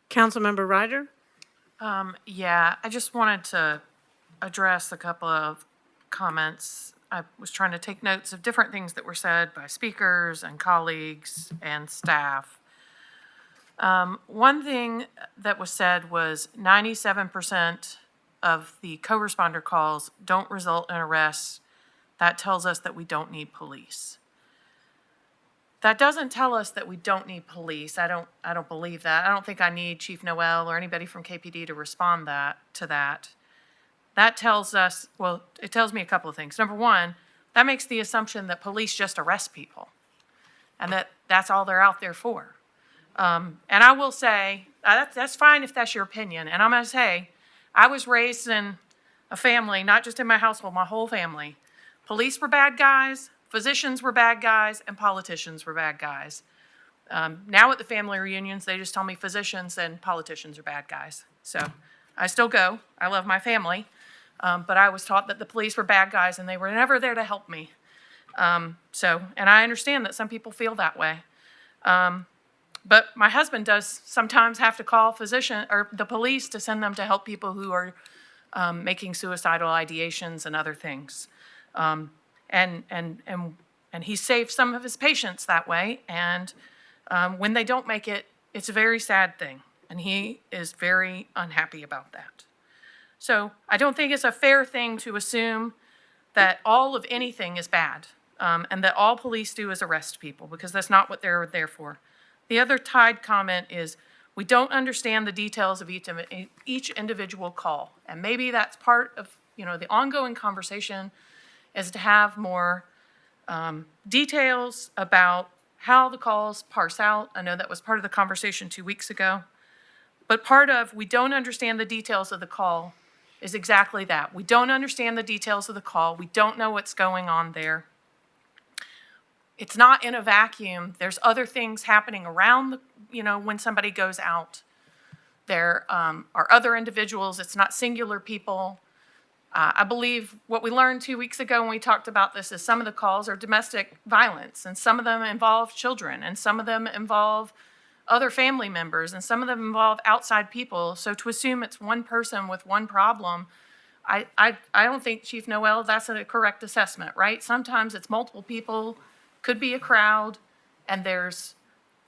Councilmember Ryder? Yeah, I just wanted to address a couple of comments. I was trying to take notes of different things that were said by speakers and colleagues and staff. One thing that was said was 97% of the co-responder calls don't result in arrests. That tells us that we don't need police. That doesn't tell us that we don't need police. I don't believe that. I don't think I need Chief Noel or anybody from KPD to respond to that. That tells us, well, it tells me a couple of things. Number one, that makes the assumption that police just arrest people and that's all they're out there for. And I will say, that's fine if that's your opinion. And I'm going to say, I was raised in a family, not just in my household, my whole family. Police were bad guys, physicians were bad guys, and politicians were bad guys. Now at the family reunions, they just tell me physicians and politicians are bad guys. So I still go. I love my family. But I was taught that the police were bad guys and they were never there to help me. And I understand that some people feel that way. But my husband does sometimes have to call the police to send them to help people who are making suicidal ideations and other things. And he saves some of his patients that way. And when they don't make it, it's a very sad thing. And he is very unhappy about that. So I don't think it's a fair thing to assume that all of anything is bad and that all police do is arrest people, because that's not what they're there for. The other tied comment is we don't understand the details of each individual call. And maybe that's part of the ongoing conversation is to have more details about how the calls parse out. I know that was part of the conversation 2 weeks ago. But part of we don't understand the details of the call is exactly that. We don't understand the details of the call. We don't know what's going on there. It's not in a vacuum. There's other things happening around when somebody goes out. There are other individuals. It's not singular people. I believe what we learned 2 weeks ago when we talked about this is some of the calls are domestic violence, and some of them involve children, and some of them involve other family members, and some of them involve outside people. So to assume it's one person with one problem, I don't think, Chief Noel, that's a correct assessment, right? Sometimes it's multiple people, could be a crowd, and there's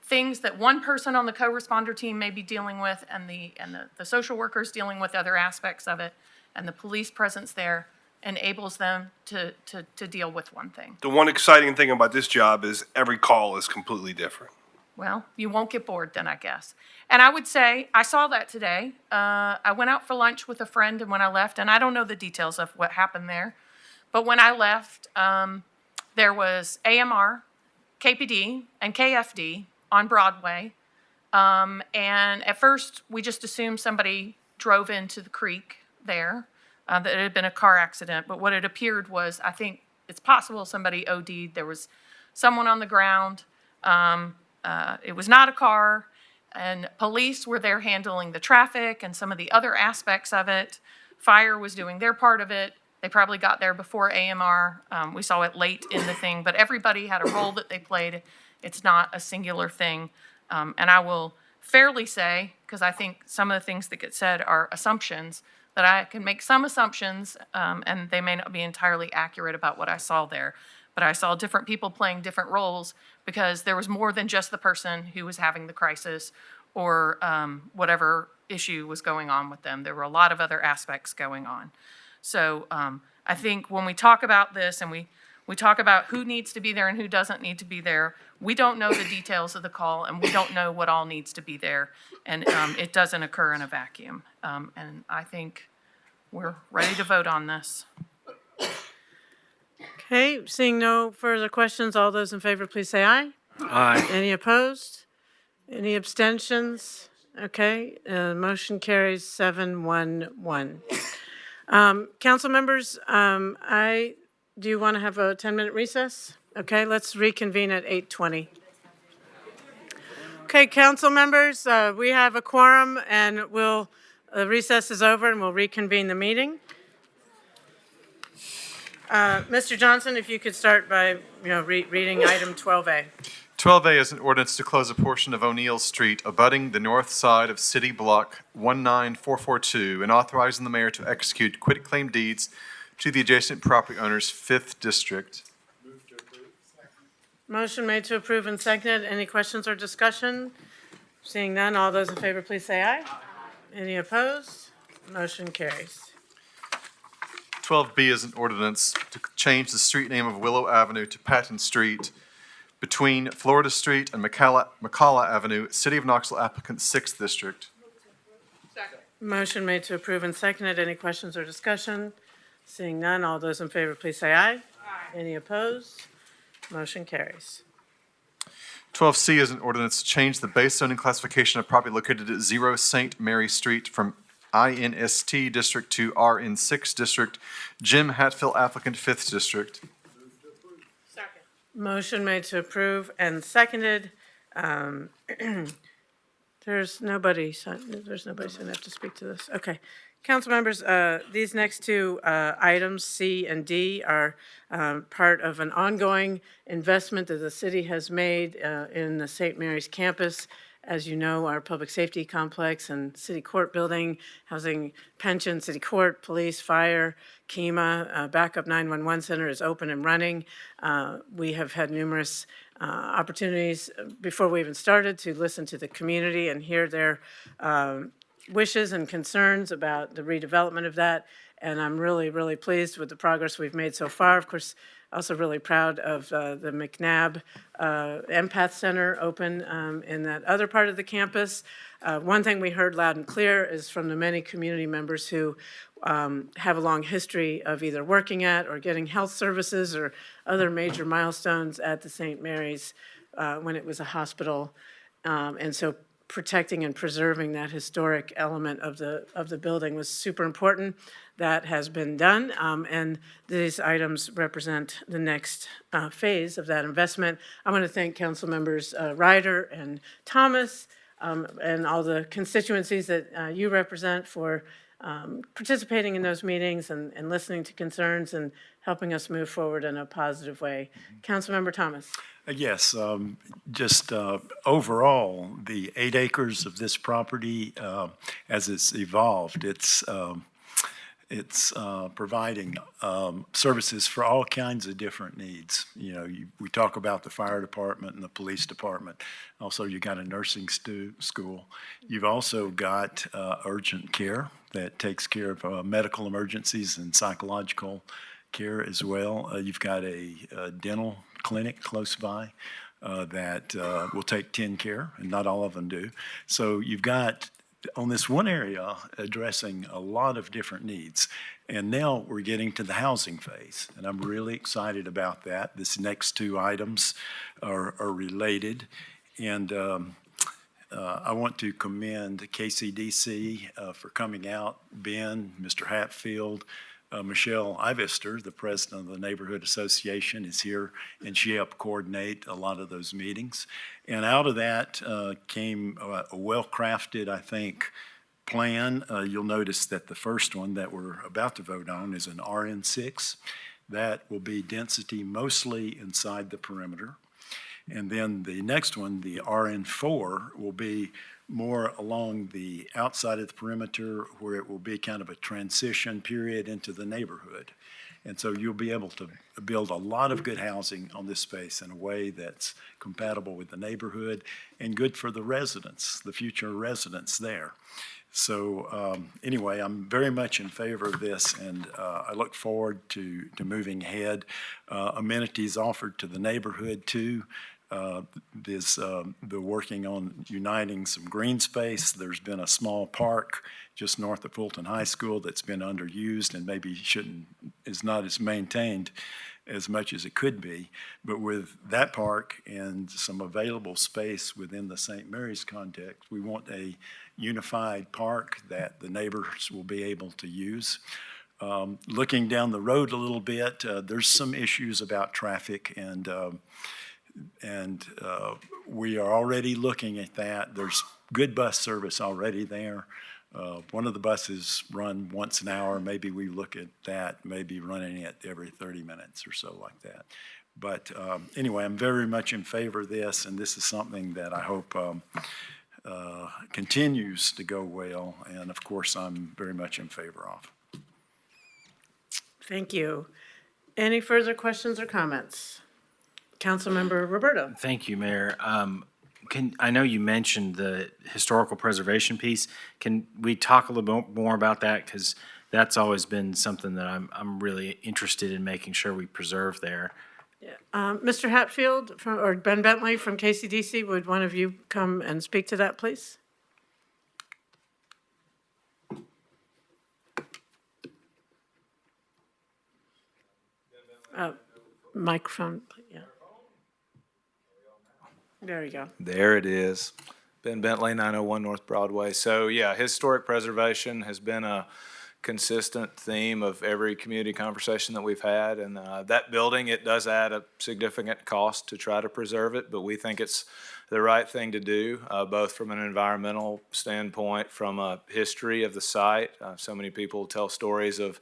things that one person on the co-responder team may be dealing with, and the social workers dealing with other aspects of it, and the police presence there enables them to deal with one thing. The one exciting thing about this job is every call is completely different. Well, you won't get bored then, I guess. And I would say, I saw that today. I went out for lunch with a friend, and when I left, and I don't know the details of what happened there, but when I left, there was AMR, KPD, and KFD on Broadway. And at first, we just assumed somebody drove into the creek there, that it had been a car accident. But what it appeared was, I think it's possible somebody OD'd. There was someone on the ground. It was not a car, and police were there handling the traffic and some of the other aspects of it. Fire was doing their part of it. They probably got there before AMR. We saw it late in the thing, but everybody had a role that they played. It's not a singular thing. And I will fairly say, because I think some of the things that get said are assumptions, that I can make some assumptions, and they may not be entirely accurate about what I saw there. But I saw different people playing different roles because there was more than just the person who was having the crisis or whatever issue was going on with them. There were a lot of other aspects going on. So I think when we talk about this and we talk about who needs to be there and who doesn't need to be there, we don't know the details of the call, and we don't know what all needs to be there, and it doesn't occur in a vacuum. And I think we're ready to vote on this. Okay, seeing no further questions, all those in favor, please say aye. Aye. Any opposed? Any abstentions? Okay, motion carries 7-1-1. Council members, do you want to have a 10-minute recess? Okay, let's reconvene at 8:20. Okay, council members, we have a quorum, and recess is over, and we'll reconvene the meeting. Mr. Johnson, if you could start by, reading item 12A. 12A is an ordinance to close a portion of O'Neill Street abutting the north side of City Block 19442 and authorizing the mayor to execute quitclaim deeds to the adjacent property owner's 5th district. Motion made to approve and seconded. Any questions or discussion? Seeing none, all those in favor, please say aye. Any opposed? Motion carries. 12B is an ordinance to change the street name of Willow Avenue to Patton Street between Florida Street and McCalla Avenue, City of Knoxville applicant 6th district. Motion made to approve and seconded. Any questions or discussion? Seeing none, all those in favor, please say aye. Any opposed? Motion carries. 12C is an ordinance to change the base zoning classification of property located at 0 St. Mary Street from INST district to RN6 district. Jim Hatfield applicant 5th district. Motion made to approve and seconded. There's nobody signed up to speak to this. Okay. Council members, these next two items, C and D, are part of an ongoing investment that the city has made in the St. Mary's campus. As you know, our public safety complex and city court building, housing pension, city court, police, fire, KEMA, backup 911 center is open and running. We have had numerous opportunities before we even started to listen to the community and hear their wishes and concerns about the redevelopment of that. And I'm really, really pleased with the progress we've made so far. Of course, also really proud of the McNabb Empath Center open in that other part of the campus. One thing we heard loud and clear is from the many community members who have a long history of either working at or getting health services or other major milestones at the St. Mary's when it was a hospital. And so protecting and preserving that historic element of the building was super important. That has been done, and these items represent the next phase of that investment. I want to thank council members Ryder and Thomas and all the constituencies that you represent for participating in those meetings and listening to concerns and helping us move forward in a positive way. Councilmember Thomas. Yes, just overall, the 8 acres of this property, as it's evolved, it's providing services for all kinds of different needs. We talk about the fire department and the police department. Also, you got a nursing school. You've also got urgent care that takes care of medical emergencies and psychological care as well. You've got a dental clinic close by that will take 10 care, and not all of them do. So you've got, on this one area, addressing a lot of different needs. And now we're getting to the housing phase, and I'm really excited about that. This next 2 items are related. And I want to commend KCDC for coming out, Ben, Mr. Hatfield, Michelle Ivester, the president of the Neighborhood Association, is here, and she helped coordinate a lot of those meetings. And out of that came a well-crafted, I think, plan. You'll notice that the first one that we're about to vote on is an RN6. That will be density mostly inside the perimeter. And then the next one, the RN4, will be more along the outside of the perimeter, where it will be kind of a transition period into the neighborhood. And so you'll be able to build a lot of good housing on this space in a way that's compatible with the neighborhood and good for the residents, the future residents there. So anyway, I'm very much in favor of this, and I look forward to moving ahead. Amenities offered to the neighborhood too. They're working on uniting some green space. There's been a small park just north of Fulton High School that's been underused and maybe is not as maintained as much as it could be. But with that park and some available space within the St. Mary's context, we want a unified park that the neighbors will be able to use. Looking down the road a little bit, there's some issues about traffic, and we are already looking at that. There's good bus service already there. One of the buses run once an hour. Maybe we look at that, maybe running it every 30 minutes or so like that. But anyway, I'm very much in favor of this, and this is something that I hope continues to go well, and of course, I'm very much in favor of. Thank you. Any further questions or comments? Councilmember Roberto. Thank you, Mayor. I know you mentioned the historical preservation piece. Can we talk a little bit more about that? Because that's always been something that I'm really interested in making sure we preserve there. Mr. Hatfield or Ben Bentley from KCDC, would one of you come and speak to that, please? Microphone, yeah. There you go. There it is. Ben Bentley, 901 North Broadway. So yeah, historic preservation has been a consistent theme of every community conversation that we've had. And that building, it does add a significant cost to try to preserve it, but we think it's the right thing to do, both from an environmental standpoint, from a history of the site. So many people tell stories of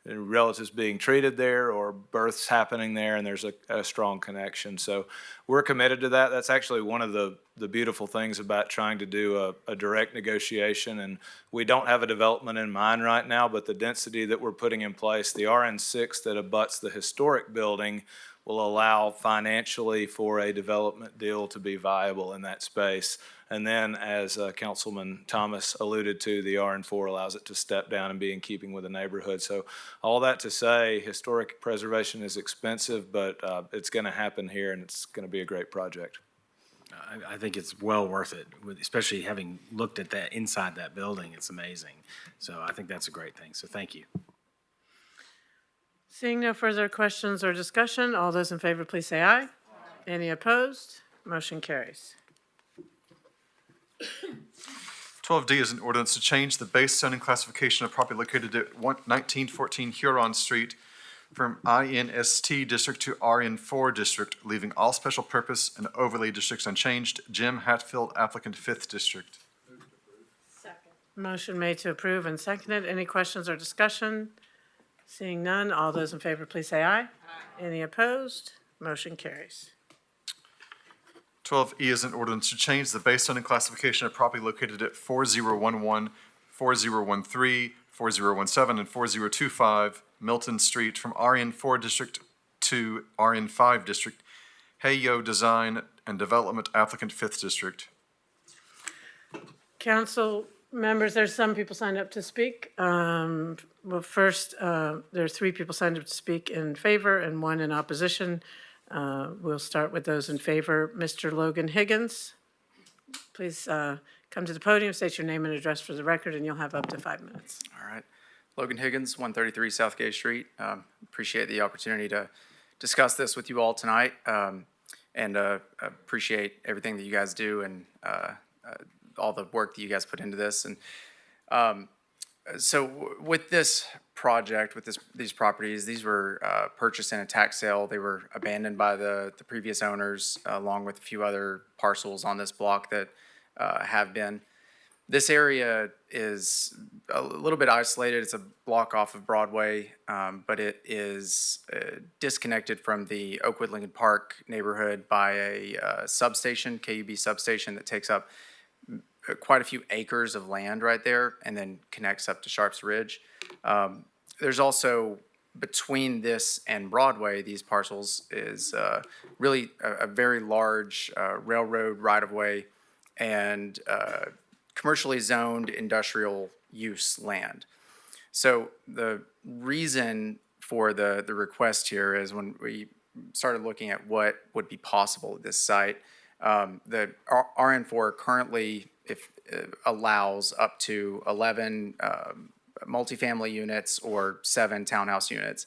relatives being treated there or births happening there, and there's a strong connection. So we're committed to that. That's actually one of the beautiful things about trying to do a direct negotiation. And we don't have a development in mind right now, but the density that we're putting in place, the RN6 that abuts the historic building, will allow financially for a development deal to be viable in that space. And then, as Councilman Thomas alluded to, the RN4 allows it to step down and be in keeping with the neighborhood. So all that to say, historic preservation is expensive, but it's going to happen here, and it's going to be a great project. I think it's well worth it, especially having looked at that inside that building. It's amazing. So I think that's a great thing. So thank you. Seeing no further questions or discussion, all those in favor, please say aye. Any opposed? Motion carries. 12D is an ordinance to change the base zoning classification of property located at 1914 Huron Street from INST district to RN4 district, leaving all special purpose and overlay districts unchanged. Jim Hatfield, applicant, 5th district. Motion made to approve and seconded. Any questions or discussion? Seeing none, all those in favor, please say aye. Any opposed? Motion carries. 12E is an ordinance to change the base zoning classification of property located at 4011, 4013, 4017, and 4025 Milton Street from RN4 district to RN5 district. Heyo Design and Development, applicant, 5th district. Council members, there's some people signed up to speak. Well, first, there's 3 people signed up to speak in favor and 1 in opposition. We'll start with those in favor. Mr. Logan Higgins, please come to the podium, state your name and address for the record, and you'll have up to 5 minutes. All right. Logan Higgins, 133 Southgate Street. Appreciate the opportunity to discuss this with you all tonight, and appreciate everything that you guys do and all the work that you guys put into this. And so with this project, with these properties, these were purchased in a tax sale. They were abandoned by the previous owners, along with a few other parcels on this block that have been. This area is a little bit isolated. It's a block off of Broadway, but it is disconnected from the Oakwood Lincoln Park neighborhood by a substation, KUB substation, that takes up quite a few acres of land right there and then connects up to Sharps Ridge. There's also between this and Broadway, these parcels is really a very large railroad right-of-way and commercially zoned industrial use land. So the reason for the request here is when we started looking at what would be possible at this site, the RN4 currently allows up to 11 multifamily units or 7 townhouse units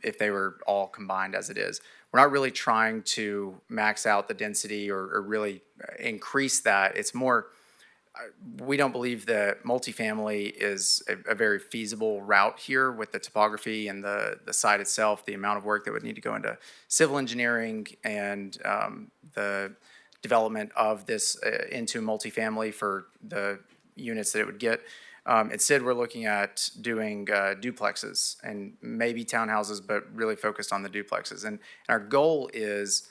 if they were all combined as it is. We're not really trying to max out the density or really increase that. It's more, we don't believe that multifamily is a very feasible route here with the topography and the site itself, the amount of work that would need to go into civil engineering and the development of this into multifamily for the units that it would get. Instead, we're looking at doing duplexes and maybe townhouses, but really focused on the duplexes. And our goal is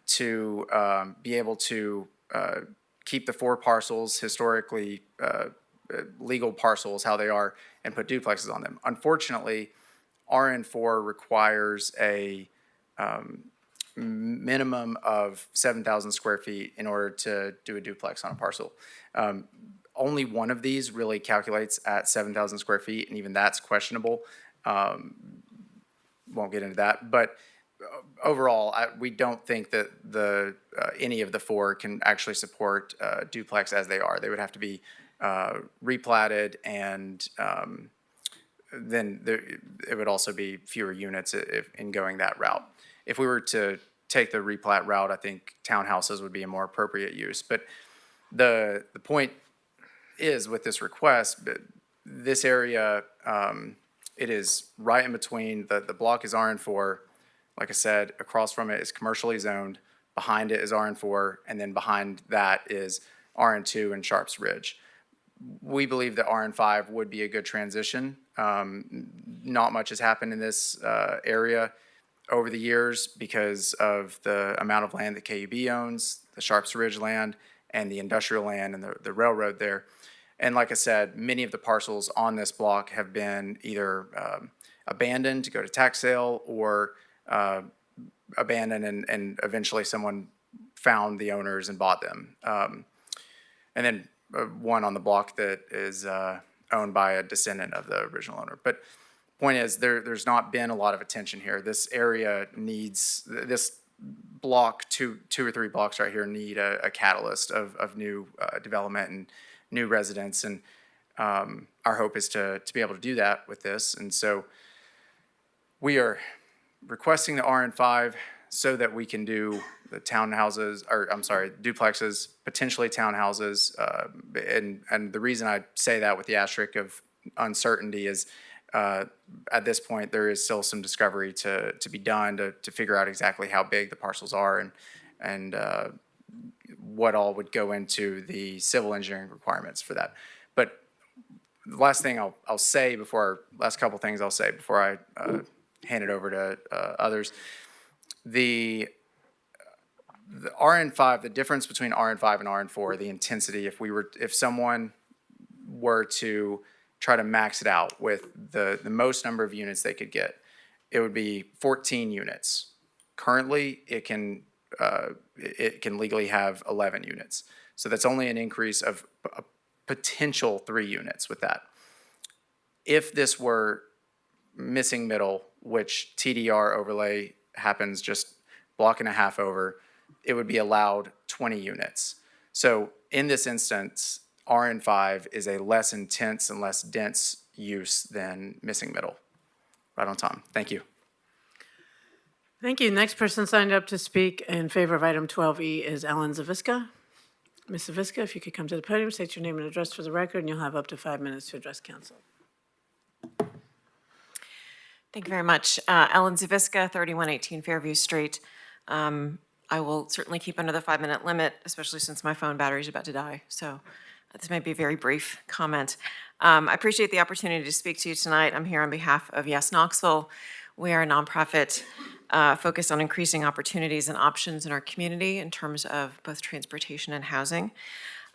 to be able to keep the 4 parcels, historically legal parcels, how they are, and put duplexes on them. Unfortunately, RN4 requires a minimum of 7,000 square feet in order to do a duplex on a parcel. Only one of these really calculates at 7,000 square feet, and even that's questionable. Won't get into that, but overall, we don't think that any of the 4 can actually support duplex as they are. They would have to be replatted, and then it would also be fewer units in going that route. If we were to take the replat route, I think townhouses would be a more appropriate use. But the point is with this request, this area, it is right in between, the block is RN4, like I said, across from it is commercially zoned, behind it is RN4, and then behind that is RN2 and Sharps Ridge. We believe that RN5 would be a good transition. Not much has happened in this area over the years because of the amount of land that KUB owns, the Sharps Ridge land, and the industrial land and the railroad there. And like I said, many of the parcels on this block have been either abandoned to go to tax sale or abandoned and eventually someone found the owners and bought them. And then one on the block that is owned by a descendant of the original owner. But point is, there's not been a lot of attention here. This area needs, this block, two or three blocks right here need a catalyst of new development and new residents. And our hope is to be able to do that with this. And so we are requesting the RN5 so that we can do the townhouses, or I'm sorry, duplexes, potentially townhouses. And the reason I say that with the asterisk of uncertainty is at this point, there is still some discovery to be done to figure out exactly how big the parcels are and what all would go into the civil engineering requirements for that. But the last thing I'll say before, last couple things I'll say before I hand it over to others. The RN5, the difference between RN5 and RN4, the intensity, if someone were to try to max it out with the most number of units they could get, it would be 14 units. Currently, it can legally have 11 units. So that's only an increase of a potential 3 units with that. If this were missing middle, which TDR overlay happens just block and a half over, it would be allowed 20 units. So in this instance, RN5 is a less intense and less dense use than missing middle. Right on time. Thank you. Thank you. Next person signed up to speak in favor of item 12E is Ellen Zaviska. Ms. Zaviska, if you could come to the podium, state your name and address for the record, and you'll have up to 5 minutes to address council. Thank you very much. Ellen Zaviska, 3118 Fairview Street. I will certainly keep under the 5-minute limit, especially since my phone battery is about to die. So this may be a very brief comment. I appreciate the opportunity to speak to you tonight. I'm here on behalf of Yes Knoxville. We are a nonprofit focused on increasing opportunities and options in our community in terms of both transportation and housing.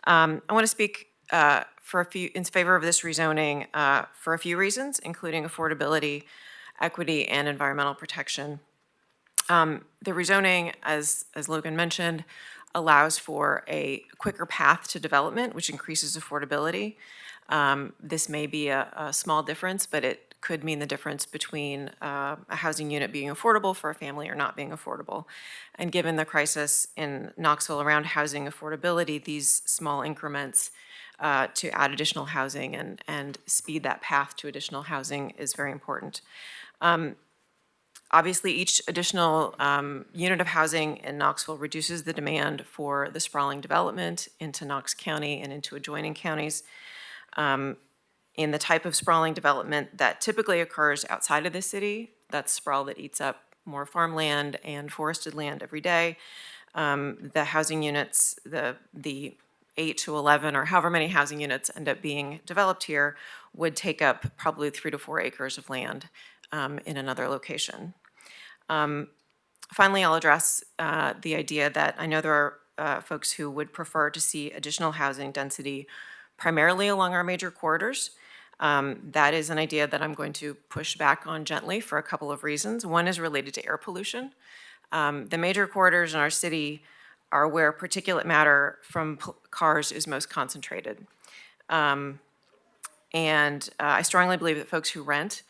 I want to speak in favor of this rezoning for a few reasons, including affordability, equity, and environmental protection. The rezoning, as Logan mentioned, allows for a quicker path to development, which increases affordability. This may be a small difference, but it could mean the difference between a housing unit being affordable for a family or not being affordable. And given the crisis in Knoxville around housing affordability, these small increments to add additional housing and speed that path to additional housing is very important. Obviously, each additional unit of housing in Knoxville reduces the demand for the sprawling development into Knox County and into adjoining counties. In the type of sprawling development that typically occurs outside of the city, that's sprawl that eats up more farmland and forested land every day. The housing units, the 8 to 11 or however many housing units end up being developed here would take up probably 3 to 4 acres of land in another location. Finally, I'll address the idea that I know there are folks who would prefer to see additional housing density primarily along our major corridors. That is an idea that I'm going to push back on gently for a couple of reasons. One is related to air pollution. The major corridors in our city are where particulate matter from cars is most concentrated. I strongly believe that folks who rent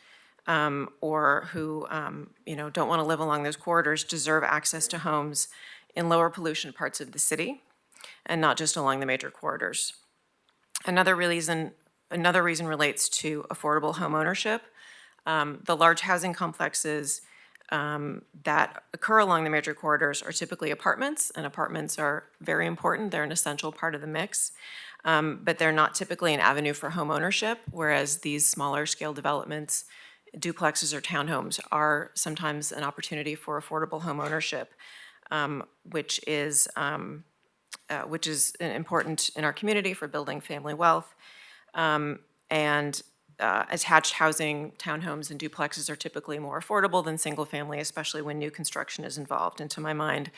or who don't want to live along those corridors deserve access to homes in lower pollution parts of the city and not just along the major corridors. Another reason relates to affordable home ownership. The large housing complexes that occur along the major corridors are typically apartments, and apartments are very important. They're an essential part of the mix, but they're not typically an avenue for home ownership, whereas these smaller scale developments, duplexes or townhomes, are sometimes an opportunity for affordable home ownership, which is important in our community for building family wealth. Attached housing, townhomes, and duplexes are typically more affordable than single family, especially when new construction is involved. And to my mind,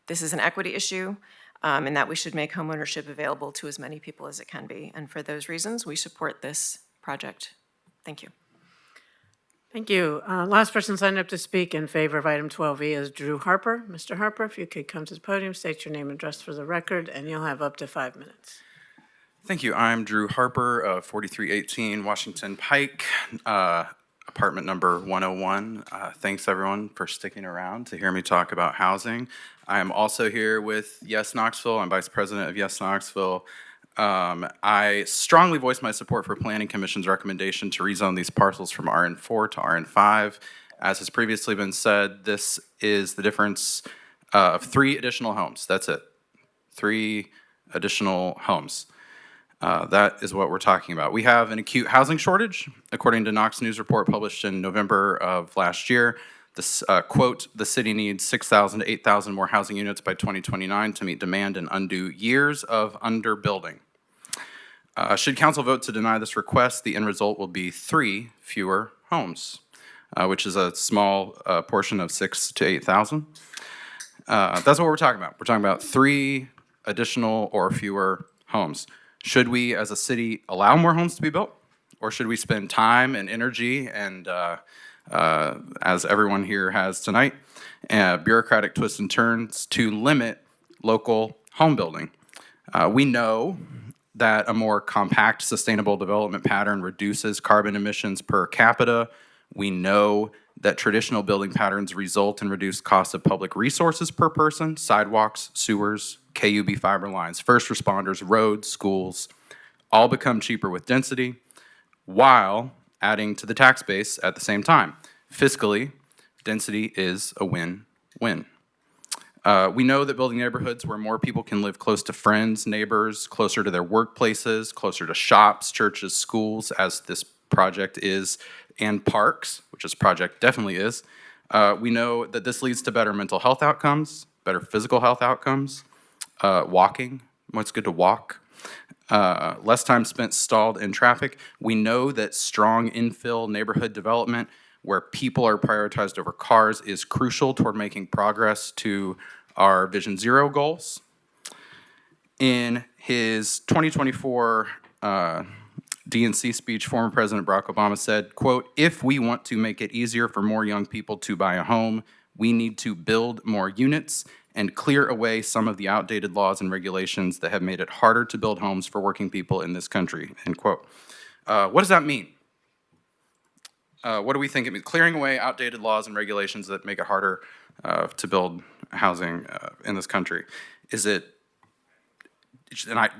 this is an equity issue, and that we should make homeownership available to as many people as it can be. And for those reasons, we support this project. Thank you. Thank you. Last person signed up to speak in favor of item 12E is Drew Harper. Mr. Harper, if you could come to the podium, state your name and address for the record, and you'll have up to 5 minutes. Thank you. I'm Drew Harper of 4318 Washington Pike, apartment number 101. Thanks everyone for sticking around to hear me talk about housing. I am also here with Yes Knoxville. I'm Vice President of Yes Knoxville. I strongly voice my support for Planning Commission's recommendation to rezone these parcels from RN4 to RN5. As has previously been said, this is the difference of 3 additional homes. That's it. 3 additional homes. That is what we're talking about. We have an acute housing shortage, according to Knox News report published in November of last year. This quote, the city needs 6,000 to 8,000 more housing units by 2029 to meet demand and undo years of underbuilding. Should council vote to deny this request, the end result will be 3 fewer homes, which is a small portion of 6,000 to 8,000. That's what we're talking about. We're talking about 3 additional or fewer homes. Should we, as a city, allow more homes to be built? Or should we spend time and energy and, as everyone here has tonight, bureaucratic twists and turns to limit local home building? We know that a more compact, sustainable development pattern reduces carbon emissions per capita. We know that traditional building patterns result in reduced costs of public resources per person, sidewalks, sewers, KUB fiber lines, first responders, roads, schools, all become cheaper with density while adding to the tax base at the same time. Fiscally, density is a win-win. We know that building neighborhoods where more people can live close to friends, neighbors, closer to their workplaces, closer to shops, churches, schools, as this project is, and parks, which this project definitely is. We know that this leads to better mental health outcomes, better physical health outcomes, walking, it's good to walk, less time spent stalled in traffic. We know that strong infill neighborhood development where people are prioritized over cars is crucial toward making progress to our Vision Zero goals. In his 2024 DNC speech, former President Barack Obama said, quote, "If we want to make it easier for more young people to buy a home, we need to build more units and clear away some of the outdated laws and regulations that have made it harder to build homes for working people in this country," end quote. What does that mean? What do we think it means? Clearing away outdated laws and regulations that make it harder to build housing in this country. Is it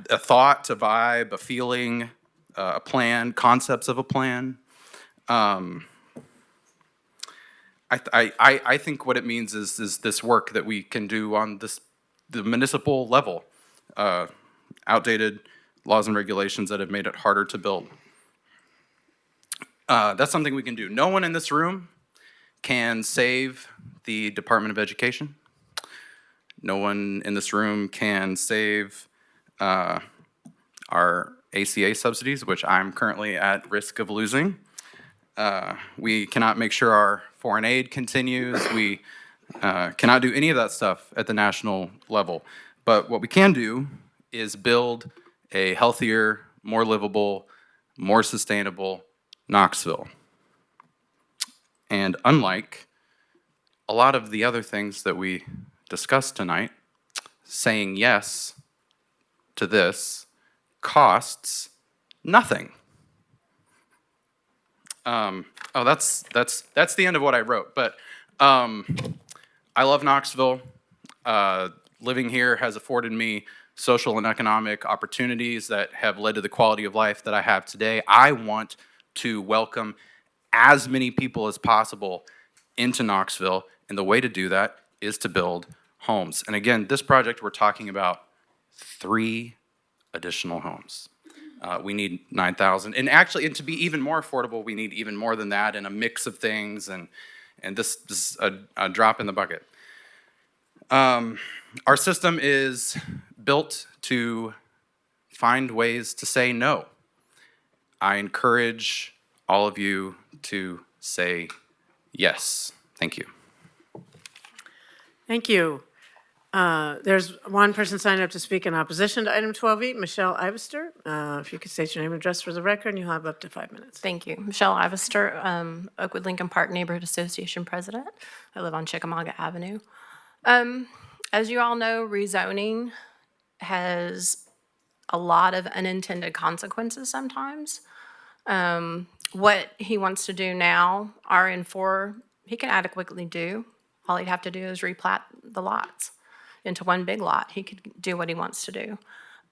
a thought, a vibe, a feeling, a plan, concepts of a plan? I think what it means is this work that we can do on the municipal level. Outdated laws and regulations that have made it harder to build. That's something we can do. No one in this room can save the Department of Education. No one in this room can save our ACA subsidies, which I'm currently at risk of losing. We cannot make sure our foreign aid continues. We cannot do any of that stuff at the national level. But what we can do is build a healthier, more livable, more sustainable Knoxville. And unlike a lot of the other things that we discussed tonight, saying yes to this costs nothing. That's the end of what I wrote. But I love Knoxville. Living here has afforded me social and economic opportunities that have led to the quality of life that I have today. I want to welcome as many people as possible into Knoxville, and the way to do that is to build homes. And again, this project, we're talking about 3 additional homes. We need 9,000, and actually, and to be even more affordable, we need even more than that, and a mix of things, and this is a drop in the bucket. Our system is built to find ways to say no. I encourage all of you to say yes. Thank you. Thank you. There's one person signed up to speak in opposition to item 12E, Michelle Ivester. If you could state your name and address for the record, and you'll have up to 5 minutes. Thank you. Michelle Ivester, Oakwood Lincoln Park Neighborhood Association President. I live on Chickamauga Avenue. As you all know, rezoning has a lot of unintended consequences sometimes. What he wants to do now, RN4, he can adequately do. All he'd have to do is replat the lots into one big lot. He could do what he wants to do.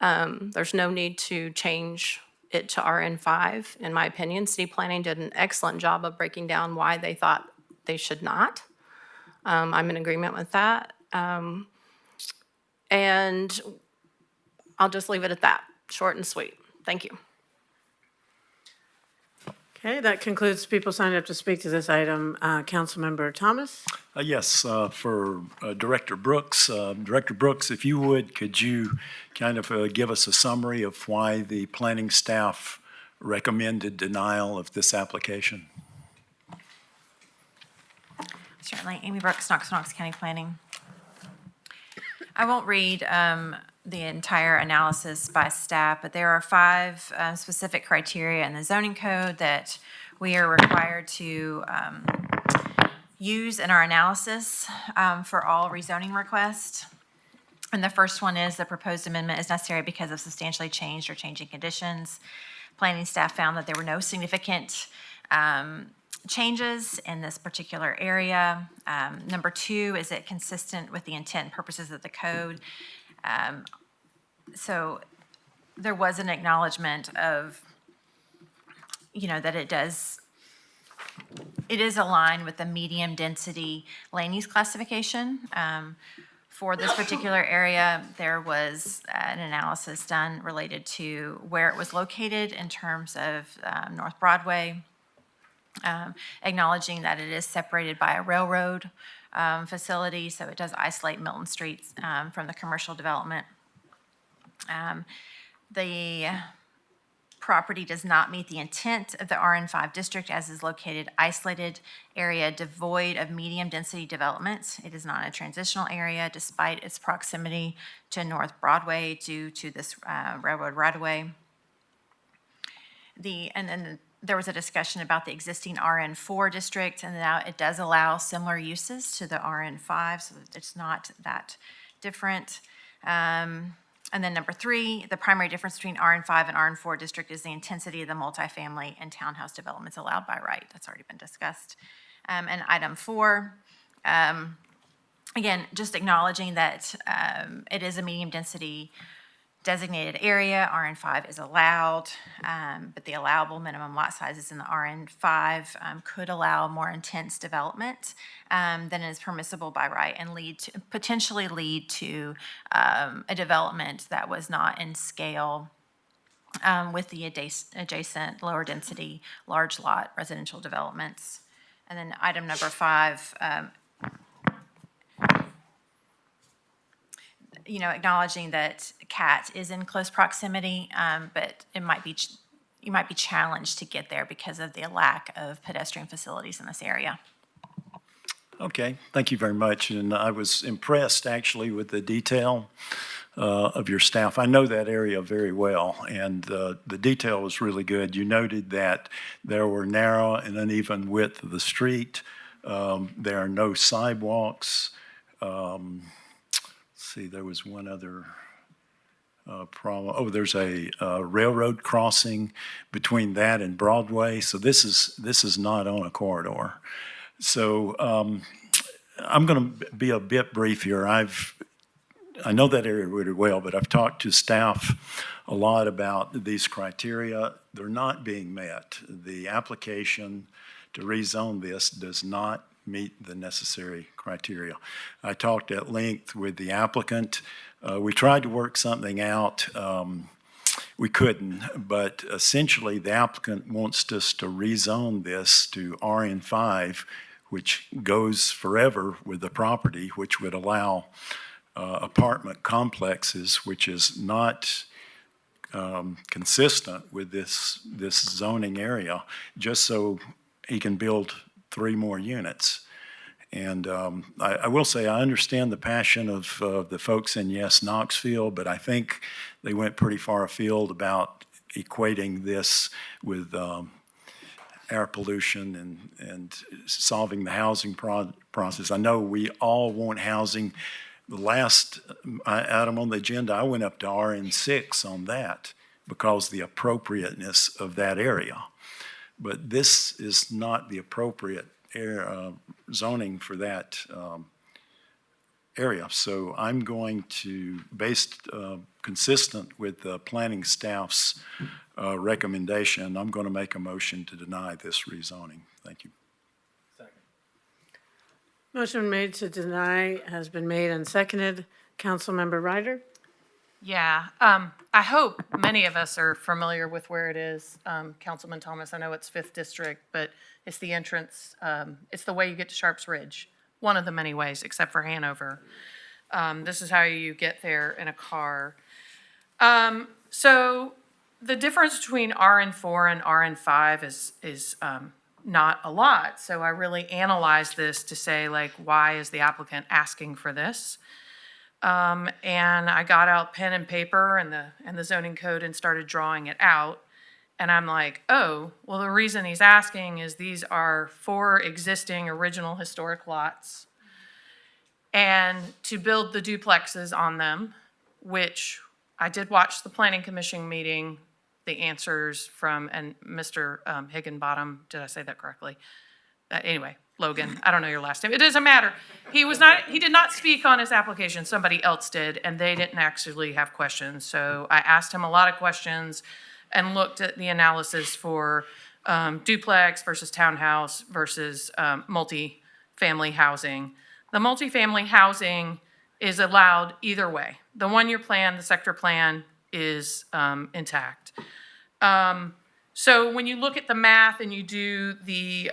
There's no need to change it to RN5, in my opinion. City Planning did an excellent job of breaking down why they thought they should not. I'm in agreement with that. And I'll just leave it at that, short and sweet. Thank you. Okay, that concludes people signed up to speak to this item. Councilmember Thomas? Yes, for Director Brooks. Director Brooks, if you would, could you kind of give us a summary of why the planning staff recommended denial of this application? Certainly. Amy Brooks, Knox County Planning. I won't read the entire analysis by staff, but there are 5 specific criteria in the zoning code that we are required to use in our analysis for all rezoning requests. And the first one is the proposed amendment is necessary because of substantially changed or changing conditions. Planning staff found that there were no significant changes in this particular area. Number 2, is it consistent with the intent and purposes of the code? So there was an acknowledgement of, that it is aligned with the medium density land use classification. For this particular area, there was an analysis done related to where it was located in terms of North Broadway, acknowledging that it is separated by a railroad facility, so it does isolate Milton Street from the commercial development. The property does not meet the intent of the RN5 district as is located isolated area devoid of medium density developments. It is not a transitional area despite its proximity to North Broadway due to this railroad right of way. and then there was a discussion about the existing RN4 district, and now it does allow similar uses to the RN5, so that it's not that different. And then number 3, the primary difference between RN5 and RN4 district is the intensity of the multifamily and townhouse developments allowed by right. That's already been discussed. And item 4, again, just acknowledging that it is a medium density designated area. RN5 is allowed, but the allowable minimum lot sizes in the RN5 could allow more intense development than is permissible by right, and potentially lead to a development that was not in scale with the adjacent lower density large lot residential developments. And then item number 5, acknowledging that CAT is in close proximity, but you might be challenged to get there because of the lack of pedestrian facilities in this area. Okay, thank you very much. And I was impressed actually with the detail of your staff. I know that area very well, and the detail was really good. You noted that there were narrow and uneven width of the street. There are no sidewalks. See, there was one other problem. Oh, there's a railroad crossing between that and Broadway. So this is not on a corridor. So I'm going to be a bit brief here. I know that area really well, but I've talked to staff a lot about these criteria. They're not being met. The application to rezone this does not meet the necessary criteria. I talked at length with the applicant. We tried to work something out. We couldn't, but essentially the applicant wants us to rezone this to RN5, which goes forever with the property, which would allow apartment complexes, which is not consistent with this zoning area, just so he can build 3 more units. And I will say I understand the passion of the folks in Knoxville, but I think they went pretty far afield about equating this with air pollution and solving the housing process. I know we all want housing. The last item on the agenda, I went up to RN6 on that because the appropriateness of that area. But this is not the appropriate zoning for that area. So I'm going to, consistent with the planning staff's recommendation, I'm going to make a motion to deny this rezoning. Thank you. Motion made to deny has been made and seconded. Councilmember Ryder? Yeah, I hope many of us are familiar with where it is. Councilman Thomas, I know it's 5th District, but it's the entrance, it's the way you get to Sharps Ridge, one of the many ways, except for Hanover. This is how you get there in a car. So the difference between RN4 and RN5 is not a lot. So I really analyzed this to say, like, why is the applicant asking for this? And I got out pen and paper and the zoning code and started drawing it out. And I'm like, oh, well, the reason he's asking is these are 4 existing original historic lots. And to build the duplexes on them, which I did watch the planning commission meeting, the answers from, and Mr. Higginbottom, did I say that correctly? Anyway, Logan, I don't know your last name. It doesn't matter. He did not speak on his application. Somebody else did, and they didn't actually have questions. So I asked him a lot of questions and looked at the analysis for duplex versus townhouse versus multi-family housing. The multifamily housing is allowed either way. The one-year plan, the sector plan is intact. So when you look at the math and you do the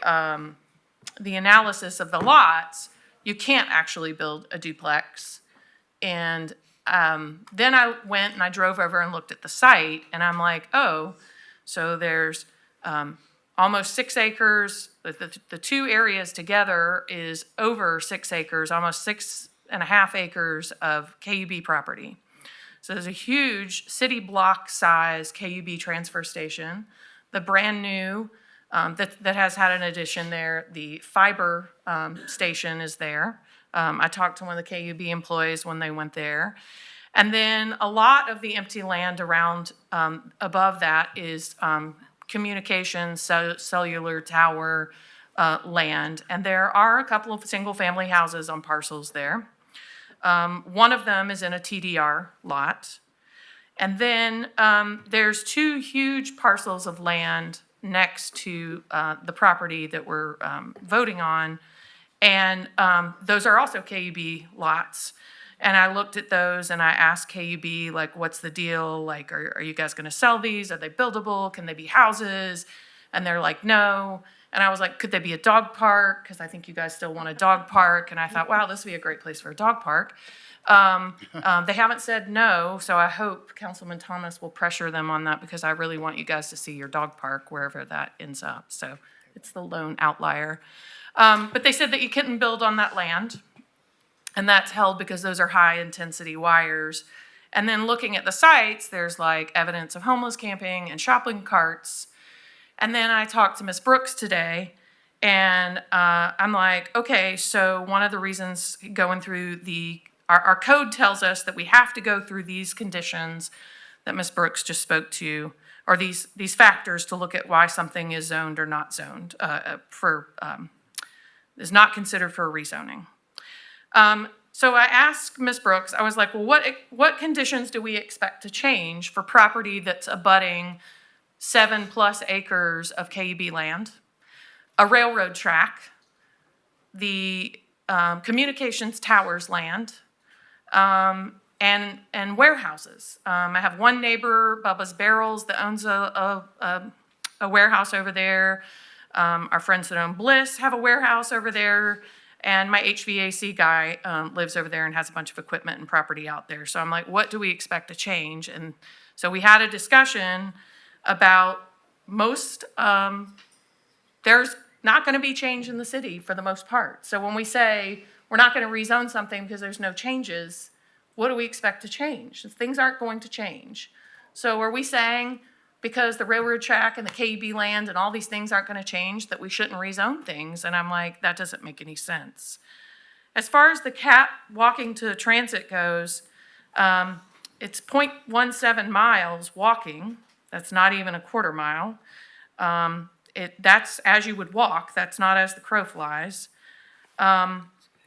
analysis of the lots, you can't actually build a duplex. And then I went and I drove over and looked at the site, and I'm like, oh, so there's almost 6 acres. The 2 areas together is over 6 acres, almost 6.5 acres of KUB property. So there's a huge city block size KUB transfer station. the brand new, that has had an addition there, the fiber station is there. I talked to one of the KUB employees when they went there. And then a lot of the empty land around, above that is communications, cellular tower land. And there are a couple of single-family houses on parcels there. One of them is in a TDR lot. And then there's 2 huge parcels of land next to the property that we're voting on. And those are also KUB lots. And I looked at those and I asked KUB, like, what's the deal? Like, are you guys gonna sell these? Are they buildable? Can they be houses? And they're like, no. And I was like, could they be a dog park? Because I think you guys still want a dog park. And I thought, wow, this would be a great place for a dog park. They haven't said no, so I hope Councilman Thomas will pressure them on that because I really want you guys to see your dog park wherever that ends up. So it's the lone outlier. But they said that you couldn't build on that land. And that's held because those are high-intensity wires. And then looking at the sites, there's like evidence of homeless camping and shopping carts. And then I talked to Ms. Brooks today, and I'm like, okay, so one of the reasons going through our code tells us that we have to go through these conditions that Ms. Brooks just spoke to, or these factors to look at why something is zoned or not zoned, is not considered for a rezoning. So I asked Ms. Brooks, I was like, well, what conditions do we expect to change for property that's abutting 7+ acres of KUB land, a railroad track, the communications towers land, and warehouses. I have one neighbor, Bubba's Barrels, that owns a warehouse over there. Our friends that own Bliss have a warehouse over there. And my HVAC guy lives over there and has a bunch of equipment and property out there. So I'm like, what do we expect to change? And so we had a discussion about there's not going to be change in the city for the most part. So when we say we're not going to rezone something because there's no changes, what do we expect to change? Things aren't going to change. So are we saying because the railroad track and the KUB land and all these things aren't going to change that we shouldn't rezone things? And I'm like, that doesn't make any sense. As far as the cat walking to transit goes, it's 0.17 miles walking. That's not even a quarter mile. That's as you would walk. That's not as the crow flies.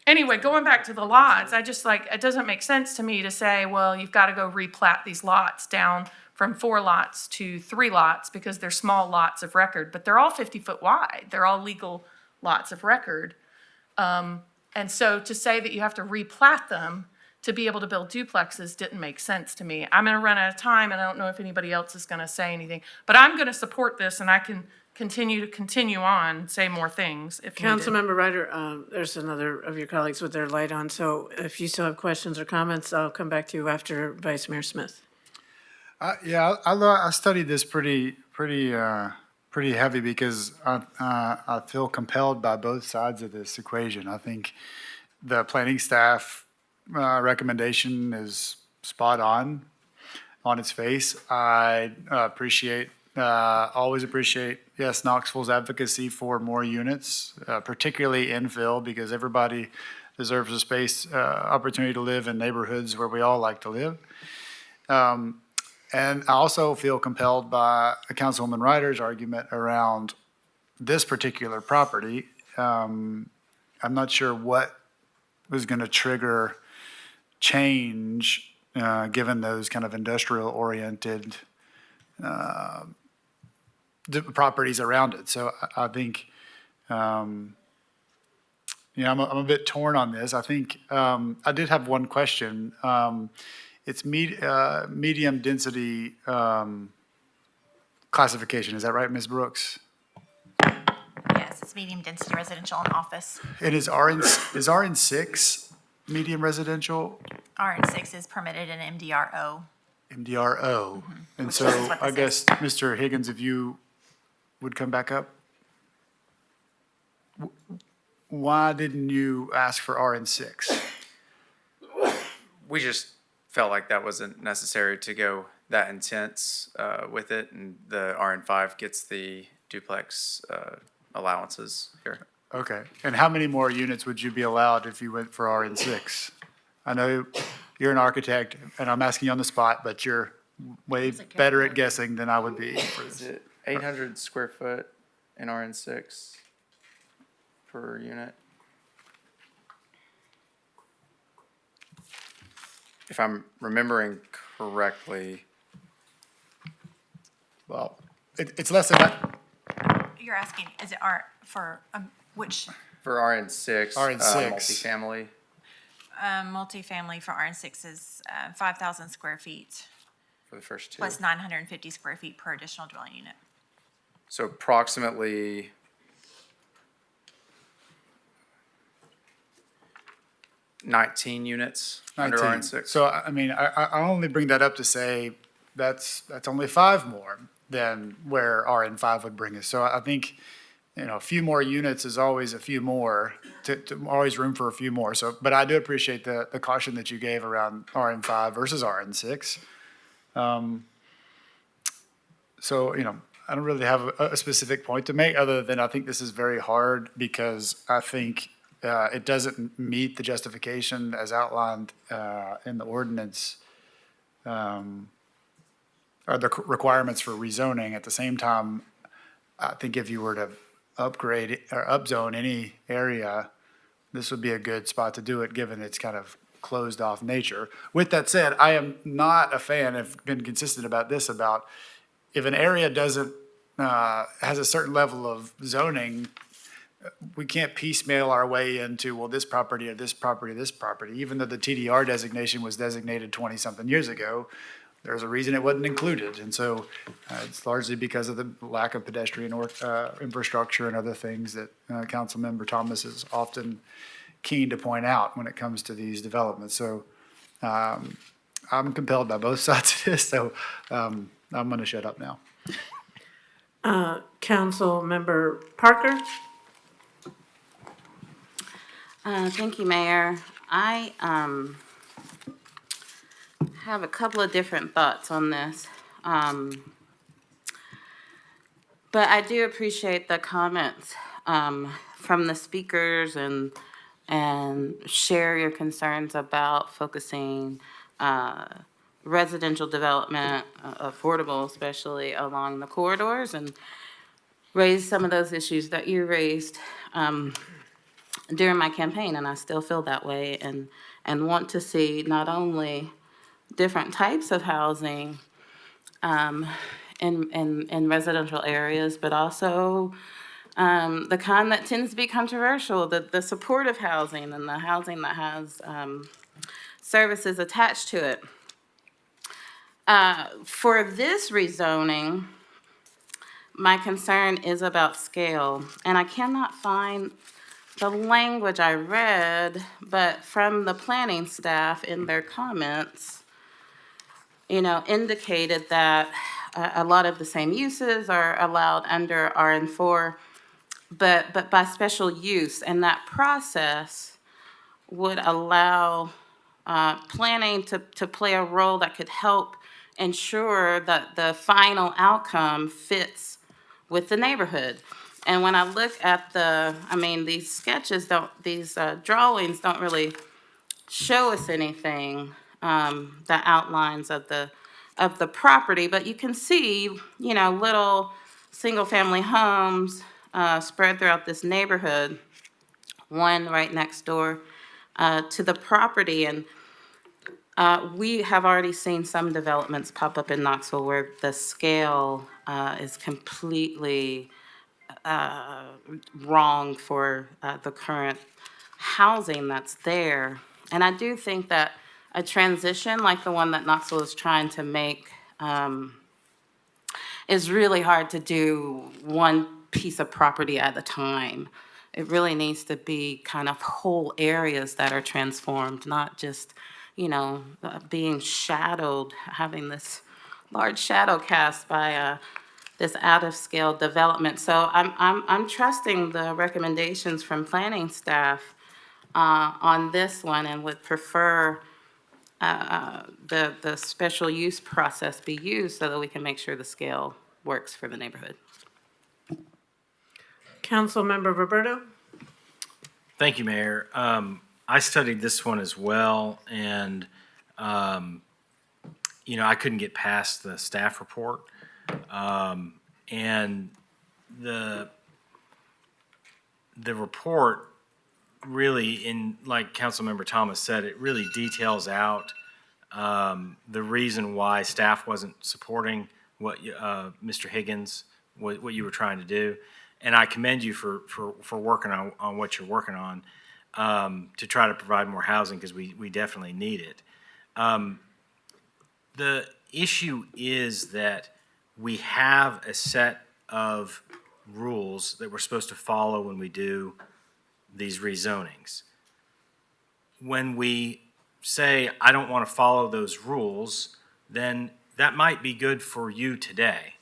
Anyway, going back to the lots, it doesn't make sense to me to say, well, you've got to go replat these lots down from 4 lots to 3 lots because they're small lots of record, but they're all 50-foot wide. They're all legal lots of record. And so to say that you have to replat them to be able to build duplexes didn't make sense to me. I'm going to run out of time, and I don't know if anybody else is going to say anything, but I'm going to support this, and I can continue on, say more things if needed. Councilmember Ryder, there's another of your colleagues with their light on, so if you still have questions or comments, I'll come back to you after Vice Mayor Smith. Yeah, I studied this pretty heavy because I feel compelled by both sides of this equation. I think the planning staff recommendation is spot on its face. I always appreciate, yes, Knoxville's advocacy for more units, particularly infill, because everybody deserves a space, opportunity to live in neighborhoods where we all like to live. And I also feel compelled by Councilwoman Ryder's argument around this particular property. I'm not sure what was going to trigger change given those kind of industrial-oriented properties around it. So I think, I'm a bit torn on this. I think I did have one question. It's medium density classification. Is that right, Ms. Brooks? Yes, it's medium density residential and office. And is RN6 medium residential? RN6 is permitted in MDRO. MDRO. And Which so is what I this guess, Mr. Higgins, if you would come back up. Why didn't you ask for RN6? We just felt like that wasn't necessary to go that intense with it, and the RN5 gets the duplex allowances here. Okay. And how many more units would you be allowed if you went for RN6? I know you're an architect, and I'm asking you on the spot, but you're way better at guessing than I would be for Is this. it 800 square foot in RN6 per unit? If I'm remembering correctly. Well, it's less than that. You're asking, is it for which? For RN6, RN6. multifamily. Multifamily for RN6 is 5,000 square feet For the first two. plus 950 square feet per additional dwelling unit. So approximately 19 units under 19. RN6. So, I mean, I only bring that up to say that's only 5 more than where RN5 would bring us. So I think, a few more units is always a few more, always room for a few more. So, but I do appreciate the caution that you gave around RN5 versus RN6. So, I don't really have a specific point to make, other than I think this is very hard because I think it doesn't meet the justification as outlined in the ordinance, or the requirements for rezoning. At the same time, I think if you were to upgrade or upzone any area, this would be a good spot to do it, given its kind of closed off nature. With that said, I am not a fan, I've been consistent about this, about if an area doesn't, has a certain level of zoning, we can't piecemeal our way into, well, this property or this property or this property. Even though the TDR designation was designated 20-something years ago, there's a reason it wasn't included. And so it's largely because of the lack of pedestrian infrastructure and other things that Councilmember Thomas is often keen to point out when it comes to these developments. So I'm compelled by both sides of this, so I'm going to shut up now. Councilmember Parker? Thank you, Mayor. I have a couple of different thoughts on this. But I do appreciate the comments from the speakers and share your concerns about focusing residential development, affordable especially, along the corridors, and raise some of those issues that you raised during my campaign, and I still feel that way, and want to see not only different types of housing in residential areas, but also the kind that tends to be controversial, the supportive housing and the housing that has services attached to it. For this rezoning, my concern is about scale, and I cannot find the language I read, but from the planning staff in their comments, indicated that a lot of the same uses are allowed under RN4, but by special use, and that process would allow planning to play a role that could help ensure that the final outcome fits with the neighborhood. And when I look at these sketches these drawings don't really show us anything, the outlines of the property, but you can see, little single-family homes spread throughout this neighborhood, one right next door to the property. And we have already seen some developments pop up in Knoxville where the scale is completely wrong for the current housing that's there. And I do think that a transition like the one that Knoxville is trying to make is really hard to do one piece of property at a time. It really needs to be kind of whole areas that are transformed, not just, being shadowed, having this large shadow cast by this out-of-scale development. So I'm trusting the recommendations from planning staff on this one, and would prefer the special use process be used so that we can make sure the scale works for the neighborhood. Councilmember Roberto? Thank you, Mayor. I studied this one as well, and, I couldn't get past the staff report. And the report really, like Councilmember Thomas said, it really details out the reason why staff wasn't supporting what Mr. Higgins, what you were trying to do. And I commend you for working on what you're working on to try to provide more housing, because we definitely need it. The issue is that we have a set of rules that we're supposed to follow when we do these rezonings. When we say, I don't want to follow those rules, then that might be good for you today.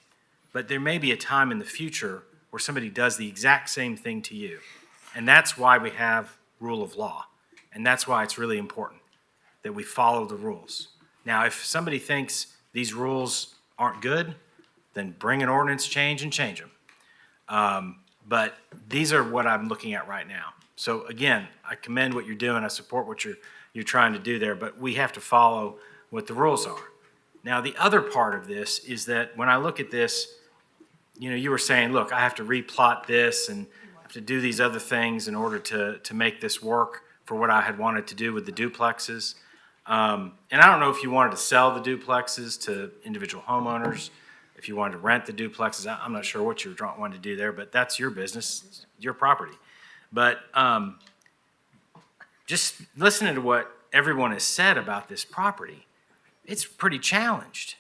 But there may be a time in the future where somebody does the exact same thing to you. And that's why we have rule of law. And that's why it's really important that we follow the rules. Now, if somebody thinks these rules aren't good, then bring an ordinance change and change them. But these are what I'm looking at right now. So again, I commend what you're doing. I support what you're trying to do there, but we have to follow what the rules are. Now, the other part of this is that when I look at this, you were saying, look, I have to replot this and have to do these other things in order to make this work for what I had wanted to do with the duplexes. And I don't know if you wanted to sell the duplexes to individual homeowners, if you wanted to rent the duplexes. I'm not sure what you were wanting to do there, but that's your business, your property. But just listening to what everyone has said about this property, it's pretty challenged.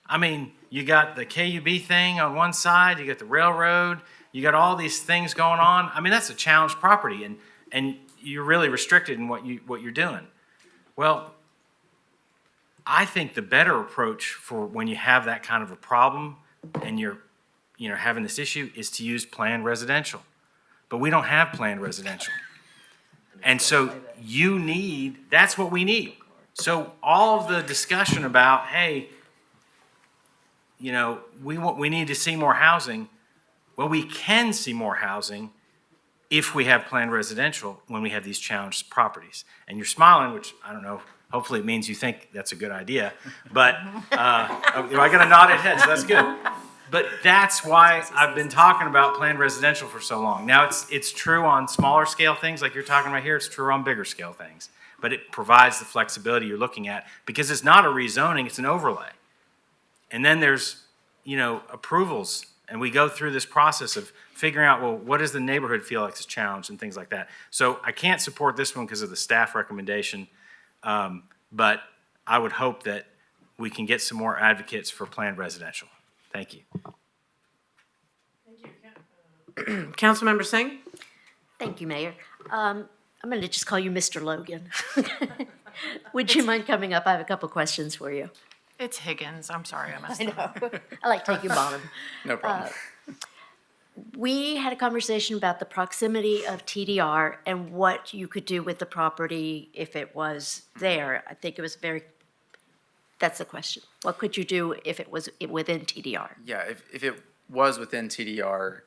I mean, you got the KUB thing on one side, you got the railroad, you got all these things going on. I mean, that's a challenged property, and you're really restricted in what you're doing. Well, I think the better approach for when you have that kind of a problem and you're having this issue is to use planned residential. But we don't have planned residential. And so that's what we need. So all of the discussion about, hey, we need to see more housing. Well, we can see more housing if we have planned residential when we have these challenged properties. And you're smiling, which I don't know, hopefully it means you think that's a good idea. But I got a nodded head, so that's good. But that's why I've been talking about planned residential for so long. Now, it's true on smaller scale things like you're talking about here. It's true on bigger scale things. But it provides the flexibility you're looking at, because it's not a rezoning, it's an overlay. And then there's, approvals, and we go through this process of figuring out, well, what does the neighborhood feel like is challenged and things like that. So I can't support this one because of the staff recommendation, but I would hope that we can get some more advocates for planned residential. Thank you. Councilmember Singh? Thank you, Mayor. I'm going to just call you Mr. Logan. Would you mind coming up? I have a couple questions for you. It's Higgins. I'm sorry, I messed I up. know. I like taking bottom. No problem. We had a conversation about the proximity of TDR and what you could do with the property if it was there. I think it was that's the question. What could you do if it was within TDR? Yeah, if it was within TDR,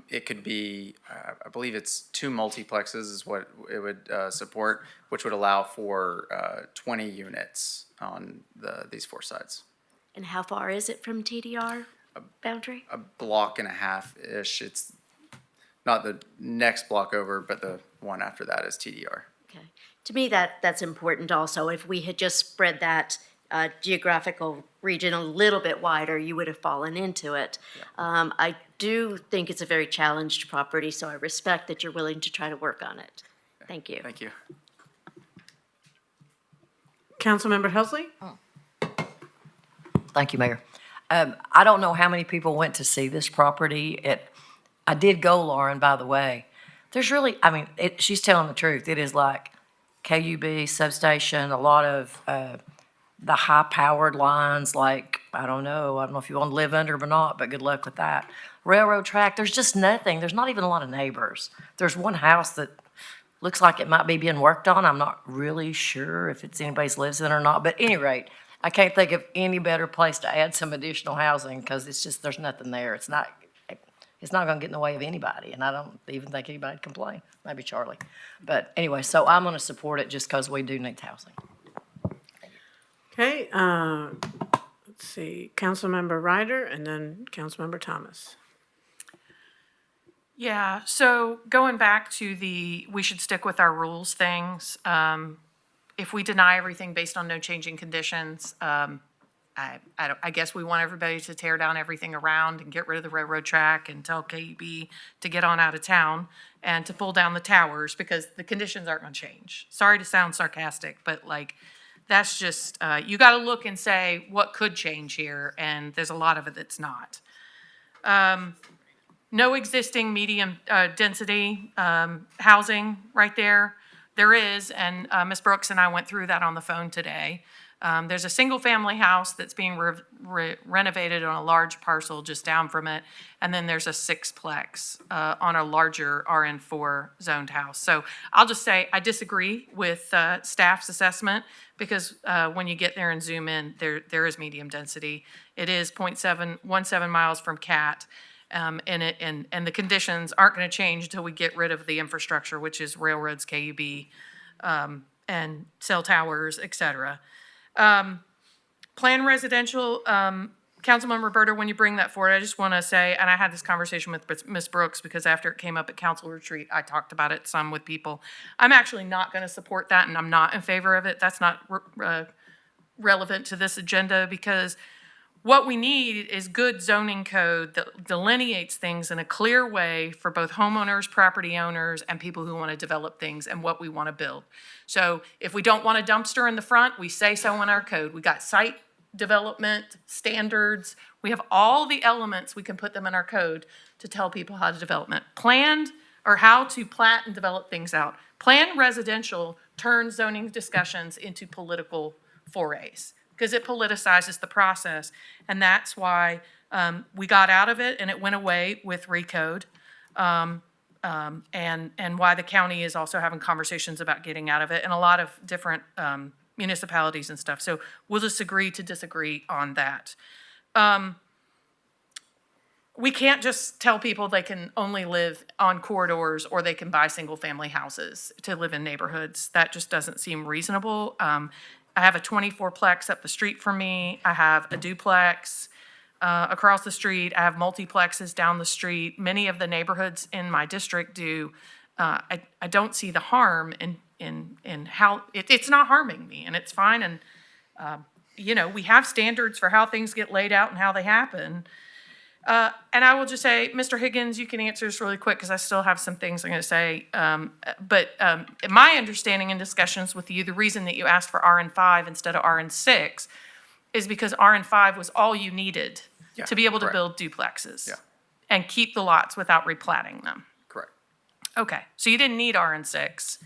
it could be, I believe it's 2 multiplexes is what it would support, which would allow for 20 units on these 4 sides. And how far is it from TDR boundary? A block and a half-ish. It's not the next block over, but the one after that is TDR. Okay. To me, that's important also. If we had just spread that geographical region a little bit wider, you would have fallen into it. Yeah. I do think it's a very challenged property, so I respect that you're willing to try to work on it. Thank you. Thank you. Councilmember Helsley? Thank you, Mayor. I don't know how many people went to see this property. I did go, Lauren, by the way. There's really, she's telling the truth. It is like KUB, substation, a lot of the high-powered lines, like, I don't know if you want to live under them or not, but good luck with that. Railroad track, there's just nothing. There's not even a lot of neighbors. There's one house that looks like it might be being worked on. I'm not really sure if it's anybody's lives in or not, but at any rate, I can't think of any better place to add some additional housing because it's just, there's nothing there. It's not gonna get in the way of anybody, and I don't even think anybody would complain, maybe Charlie. But anyway, so I'm gonna support it just because we do need housing. Okay, let's see, Councilmember Ryder and then Councilmember Thomas. Yeah, so going back to we should stick with our rules things. If we deny everything based on no changing conditions, I guess we want everybody to tear down everything around and get rid of the railroad track and tell KUB to get on out of town and to pull down the towers because the conditions aren't gonna change. Sorry to sound sarcastic, but like, that's just, you gotta look and say, what could change here? And there's a lot of it that's not. No existing medium density housing right there. There is, and Ms. Brooks and I went through that on the phone today. There's a single-family house that's being renovated on a large parcel just down from it, and then there's a sixplex on a larger RN4 zoned house. So I'll just say I disagree with staff's assessment because when you get there and zoom in, there is medium density. It is 0.717 miles from CAT. And the conditions aren't going to change until we get rid of the infrastructure, which is railroads, KUB, and cell towers, et cetera. Plan residential, Councilmember Roberta, when you bring that forward, I just want to say, and I had this conversation with Ms. Brooks because after it came up at council retreat, I talked about it some with people. I'm actually not going to support that, and I'm not in favor of it. That's not relevant to this agenda because what we need is good zoning code that delineates things in a clear way for both homeowners, property owners, and people who want to develop things and what we want to build. So if we don't want a dumpster in the front, we say so in our code. We got site development standards. We have all the elements, we can put them in our code to tell people how to development. Planned or how to plat and develop things out. Planned residential turns zoning discussions into political forays, because it politicizes the process. And that's why we got out of it and it went away with Recode. And why the county is also having conversations about getting out of it and a lot of different municipalities and stuff. So we'll just agree to disagree on that. We can't just tell people they can only live on corridors or they can buy single-family houses to live in neighborhoods. That just doesn't seem reasonable. I have a 24-plex up the street from me. I have a duplex across the street. I have multiplexes down the street. Many of the neighborhoods in my district do. I don't see the harm in how it's not harming me, and it's fine. And we have standards for how things get laid out and how they happen. And I will just say, Mr. Higgins, you can answer this really quick because I still have some things I'm going to say. But my understanding in discussions with you, the reason that you asked for RN5 instead of RN6 is because RN5 was all you needed to be able to build duplexes and keep the lots without replatting them. Correct. Okay, so you didn't need RN6.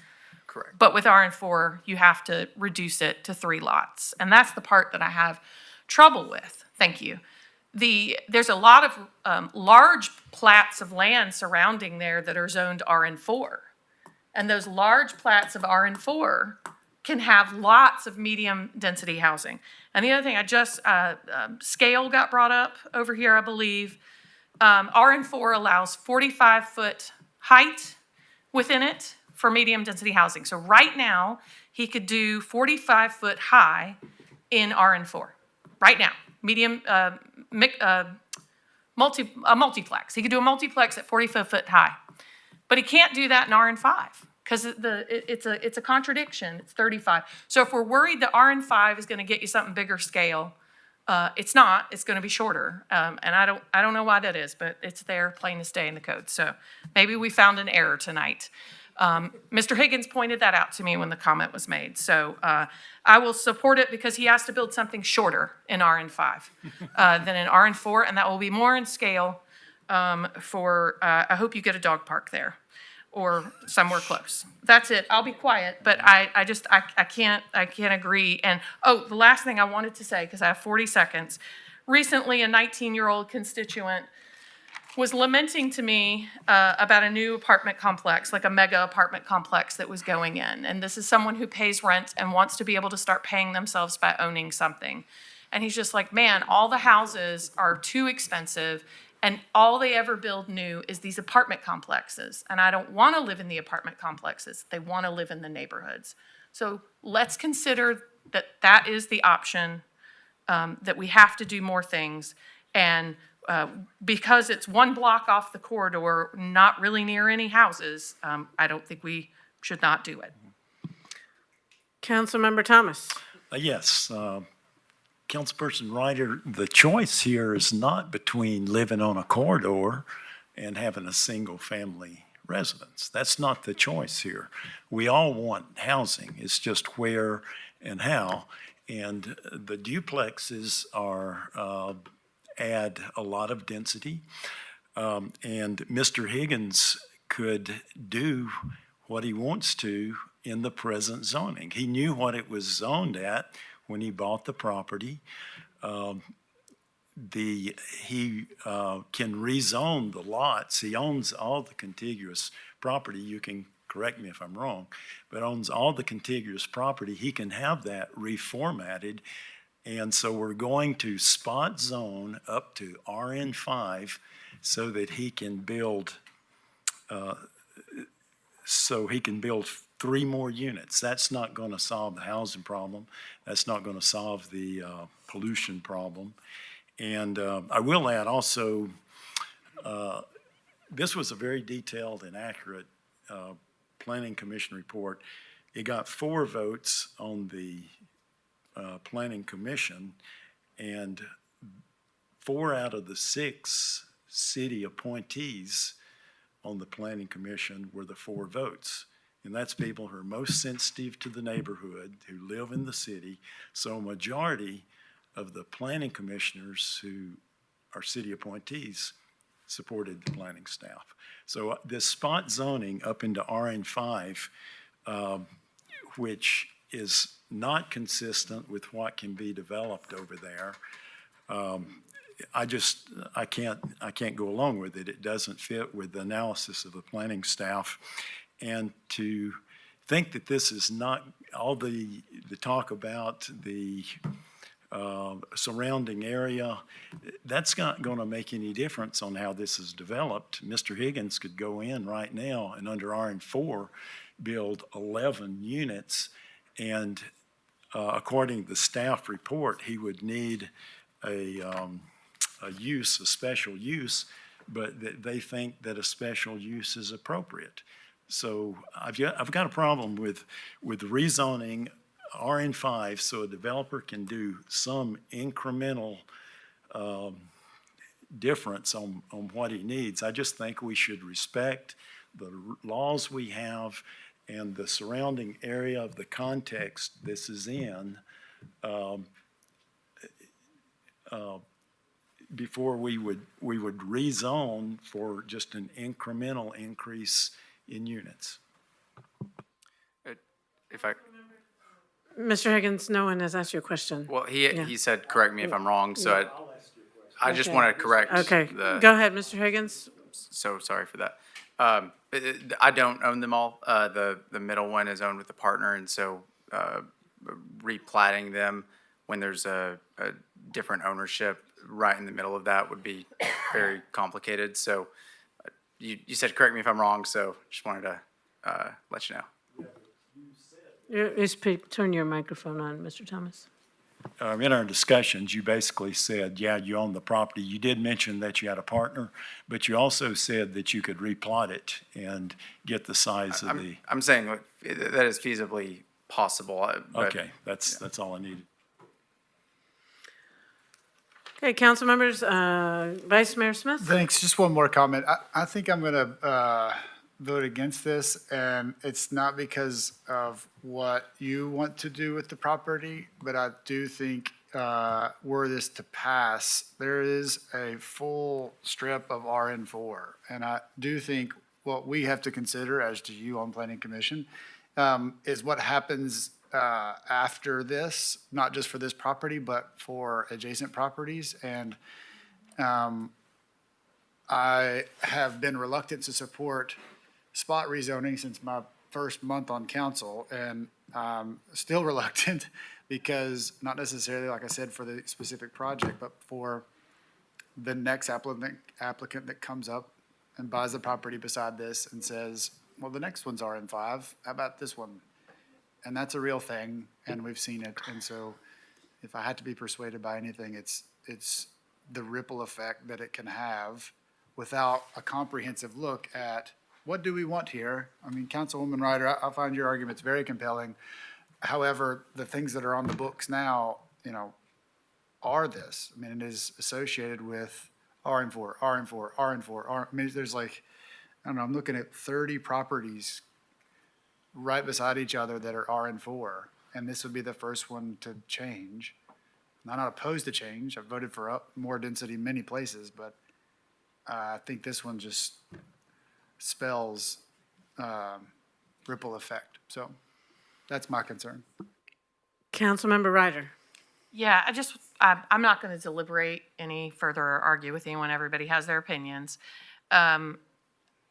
Correct. But with RN4, you have to reduce it to 3 lots. And that's the part that I have trouble with. Thank you. There's a lot of large plats of land surrounding there that are zoned RN4. And those large plats of RN4 can have lots of medium density housing. And the other thing, scale got brought up over here, I believe. RN4 allows 45-foot height within it for medium density housing. So right now, he could do 45-foot high in RN4, right now. Multiplex. He could do a multiplex at 45-foot high, but he can't do that in RN5 because it's a contradiction. It's 35. So if we're worried that RN5 is going to get you something bigger scale, it's not. It's going to be shorter, and I don't know why that is, but it's there, plain as day in the code. So maybe we found an error tonight. Mr. Higgins pointed that out to me when the comment was made. So I will support it because he has to build something shorter in RN5 than in RN4, and that will be more in scale for, I hope you get a dog park there or somewhere close. That's it. I'll be quiet, but I can't agree. And, the last thing I wanted to say, because I have 40 seconds. Recently, a 19-year-old constituent was lamenting to me about a new apartment complex, like a mega apartment complex that was going in. And this is someone who pays rent and wants to be able to start paying themselves by owning something. And he's just like, man, all the houses are too expensive, and all they ever build new is these apartment complexes. And I don't want to live in the apartment complexes. They want to live in the neighborhoods. So let's consider that that is the option, that we have to do more things. And because it's one block off the corridor, not really near any houses, I don't think we should not do it. Councilmember Thomas. Yes, Councilperson Ryder, the choice here is not between living on a corridor and having a single-family residence. That's not the choice here. We all want housing. It's just where and how. And the duplexes are add a lot of density. And Mr. Higgins could do what he wants to in the present zoning. He knew what it was zoned at when he bought the property. He can rezone the lots. He owns all the contiguous property. You can correct me if I'm wrong, but owns all the contiguous property. He can have that reformatted. And so we're going to spot zone up to RN5 so that he can build 3 more units. That's not going to solve the housing problem. That's not going to solve the pollution problem. And I will add also, this was a very detailed and accurate Planning Commission report. It got 4 votes on the Planning Commission, and 4 out of the 6 city appointees on the Planning Commission were the 4 votes. And that's people who are most sensitive to the neighborhood, who live in the city. So a majority of the planning commissioners who are city appointees supported the planning staff. So this spot zoning up into RN5, which is not consistent with what can be developed over there, I can't go along with it. It doesn't fit with the analysis of the planning staff. And to think that this is not all the talk about the surrounding area, that's not going to make any difference on how this is developed. Mr. Higgins could go in right now and under RN4 build 11 units, and according to the staff report, he would need a special use, but they think that a special use is appropriate. So I've got a problem with rezoning RN5 so a developer can do some incremental difference on what he needs. I just think we should respect the laws we have and the surrounding area of the context this is in before we would rezone for just an incremental increase in units. If I, Mr. Higgins, no one has asked you a question. well, Yeah. he said, correct me if I'm wrong, so I just want to correct Okay, go ahead, Mr. Higgins. So sorry for that. I don't own them all. The middle one is owned with a partner, and so replatting them when there's a different ownership right in the middle of that would be very complicated. So you said, correct me if I'm wrong, so just wanted to let you know. Turn your microphone on, Mr. Thomas. In our discussions, you basically said, yeah, you own the property. You did mention that you had a partner, but you also said that you could replot it and get the size of the... I'm saying that is feasibly possible. But, okay, that's all I needed. Okay, council members, Vice Mayor Smith. Thanks. Just one more comment. I think I'm going to vote against this, and it's not because of what you want to do with the property, but I do think were this to pass, there is a full strip of RN4, and I do think what we have to consider, as do you on Planning Commission, is what happens after this, not just for this property, but for adjacent properties. And I have been reluctant to support spot rezoning since my first month on council, and still reluctant because not necessarily, like I said, for the specific project, but for the next applicant that comes up and buys the property beside this and says, well, the next one's RM5, how about this one? And that's a real thing, and we've seen it. And so if I had to be persuaded by anything, it's the ripple effect that it can have without a comprehensive look at what do we want here? I mean, Councilwoman Ryder, I find your arguments very compelling. However, the things that are on the books now, are this. I mean, it is associated with RM4, RM4, RM4, I mean, there's like, I don't know, I'm looking at 30 properties right beside each other that are RN4, and this would be the first one to change. I'm not opposed to change. I've voted for more density in many places, but I think this one just spells ripple effect. So that's my concern. Councilmember Ryder. Yeah, I'm not going to deliberate any further or argue with anyone. Everybody has their opinions.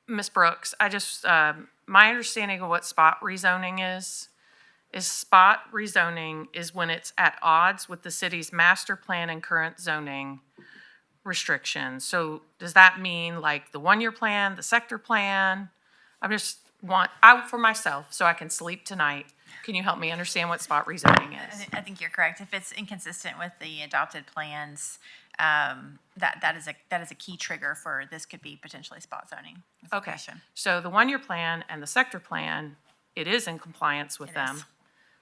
Ms. Brooks, my understanding of what spot rezoning is spot rezoning is when it's at odds with the city's master plan and current zoning restrictions. So does that mean like the one-year plan, the sector plan? For myself, so I can sleep tonight, can you help me understand what spot rezoning is? I think you're correct. If it's inconsistent with the adopted plans, that is a key trigger for this could be potentially spot zoning. Okay, so the one-year plan and the sector plan, it is in compliance with them.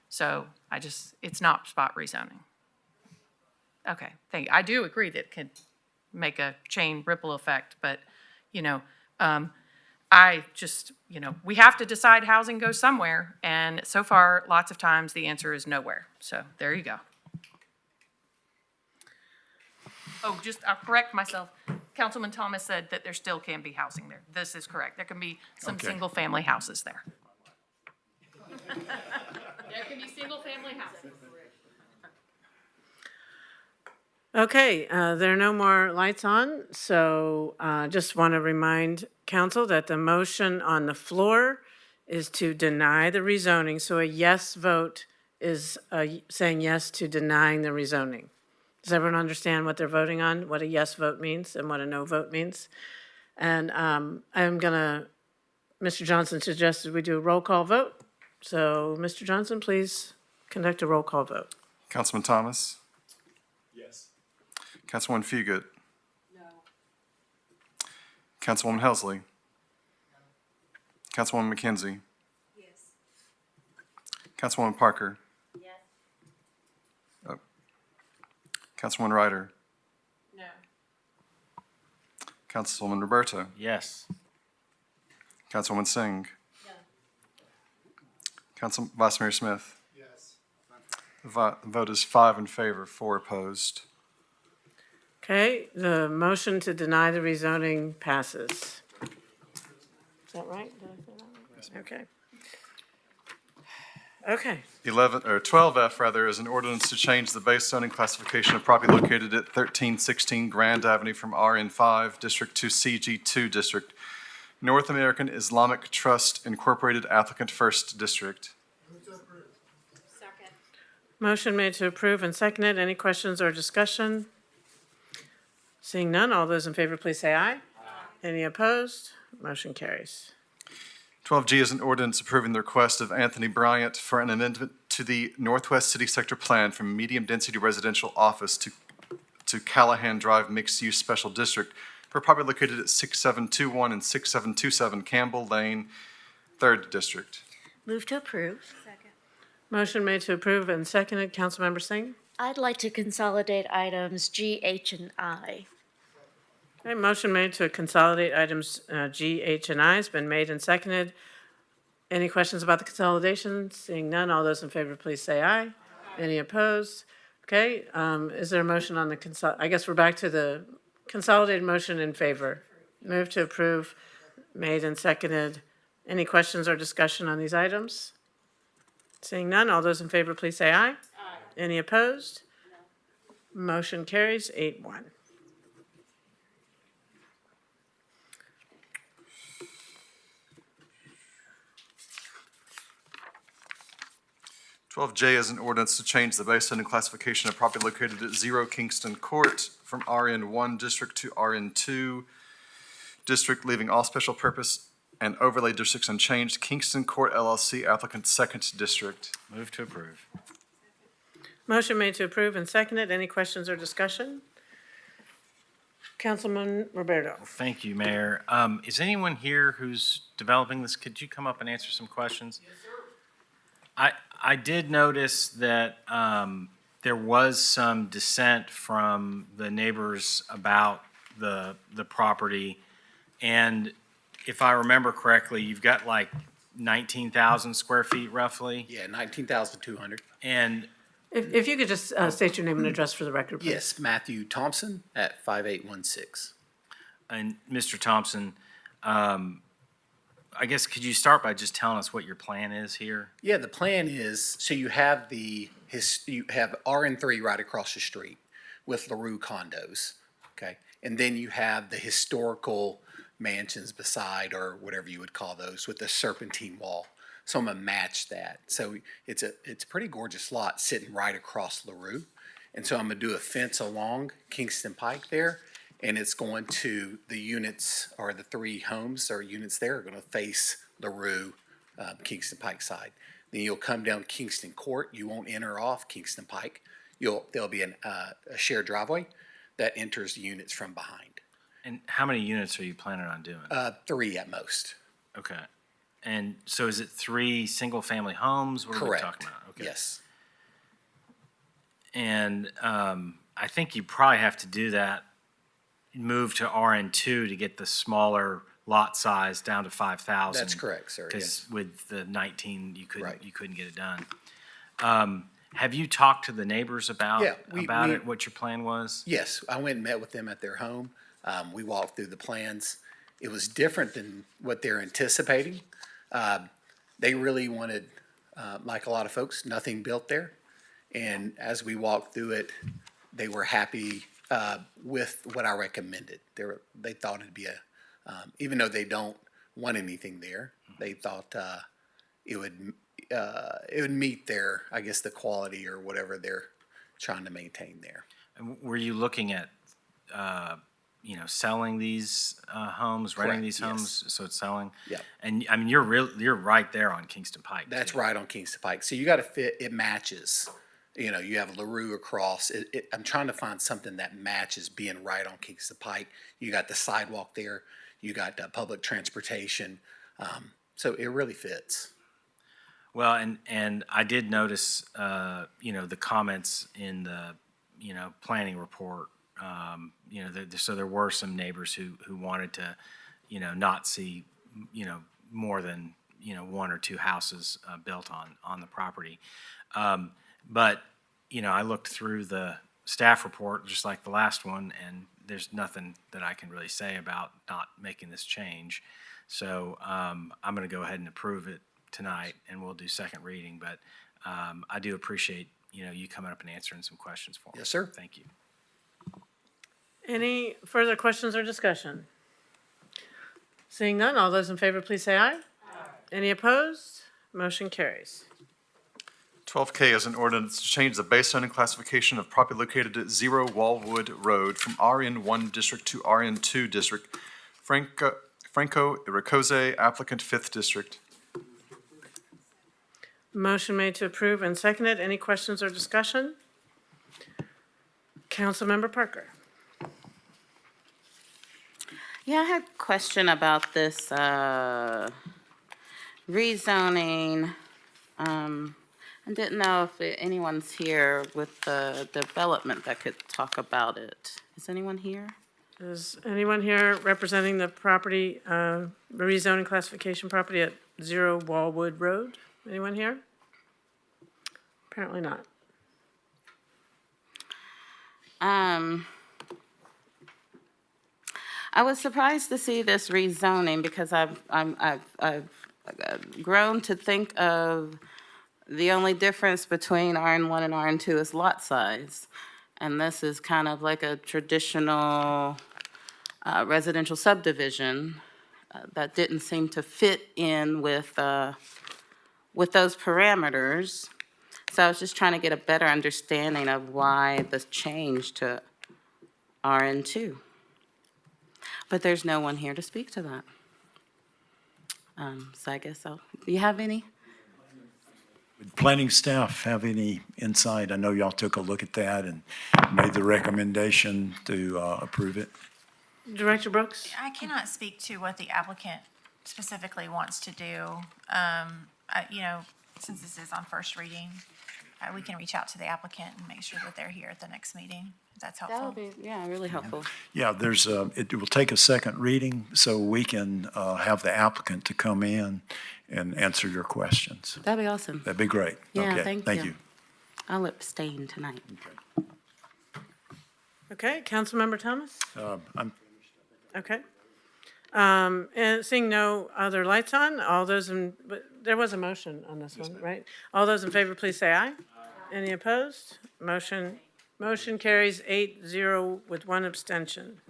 So it's not spot rezoning. Okay, I do agree that it could make a chain ripple effect, but, we have to decide housing goes somewhere, and so far, lots of times, the answer is nowhere. So there you go. Oh, I'll correct myself. Councilman Thomas said that there still can be housing there. This is correct. There can be some single-family houses there. There can be single-family houses. Okay, there are no more lights on, so just want to remind council that the motion on the floor is to deny the rezoning. So a yes vote is saying yes to denying the rezoning. Does everyone understand what they're voting on, what a yes vote means and what a no vote means? And Mr. Johnson suggested we do a roll call vote. So Mr. Johnson, please conduct a roll call vote. Councilman Thomas? Yes. Councilwoman Fugit? No. Councilwoman Helsley? Councilwoman McKenzie? Yes. Councilwoman Parker? Yes. Councilwoman Ryder? No. Councilwoman Roberto? Yes. Councilwoman Singh? No. Vice Mayor Smith? Yes. The vote is 5 in favor, 4 opposed. Okay, the motion to deny the rezoning passes. Is that right? Did I say that right? Okay. 12F is an ordinance to change the base zoning classification of property located at 1316 Grand Avenue from RN5 District to CG2 District. North American Islamic Trust Incorporated Applicant First District. Second. Motion made to approve and seconded. Any questions or discussion? Seeing none, all those in favor, please say aye. Aye. Any opposed? Motion carries. 12G is an ordinance approving the request of Anthony Bryant for an amendment to the Northwest City Sector Plan from medium-density residential office to Callahan Drive Mixed-Use Special District for property located at 6721 and 6727 Campbell Lane, 3rd District. Move to approve. Second. Motion made to approve and seconded. Councilmember Singh? I'd like to consolidate items G, H, and I. Okay, motion made to consolidate items G, H, and I has been made and seconded. Any questions about the consolidation? Seeing none, all those in favor, please say aye. Aye. Any opposed? Okay, is there a motion on the I guess we're back to the consolidated motion in favor. Move to approve, made and seconded. Any questions or discussion on these items? Seeing none, all those in favor, please say aye. Aye. Any opposed? No. Motion carries 8-1. 12J is an ordinance to change the base zoning classification of property located at 0 Kingston Court from RN1 district to RN2 district, leaving all special purpose and overlay districts unchanged. Kingston Court LLC applicant second district. Move to approve. Motion made to approve and seconded. Any questions or discussion? Councilman Roberto. Thank you, Mayor. Is anyone here who's developing this? Could you come up and answer some questions? Yes, sir. I did notice that there was some dissent from the neighbors about the property. And if I remember correctly, you've got like 19,000 square feet roughly. Yeah, 19,200. And If you could just state your name and address for the record, please. Yes, Matthew Thompson at 5816. And Mr. Thompson, I guess could you start by just telling us what your plan is here? Yeah, the plan is, so you have you have RN3 right across the street with LaRue condos, okay? And then you have the historical mansions beside, or whatever you would call those, with the serpentine wall. So I'm gonna match that. So it's a pretty gorgeous lot sitting right across LaRue. And so I'm gonna do a fence along Kingston Pike there, and it's going to, the units, or the 3 homes or units there are gonna face LaRue, Kingston Pike side. Then you'll come down Kingston Court. You won't enter off Kingston Pike. There'll be a shared driveway that enters the units from behind. And how many units are you planning on doing? 3 at most. Okay. And so is it 3 single-family homes? What are we Correct. talking about? Okay. Yes. And I think you probably have to do that, move to RN2 to get the smaller lot size down to 5,000. That's correct, sir, Because yes. with the 19, you Right. couldn't get it done. Have you talked to the neighbors about Yeah, it, what your plan was? Yes, I went and met with them at their home. We walked through the plans. It was different than what they're anticipating. They really wanted, like a lot of folks, nothing built there. And as we walked through it, they were happy with what I recommended. They thought it'd be even though they don't want anything there, they thought it would meet their, I guess, the quality or whatever they're trying to maintain there. And were you looking at, selling these homes, renting Correct, these yes. homes, so it's selling? Yep. And, I mean, you're right there on Kingston Pike. That's right on Kingston Pike. So you got to fit, it matches. You have LaRue across. I'm trying to find something that matches being right on Kingston Pike. You got the sidewalk there. You got public transportation. So it really fits. Well, and I did notice, the comments in the, planning report. So there were some neighbors who wanted to, not see, more than, 1 or 2 houses built on the property. But, I looked through the staff report, just like the last one, and there's nothing that I can really say about not making this change. So I'm going to go ahead and approve it tonight, and we'll do second reading. But I do appreciate, you coming up and answering some questions for me. Yes, sir. Thank you. Any further questions or discussion? Seeing none, all those in favor, please say aye. Aye. Any opposed? Motion carries. 12K is an ordinance to change the base zoning classification of property located at 0 Wallwood Road from RN1 district to RN2 district. Franco Iricoze, applicant 5th district. Motion made to approve and seconded. Any questions or discussion? Councilmember Parker. Yeah, I had a question about this rezoning. I didn't know if anyone's here with the development that could talk about it. Is anyone here? Is anyone here representing the property, rezoning classification property at 0 Wallwood Road? Anyone here? Apparently not. I was surprised to see this rezoning because I've grown to think of the only difference between RN1 and RN2 is lot size. And this is kind of like a traditional residential subdivision that didn't seem to fit in with those parameters. So I was just trying to get a better understanding of why the change to RN2. But there's no one here to speak to that. So I guess do you have any? Would planning staff have any insight? I know y'all took a look at that and made the recommendation to approve it. Director Brooks? I cannot speak to what the applicant specifically wants to do. Since this is on first reading, we can reach out to the applicant and make sure that they're here at the next meeting, if that's helpful. That would be, yeah, really helpful. Yeah, it will take a second reading, so we can have the applicant to come in and answer your questions. That'd be awesome. That'd be great. Yeah, Okay, thank you. I'll abstain tonight. Okay, Councilmember Thomas? I'm Okay. And seeing no other lights on, but there was a motion on this one, right? All those in favor, please say aye. Any opposed? Motion carries 8-0 with one abstention.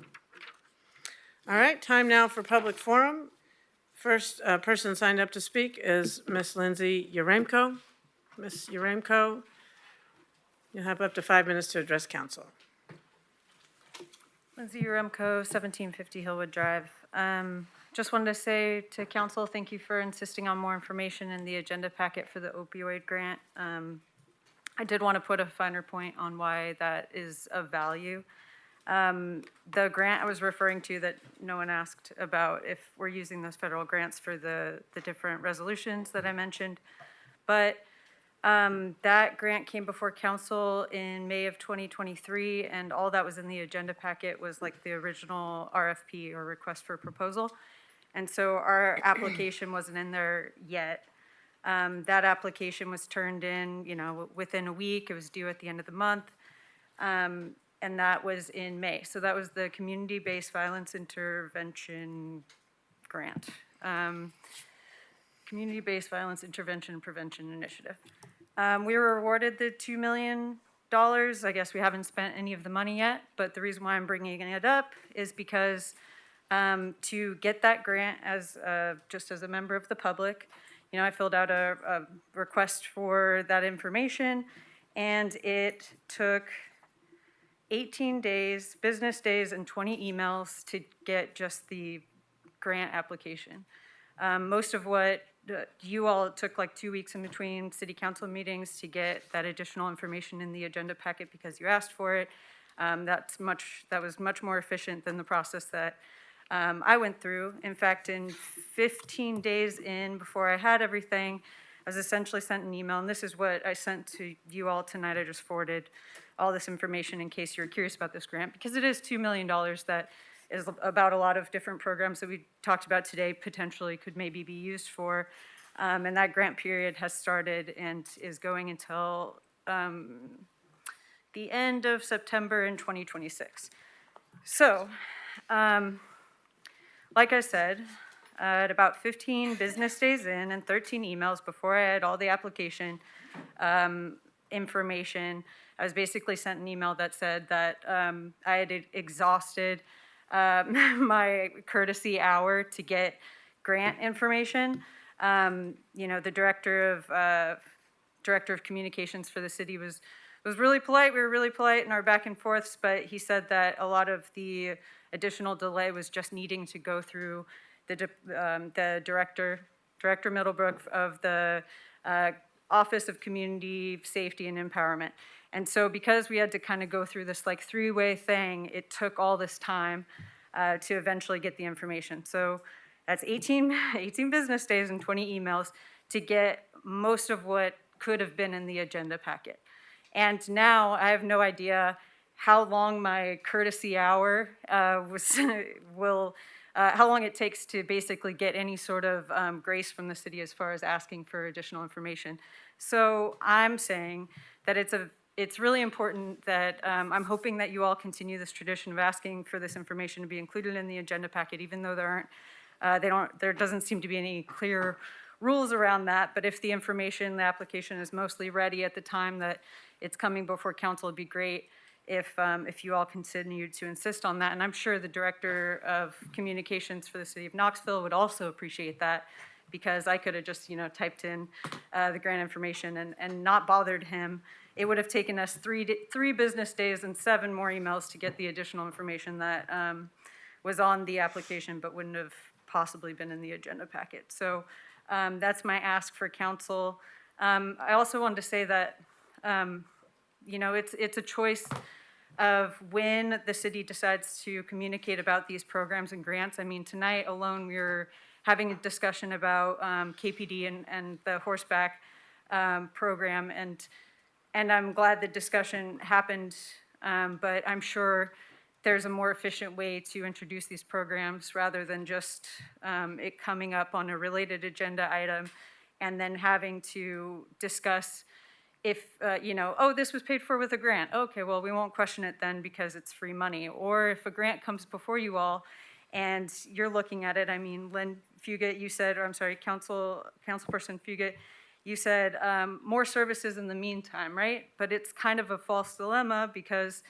All right, time now for public forum. First person signed up to speak is Miss Lindsay Yaremko. Miss Yaremko, you'll have up to 5 minutes to address council. Lindsay Uremko, 1750 Hillwood Drive. Just wanted to say to council, thank you for insisting on more information in the agenda packet for the opioid grant. I did want to put a finer point on why that is of value. The grant I was referring to that no one asked about, if we're using those federal grants for the different resolutions that I mentioned. But that grant came before council in May of 2023, and all that was in the agenda packet was like the original RFP, or request for proposal. And so our application wasn't in there yet. That application was turned in, within a week. It was due at the end of the month. And that was in May. So that was the Community-Based Violence Intervention Grant. Community-Based Violence Intervention and Prevention Initiative. We were awarded the $2 million. I guess we haven't spent any of the money yet, but the reason why I'm bringing it up is because to get that grant just as a member of the public, I filled out a request for that information, and it took 18 days, business days, and 20 emails to get just the grant application. Most of what you all, it took like 2 weeks in between city council meetings to get that additional information in the agenda packet because you asked for it. That was much more efficient than the process that I went through. In fact, in 15 days in, before I had everything, I was essentially sent an email, and this is what I sent to you all tonight. I just forwarded all this information in case you're curious about this grant, because it is $2 million that is about a lot of different programs that we talked about today potentially could maybe be used for. And that grant period has started and is going until the end of September in 2026. So, like I said, at about 15 business days in and 13 emails before I had all the application information, I was basically sent an email that said that I had exhausted my courtesy hour to get grant information. The director of communications for the city was really polite. We were really polite in our back and forths, but he said that a lot of the additional delay was just needing to go through the Director Middlebrook of the Office of Community Safety and Empowerment. And so because we had to kind of go through this like three-way thing, it took all this time to eventually get the information. So that's 18 business days and 20 emails to get most of what could have been in the agenda packet. And now I have no idea how long my courtesy hour how long it takes to basically get any sort of grace from the city as far as asking for additional information. So I'm saying that it's really important that I'm hoping that you all continue this tradition of asking for this information to be included in the agenda packet, even though there doesn't seem to be any clear rules around that. But if the application is mostly ready at the time that it's coming before council, it'd be great if you all continued to insist on that. And I'm sure the Director of Communications for the City of Knoxville would also appreciate that, because I could have just, typed in the grant information and not bothered him. It would have taken us three business days and 7 more emails to get the additional information that was on the application but wouldn't have possibly been in the agenda packet. So that's my ask for council. I also wanted to say that, it's a choice of when the city decides to communicate about these programs and grants. I mean, tonight alone, we were having a discussion about KPD and the horseback program, and I'm glad the discussion happened, but I'm sure there's a more efficient way to introduce these programs rather than just it coming up on a related agenda item and then having to discuss if, oh, this was paid for with a grant. Okay, well, we won't question it then because it's free money. Or if a grant comes before you all and you're looking at it, I mean, Lynn Fugit, you said, or I'm sorry, Councilperson Fugit, you said more services in the meantime, right? But it's kind of a false dilemma because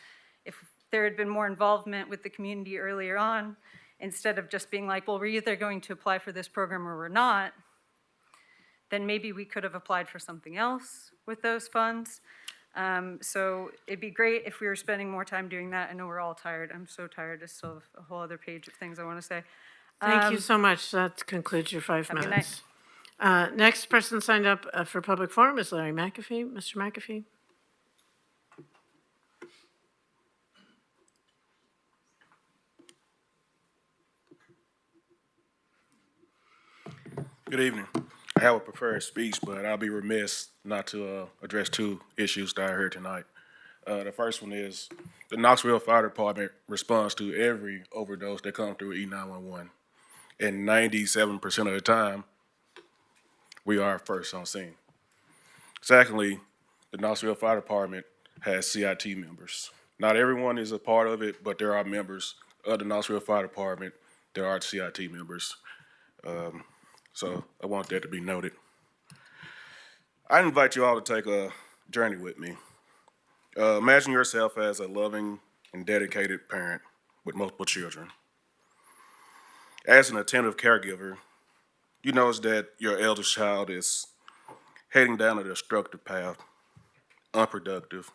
if there had been more involvement with the community earlier on, instead of just being like, well, we're either going to apply for this program or we're not, then maybe we could have applied for something else with those funds. So it'd be great if we were spending more time doing that. I know we're all tired. I'm so tired. I still have a whole other page of things I want to say. Thank you so much. That concludes your 5 Have a good minutes. Next person signed up for public forum is Larry McAfee. Mr. McAfee. Good evening. I have a prepared speech, but I'll be remiss not to address 2 issues that I heard tonight. The first one is the Knoxville Fire Department responds to every overdose that comes through E911. And 97% of the time, we are first on scene. Secondly, the Knoxville Fire Department has CIT members. Not everyone is a part of it, but there are members of the Knoxville Fire Department. There are CIT members. So I want that to be noted. I invite you all to take a journey with me. Imagine yourself as a loving and dedicated parent with multiple children. As an attentive caregiver, you notice that your eldest child is heading down a destructive path, unproductive.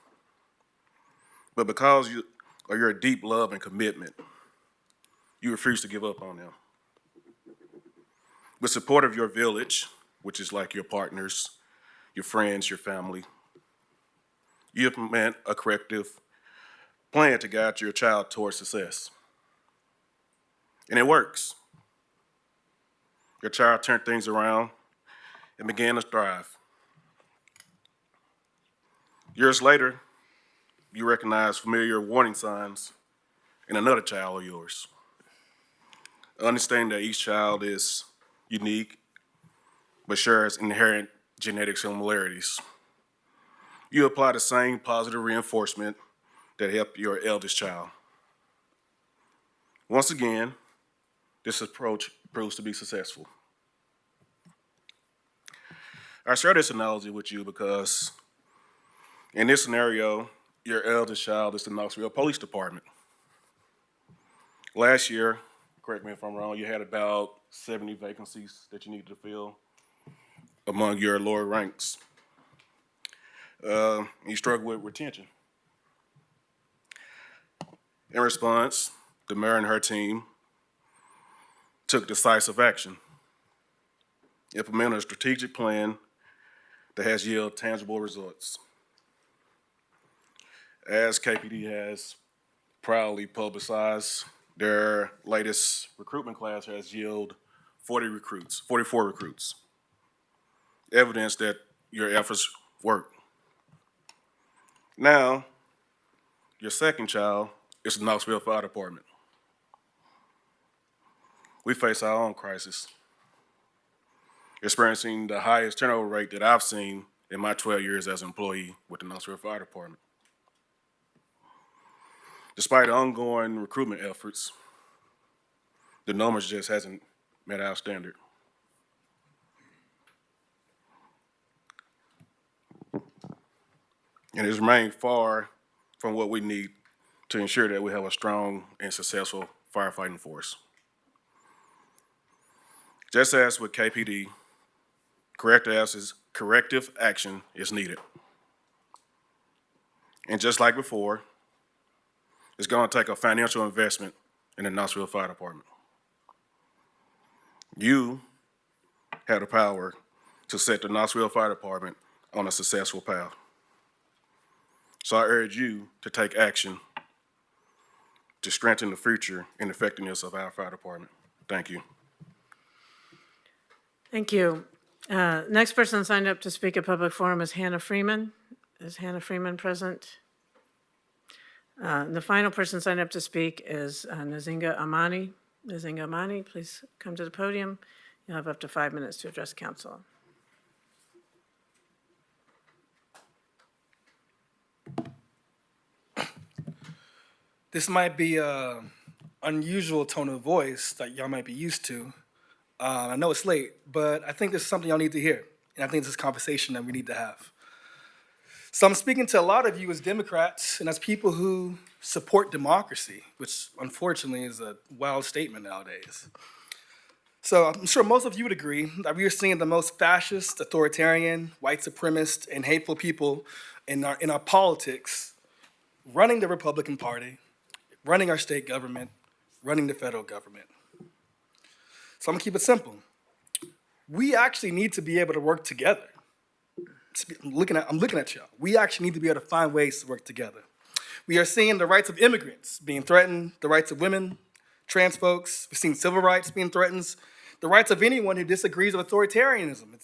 But because of your deep love and commitment, you refuse to give up on them. With support of your village, which is like your partners, your friends, your family, you implement a corrective plan to guide your child towards success. And it works. Your child turned things around and began to thrive. Years later, you recognize familiar warning signs in another child of yours. Understanding that each child is unique, but shares inherent genetic similarities. You apply the same positive reinforcement that helped your eldest child. Once again, this approach proves to be successful. I share this analogy with you because in this scenario, your eldest child is the Knoxville Police Department. Last year, correct me if I'm wrong, you had about 70 vacancies that you needed to fill among your lower ranks. You struggle with retention. In response, the mayor and her team took decisive action, implemented a strategic plan that has yielded tangible results. As KPD has proudly publicized, their latest recruitment class has yielded 44 recruits. Evidence that your efforts work. Now, your second child is the Knoxville Fire Department. We face our own crisis, experiencing the highest turnover rate that I've seen in my 12 years as an employee with the Knoxville Fire Department. Despite ongoing recruitment efforts, the numbers just hasn't met our standard. And it's remained far from what we need to ensure that we have a strong and successful firefighting force. Just as with KPD, corrective action is needed. And just like before, it's going to take a financial investment in the Knoxville Fire Department. You have the power to set the Knoxville Fire Department on a successful path. So I urge you to take action to strengthen the future and effectiveness of our fire department. Thank you. Thank you. Next person signed up to speak at public forum is Hannah Freeman. Is Hannah Freeman present? The final person signed up to speak is Nzinga Amani. Nzinga Amani, please come to the podium. You'll have up to 5 minutes to address council. This might be an unusual tone of voice that y'all might be used to. I know it's late, but I think this is something y'all need to hear. And I think this is a conversation that we need to have. So I'm speaking to a lot of you as Democrats and as people who support democracy, which unfortunately is a wild statement nowadays. So I'm sure most of you would agree that we are seeing the most fascist, authoritarian, white supremacist, and hateful people in our politics running the Republican Party, running our state government, running the federal government. So I'm gonna keep it simple. We actually need to be able to work together. I'm looking at y'all. We actually need to be able to find ways to work together. We are seeing the rights of immigrants being threatened, the rights of women, trans folks. We've seen civil rights being threatened. The rights of anyone who disagrees with authoritarianism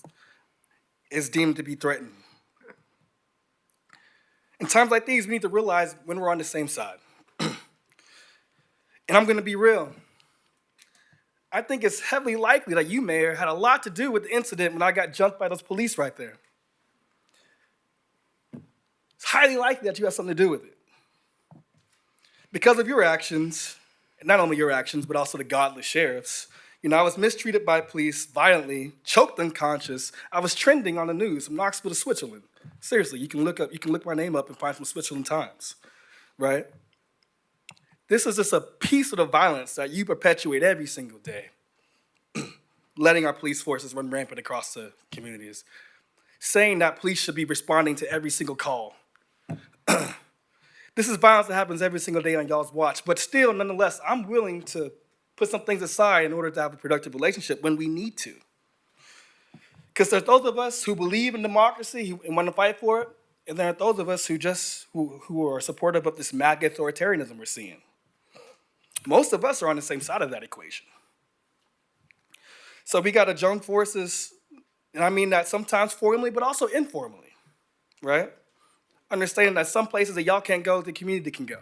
is deemed to be threatened. In times like these, we need to realize when we're on the same side. And I'm gonna be real. I think it's heavily likely that you, Mayor, had a lot to do with the incident when I got jumped by those police right there. It's highly likely that you have something to do with it. Because of your actions, and not only your actions, but also the godless sheriffs, I was mistreated by police violently, choked unconscious. I was trending on the news from Knoxville to Switzerland. Seriously, you can look my name up and find some Switzerland Times, right? This is just a piece of the violence that you perpetuate every single day, letting our police forces run rampant across the communities, saying that police should be responding to every single call. This is violence that happens every single day on y'all's watch, but still, nonetheless, I'm willing to put some things aside in order to have a productive relationship when we need to. Because there's those of us who believe in democracy and want to fight for it, and there are those of us who are supportive of this MAGA authoritarianism we're seeing. Most of us are on the same side of that equation. So we got to join forces, and I mean that sometimes formally, but also informally, right? Understanding that some places that y'all can't go, the community can go,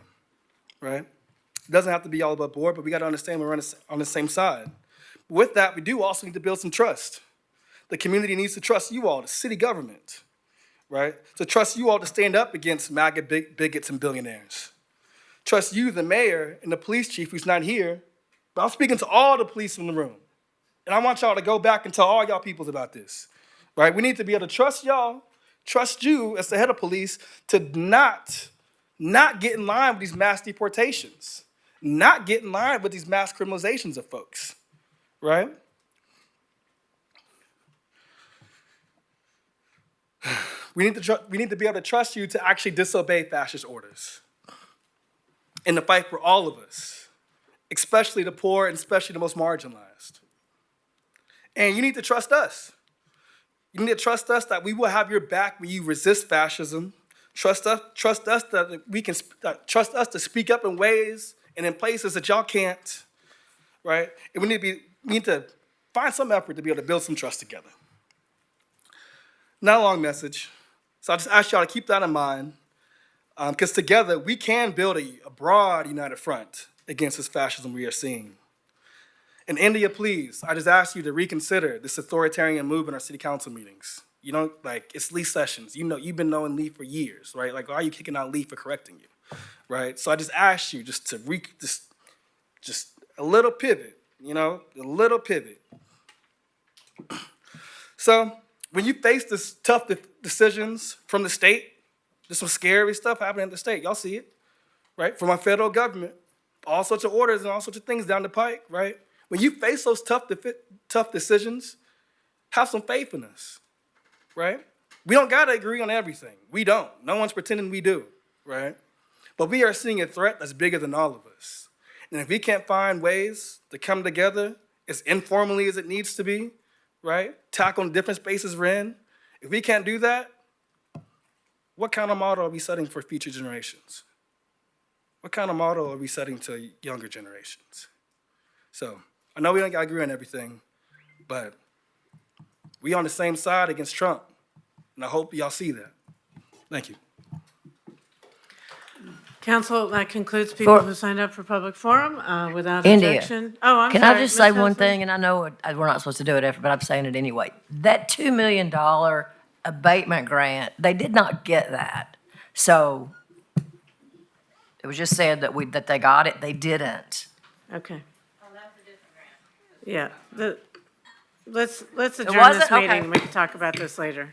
right? It doesn't have to be all above board, but we got to understand we're on the same side. With that, we do also need to build some trust. The community needs to trust you all, the city government, right? To trust you all to stand up against MAGA bigots and billionaires. Trust you, the mayor, and the police chief who's not here, but I'm speaking to all the police in the room. And I want y'all to go back and tell all y'all peoples about this, right? We need to be able to trust y'all, trust you as the head of police to not get in line with these mass deportations, not get in line with these mass criminalizations of folks, right? We need to be able to trust you to actually disobey fascist orders and to fight for all of us, especially the poor and especially the most marginalized. And you need to trust us. You need to trust us that we will have your back when you resist fascism. Trust us that we can trust us to speak up in ways and in places that y'all can't, right? And we need to find some effort to be able to build some trust together. Not a long message, so I just ask y'all to keep that in mind, because together we can build a broad united front against this fascism we are seeing. And India, please, I just ask you to reconsider this authoritarian move in our city council meetings. It's Lee Sessions. You've been knowing Lee for years, right? Why are you kicking out Lee for correcting you, right? So I just ask you just to just a little pivot, a little pivot. So when you face this tough decisions from the state, there's some scary stuff happening in the state. Y'all see it, right? From our federal government, all sorts of orders and all sorts of things down the pike, right? when you face those tough decisions, have some faith in us, right? We don't gotta agree on everything. We don't. No one's pretending we do, right? But we are seeing a threat that's bigger than all of us. And if we can't find ways to come together as informally as it needs to be, right? Tackle the different spaces we're in. If we can't do that, what kind of model are we setting for future generations? What kind of model are we setting to younger generations? So I know we don't gotta agree on everything, but we on the same side against Trump. And I hope y'all see that. Thank you. Council, that concludes people who signed up for public forum without objection. Oh, I'm Can sorry. I just Ms. say one Hensley? thing, and I know we're not supposed to do it after, but I'm saying it anyway. That $2 million abatement grant, they did not get that. So it was just said that they got it, they didn't. Okay. Yeah, let's adjourn wasn't? this meeting. Okay. We can talk about this later.